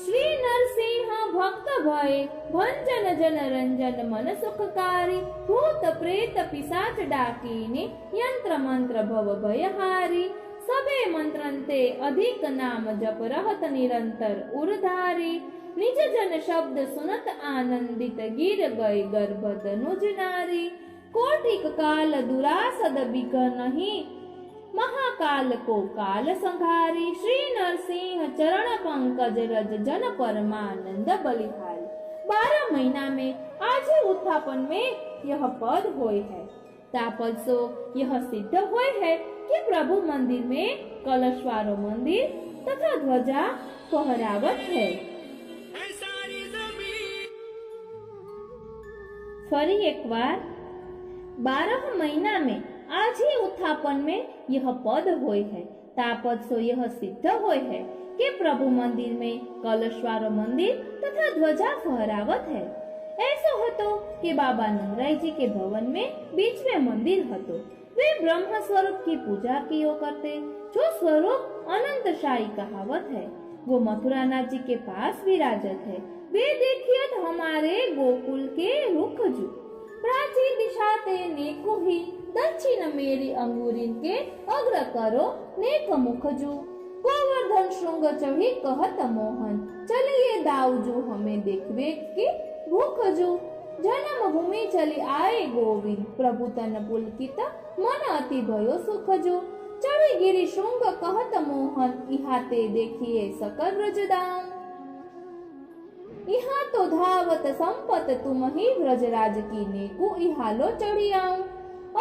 श्री नरसिंह भक्त भय भंजन जन रंजन मन सुखकारी भूत प्रेत पिशाच डाकीने यंत्र मंत्र भव भयहारी। सबे मंत्रंते अधिक नाम जप रहत निरंतर उर्धारी। निज जन शब्द सुनत आनंदित गिर गए गर्भ धनुज नारी। कोटिक काल दुरासद बिघ नहीं महाकाल को काल संहारी। श्री नरसिंह चरण पंकज रज जन परमानंद बलिहारी। 12 महीना में आज उत्थापन में यह पद होय है। तापद सो यह सिद्ध होय है कि प्रभु मंदिर में कलशवारो मंदिर तथा ध्वजा फहरावत है। फरी एक बार 12 महीना में आज ही उत्थापन में यह पद होय है। तापद सो यह सिद्ध होय है कि प्रभु मंदिर में कलशवारो मंदिर तथा ध्वजा फहरावत है। ऐसो हतो कि बाबा नंदराय जी के भवन में बीच में मंदिर हतो। वे ब्रह्म स्वरूप की पूजा कियो करते, जो स्वरूप अनंतशाही कहावत है। वो मथुरानाथ जी के पास विराजत है। वे देखियत हमारे गोकुल के रुख जू। प्राचीन दिशा ते नेको ही दक्षिण मेरी अंगूरिन के अग्र करो नेक मुख जू। गोवर्धन श्रृंग चढ़ी कहत मोहन चलिए दाऊजू हमें देखवे की भूख जू। जन्म भूमि चली आए गोविंद प्रभु तन पुलकित मन अति भयो सुख जू। चढ़ी गिरी श्रृंग कहत मोहन इहाते देखिए सकल ब्रजदाम। यहाँ तो धावत संपत तुम ही ब्रजराज की नेकु इहालो चढ़ी आऊं।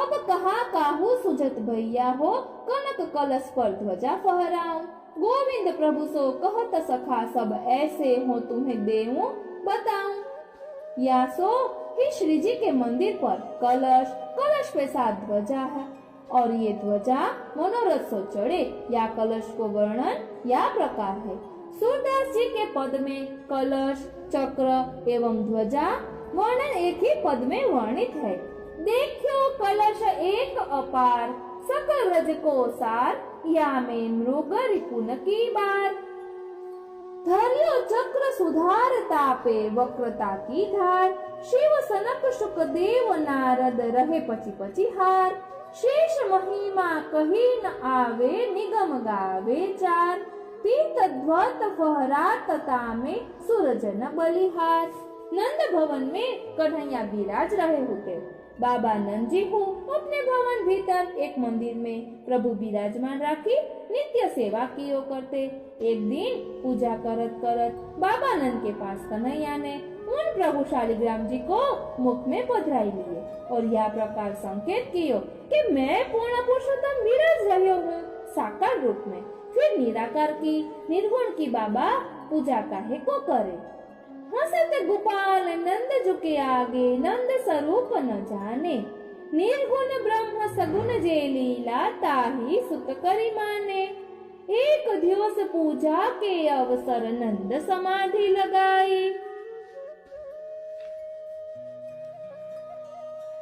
अब कहा काहू सुझत भैया हो कनक कलश पर ध्वजा फहराऊं। गोविंद प्रभु सो कहत सखा सब ऐसे हो तुम्हें देऊं बताऊं। या सो कि श्री जी के मंदिर पर कलश कलश पे साथ ध्वजा है और ये ध्वजा मनोरथ सो चढ़े या कलश को वर्णन या प्रकार है। सूरदास जी के पद में कलश चक्र एवं ध्वजा वर्णन एक ही पद में वर्णित है। देखियो कलश एक अपार सकल रज को सार या में मृग रिपुन की बार। धरियो चक्र सुधार तापे वक्रता की धार। शिव सनक शुक देव नारद रहे पची पची हार। शेष महिमा कही न आवे निगम गावे चार। पीत ध्वत फहरातता में सूरजन बलिहार। नंद भवन में कन्हैया विराज रहे होते। बाबा नंद जी को अपने भवन भीतर एक मंदिर में प्रभु विराजमान राखी नित्य सेवा कियो करते। एक दिन पूजा करत करत बाबा नंद के पास कन्हैया ने उन प्रभु शालिग्राम जी को मुख में पधराई लिए और यह प्रकार संकेत कियो कि मैं पूर्ण पुरुषोत्तम विराज रहे हूँ साकार रूप में। फिर निराकार की निर्गुण की बाबा पूजा काहे को करे। हसत गोपाल नंद झुके आगे नंद स्वरूप न जाने। निर्गुण ब्रह्म सगुण जे लीला ताही सुत करी माने। एक दिवस पूजा के अवसर नंद समाधि लगाई।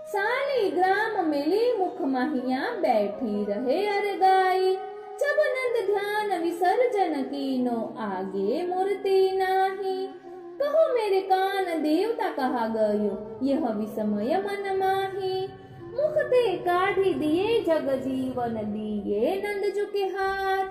साली ग्राम मिली मुख माहिया बैठी रहे अरे गाई। जब नंद ध्यान विसर्जन कीनो आगे मूर्ति नाही। कहो मेरे कान देवता कहा गयो यह विस्मय मन माही। मुख ते काढ़ी दिए जग जीवन दिए नंद झुके हाथ।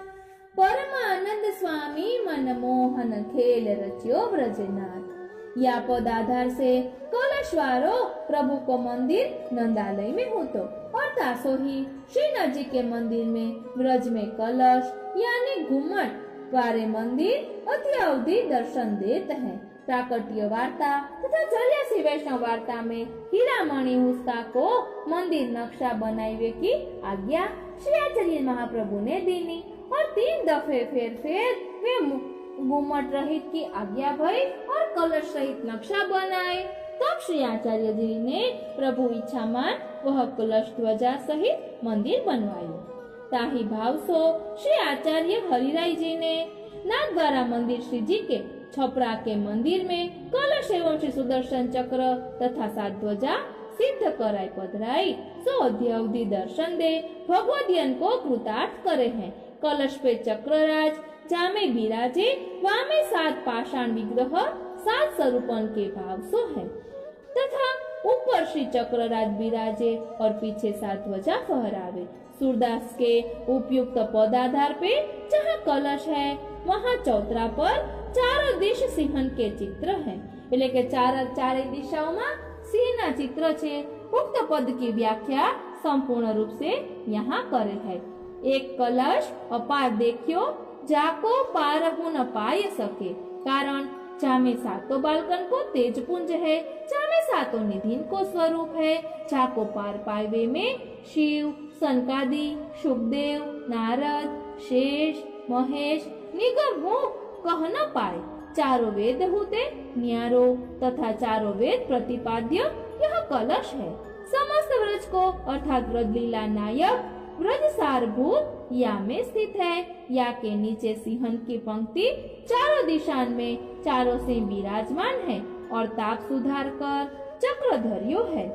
परमानंद स्वामी मन मोहन खेल रच्यो ब्रजनाथ। या पद आधार से कलशवारो प्रभु को मंदिर नंदालय में होतो और तासो ही श्रीनाथ जी के मंदिर में ब्रज में कलश यानी घुमट वारे मंदिर अति अवधि दर्शन देते हैं। प्राकट्य वार्ता तथा 84 वैष्णव वार्ता में हीरा मणि उसका को मंदिर नक्शा बनावे की आज्ञा श्री आचार्य महाप्रभु ने दीनी और 3 दफे फेर वे गुम्मट रहित की आज्ञा भई और कलश सहित नक्शा बनाए। तब श्री आचार्य जी ने प्रभु इच्छा मान वह कलश ध्वजा सहित मंदिर बनवायो। ताही भाव सो श्री आचार्य हरिराय जी ने नाथद्वारा मंदिर श्री जी के छपरा के मंदिर में कलश एवं श्री सुदर्शन चक्र तथा 7 ध्वजा सिद्ध कराई पधराई सो अवधि दर्शन दे भगवदियन को कृतार्थ करे हैं। कलश पे चक्रराज जामे बिराजे वामे 7 पाषाण विग्रह 7 स्वरूपन के भाव सो है तथा ऊपर श्री चक्रराज बिराजे और पीछे 7 ध्वजा फहरावे। सूरदास के उपयुक्त पदाधार पे जहाँ कलश है वहाँ चौतरा पर चारों दिश सिंहन के चित्र है એટલે કે ચારે દિશાઓમાં સિંહના ચિત્ર છે। ઉક્ત પદ की व्याख्या संपूर्ण रूप से यहाँ करे है। एक कलश अपार देखियो जाको पार हूं न पाय सके कारण जामे 7 बालकन को तेज पुंज है जामे 7 निधिन को स्वरूप है जाको पार पावे में शिव सनकादि शुकदेव नारद शेष महेश निगम हो कह न पाए। चारों वेद होते न्यारो तथा चारों वेद प्रतिपाद्य यह कलश है। समस्त ब्रज को अर्थात ब्रज लीला नायक ब्रज सारभूत या में स्थित है। या के नीचे सिंहन की पंक्ति चारों दिशा में चारों से विराजमान है और ताप सुधार कर चक्रधर्यो है।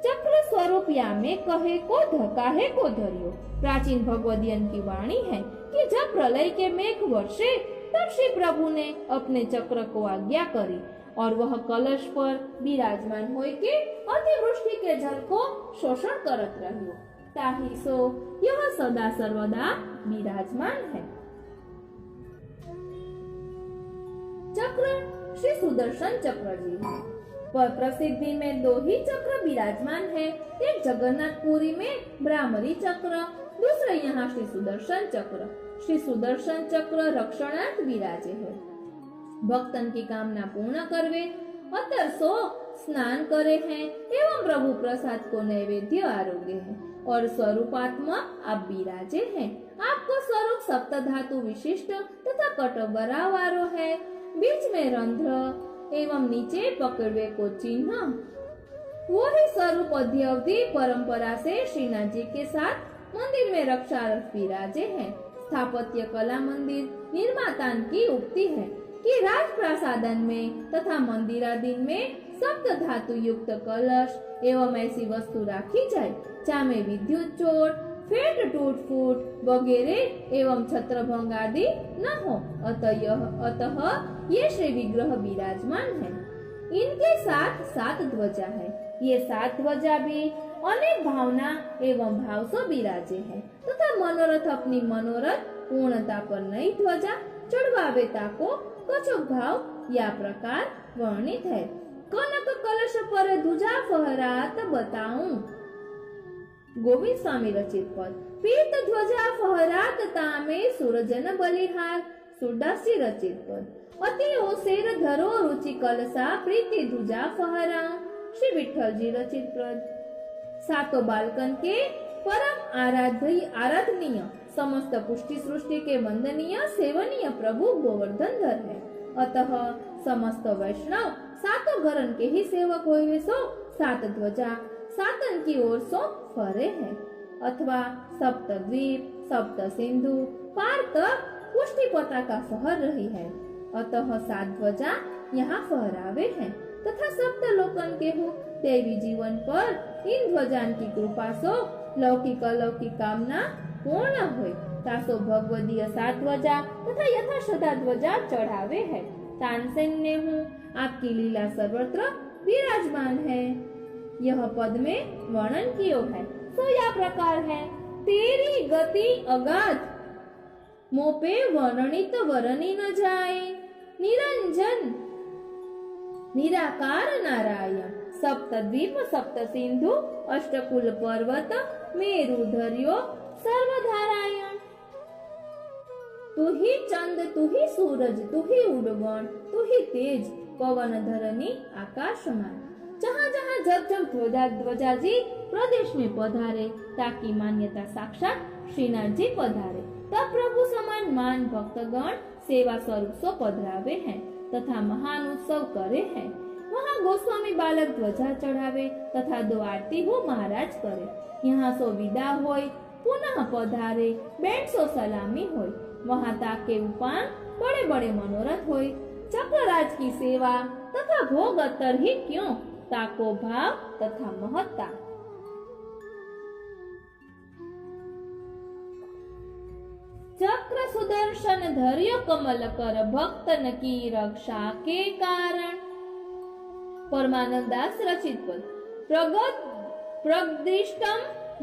चक्र स्वरूप या में कहे को धकाहे को धर्यो प्राचीन भगवदियन की वाणी है कि जब प्रलय के मेघ वर्षे तब श्री प्रभु ने अपने चक्र को आज्ञा करी और वह कलश पर विराजमान होय के अतिवृष्टि के जल को शोषण करत रहियो। ताही सो यह सदा सर्वदा विराजमान है। चक्र श्री सुदर्शन चक्र जी है। पर प्रसिद्धि में 2 ही चक्र विराजमान है। एक जगन्नाथपुरी में ब्राह्मरी चक्र दूसरे यहाँ श्री सुदर्शन चक्र। श्री सुदर्शन चक्र रक्षणार्थ विराजे है। भक्तन की कामना पूर्ण करवे अतर सो स्नान करे हैं एवं प्रभु प्रसाद को नैवेद्य आरोग्य है और स्वरूपात्मक आप विराजे हैं। आपको स्वरूप सप्त धातु विशिष्ट तथा कटोबरा वारो है। बीच में रंध्र एवं नीचे पकड़वे को चिन्ह वही स्वरूप अध्यवधि परंपरा से श्रीनाथ जी के साथ मंदिर में रक्षारथ विराजे हैं। स्थापत्य कला मंदिर निर्मातान की उक्ति है कि राजप्रासादन में तथा मंदिरादीन में सप्त धातु युक्त कलश एवं ऐसी वस्तु राखी जाए जामे विद्युत चोट फेट टूट फूट वगैरह एवं छत्रभंग आदि न हो। अतः ये श्री विग्रह विराजमान है। इनके साथ 7 ध्वजा है। ये 7 ध्वजा भी अनेक भावना एवं भाव से विराजे है तथा मनोरथ अपनी मनोरथ पूर्णता पर नई ध्वजा चढ़वावे ताको कछुक भाव या प्रकार वर्णित है। कनक कलश पर ध्वजा फहरात बताऊं गोविंद स्वामी रचित पद। पीत ध्वजा फहरात तामे सूरजन बलिहार सूरदास जी रचित पद। अति ओसेर धरो रुचि कलसा प्रीति ध्वजा फहराऊं श्री विठ्ठल जी रचित पद। 7 बालकन के परम आराधनीय समस्त पुष्टि सृष्टि के वंदनीय सेवनीय प्रभु गोवर्धन धर है। अतः समस्त वैष्णव 7 घरन के ही सेवक होवे सो 7 ध्वजा सातन की ओर सो फरे है अथवा सप्तद्वीप सप्त सिंधु पार तक पुष्टि पताका फहर रही है। अतः 7 ध्वजा यहाँ फहरावे हैं तथा सप्त लोकन के हो देवी जीवन पर इन ध्वजान की कृपा सो लौकिक अलौकिक कामना पूर्ण हुई। तासो भगवदीय 7 ध्वजा तथा यथाश्रद्धा ध्वजा चढ़ावे है। तानसेन ने हूँ आपकी लीला सर्वत्र विराजमान है। यह पद में वर्णन कियो है सो या प्रकार है। तेरी गति अगाध मोपे वर्णित वर्णी न जाए निरंजन निराकार नारायण सप्तद्वीप सप्त सिंधु अष्टकुल पर्वत मेरु धर्यो सर्वधारायण। तू ही चंद तू ही सूरज तू ही उड़वण तू ही तेज पवन धरनी आकाशमान। जहाँ जहाँ जब जब ध्वजाजी प्रदेश में पधारे, ताकि मान्यता साक्षात श्रीनाथ जी पधारे, तब प्रभु समान मान भक्तगण सेवा स्वरूप सो पधरावे हैं तथा महान उत्सव करे हैं। वहाँ गोस्वामी बालक ध्वजा चढ़ावे तथा 2 आरती हो महाराज करे। यहाँ सो विदा होय, पुनः पधारे, बैंड सो सलामी होय। वहाँ ताके उपान बड़े बड़े मनोरथ होय। चक्रराज की सेवा तथा भोग अतर ही क्यों, ताको भाव तथा महत्ता। चक्र सुदर्शन धर्यो कमल कर, भक्तन की रक्षा के कारण। परमानंद दास रचित पद। प्रगदिष्टम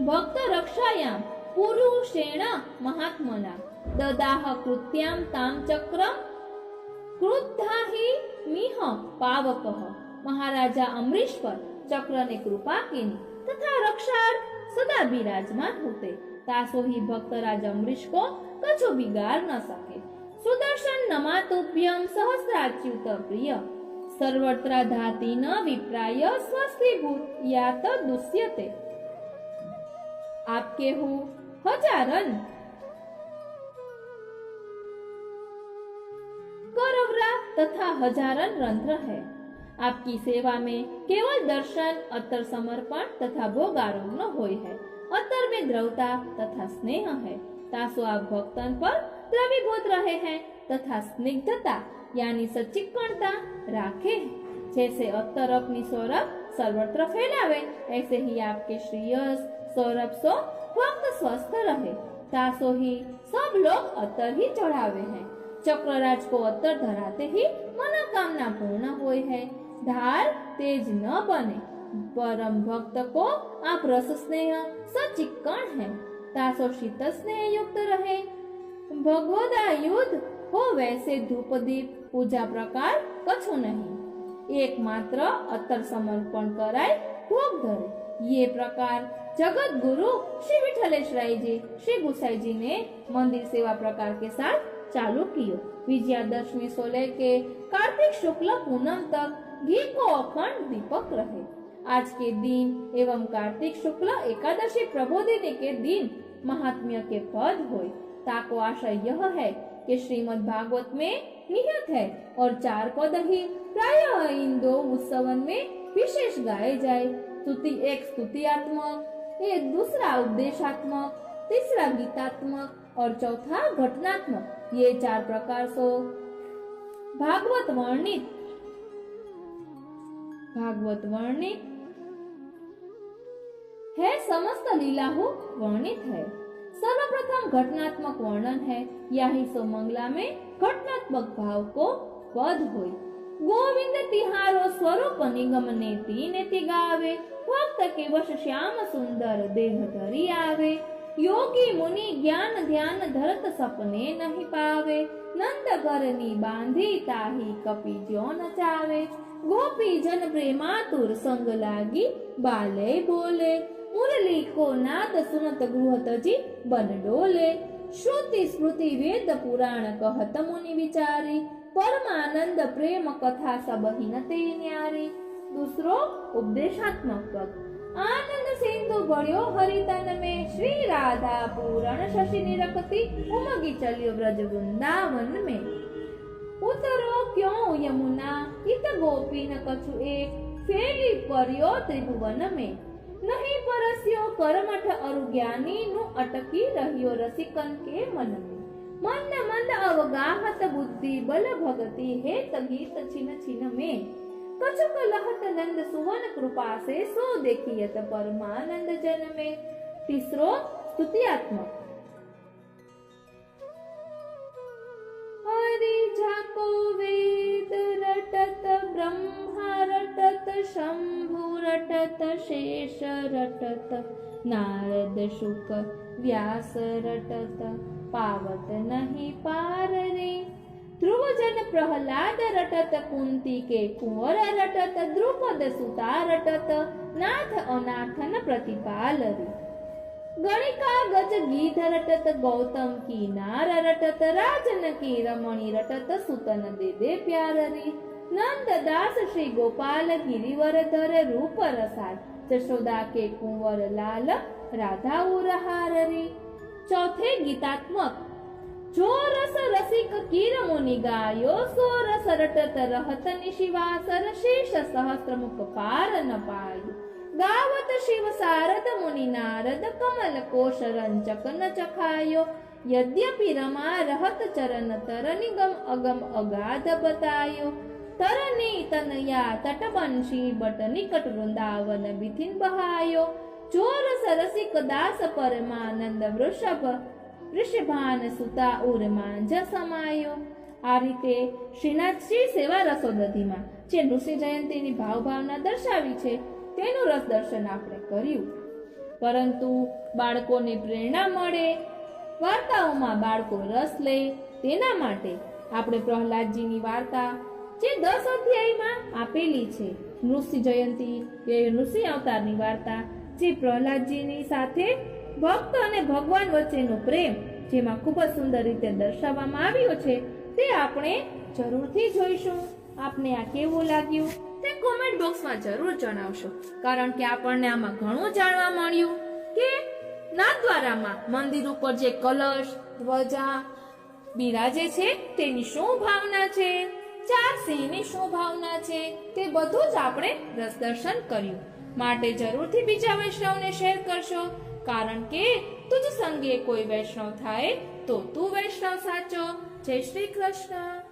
भक्त रक्षायाम पुरुषेण महात्मना, ददाह कृत्याम ताम चक्रम क्रुद्धा ही मिह पावकः। महाराजा अम्बरीश पर चक्र ने कृपा कीनी तथा रक्षार्थ सदा विराजमान होते। तासो ही भक्तराज अम्बरीश को कछु बिगाड़ न सके। सुदर्शन नमातुभ्यम सहस्राच्युत प्रिय, सर्वत्र धाति न विप्राय, स्वस्तिभूत यात दुष्यते। आपके हु हजारन करवरा तथा हजारन रंध्र है। आपकी सेवा में केवल दर्शन, अतर समर्पण तथा भोग आरोग्य होय है। अतर में द्रवता तथा स्नेह है। तासो आप भक्तन पर द्रवीभूत रहे हैं तथा स्निग्धता यानी सचिक्कणता राखे हैं। जैसे अतर अपनी सौरभ सर्वत्र फैलावे, ऐसे ही आपके श्रेयस सौरभ सो भक्त स्वस्थ रहे। तासो ही सब लोग अतर ही चढ़ावे हैं। चक्रराज को अतर धराते ही मनोकामना पूर्ण होय है। धार तेज न बने। परम भक्त को आप रस स्नेह सचिक्कण है। तासो शीत स्नेह युक्त रहे। भगवदा युद्ध हो वैसे धूप दीप पूजा प्रकार कछु नहीं। एकमात्र अतर समर्पण कराय, भोग धरे। ये प्रकार जगत गुरु श्री विठलेश्वराय जी, श्री गुसाई जी ने मंदिर सेवा प्रकार के साथ चालू कियो। विजयादशमी से लेके कार्तिक शुक्ल पूनम तक घी को अखंड दीपक रहे। आज के दिन एवं कार्तिक शुक्ल एकादशी प्रबोधिनी के दिन महात्म्य के पद होय। ताको आशय यह है कि श्रीमद् भागवत में निहित है और 4 पद ही प्रायः इन 2 उत्सवन में विशेष गाए जाए। स्तुति एक स्तुतियात्मक, एक दूसरा उपदेशात्मक, तीसरा गीतात्मक और चौथा घटनात्मक। ये 4 प्रकार सो भागवत वर्णित है। समस्त लीलाहु वर्णित है। सर्वप्रथम घटनात्मक वर्णन है। यही सो मंगला में घटनात्मक भाव को पद होय। गोविंद तिहारो स्वरूप निगम नेति नेति गावे, भक्त के वश श्याम सुंदर देह धरी आवे। योगी मुनि ज्ञान ध्यान धरत सपने नहीं पावे, नंद करनी बांधी ताही कपि ज्यो नचावे। गोपी जन प्रेमातुर संग लागी, बाले बोले, मुरली को नाद सुनत गृहत जी बन डोले। श्रुति स्मृति वेद पुराण कहत मुनि विचारी, परमानंद प्रेम कथा सब ही न ते न्यारी। दूसरो उपदेशात्मक पद। आनंद सिंधु बढ़ियो हरितन में, श्री राधा पूरण शशि निरखती, उमगी चलियो ब्रज वृंदावन में। उतरो क्यों यमुना, इत गोपी न कछु एक, फेली पर्यो त्रिभुवन में। नहीं परस्यो करमठ अरु ज्ञानी नु अटकी रहियो रसिकन के मन में। मंद मंद अवगाहत बुद्धि बल भगति है तगीत छिन छिन में। कछुक लहत नंद सुवन कृपा से, सो देखियत परमानंद जन में। तीसरो स्तुतियात्मक। हरि जाको वेद रटत, ब्रह्मा रटत, शंभु रटत, शेष रटत, नारद शुक व्यास रटत, पावत नहीं पार रे। ध्रुव जन प्रहलाद रटत, कुंती के कुंवर रटत, द्रुपद सुता रटत, नाथ अनाथन प्रतिपाल रे। गणिका गज गीध रटत, गौतम की नार रटत, राजन की रमणी रटत, सुतन दे दे प्यार रे। નંદદાસ શ્રી ગોપાલ ગિરિવરધર રૂપ રસાલ જશોદા કે કુંવર લાલ રાધા ઉરહાર રે. ચોથે ગીતાત્મક. જો રસ રસિક કીર મુનિ ગાયો સો રસ રટત રહત નિશિવાસર શેષ સહસ્ત્ર મુખ પાર ન પાયો. ગાવત શિવ સારદ મુનિ નારદ કમલ કોશ રંચક ન ચખાયો. યદ્યપિ રમા રહત ચરણ તર નિગમ અગમ અગાધ બતાયો. તરની તનયા તટબંશી બટ નિકટ વૃંદાવન બિથિન બહાયો. જોર સરસિક દાસ પરમાનંદ વૃષભાન સુતા ઉર માંજ સમાયો. આ રીતે શ્રીનાથજી સેવા રસોદધીમાં જે નૃસિંહ જયંતીની ભાવભાવના દર્શાવી છે તેનું રસ દર્શન આપણે કર્યું. પરંતુ બાળકોને પ્રેરણા મળે, વાર્તાઓમાં બાળકો રસ લે તેના માટે આપણે પ્રહલાદજીની વાર્તા જે 10 અધ્યાયમાં આપેલી છે, નૃસિંહ જયંતી એ નૃસિંહ અવતારની વાર્તા જે પ્રહલાદજીની સાથે ભક્ત અને ભગવાન વચ્ચેનો પ્રેમ જેમાં ખૂબ જ સુંદર રીતે દર્શાવવામાં આવ્યો છે તે આપણે જરૂરથી જોઈશું. આપને આ કેવું લાગ્યું તે કોમેન્ટ બોક્સમાં જરૂર જણાવશો, કારણ કે આપણને આમાં ઘણું જાણવા મળ્યું કે નાથદ્વારામાં મંદિર ઉપર જે કલશ ધ્વજા બિરાજે છે તેની શું ભાવના છે, 4 સિંહની શું ભાવના છે, તે બધું જ આપણે રસ દર્શન કર્યું. માટે જરૂરથી બીજા વૈષ્ણવને શેર કરશો, કારણ કે તુજ સંગે કોઈ વૈષ્ણવ થાય તો તું વૈષ્ણવ સાચો. જય શ્રી કૃષ્ણ.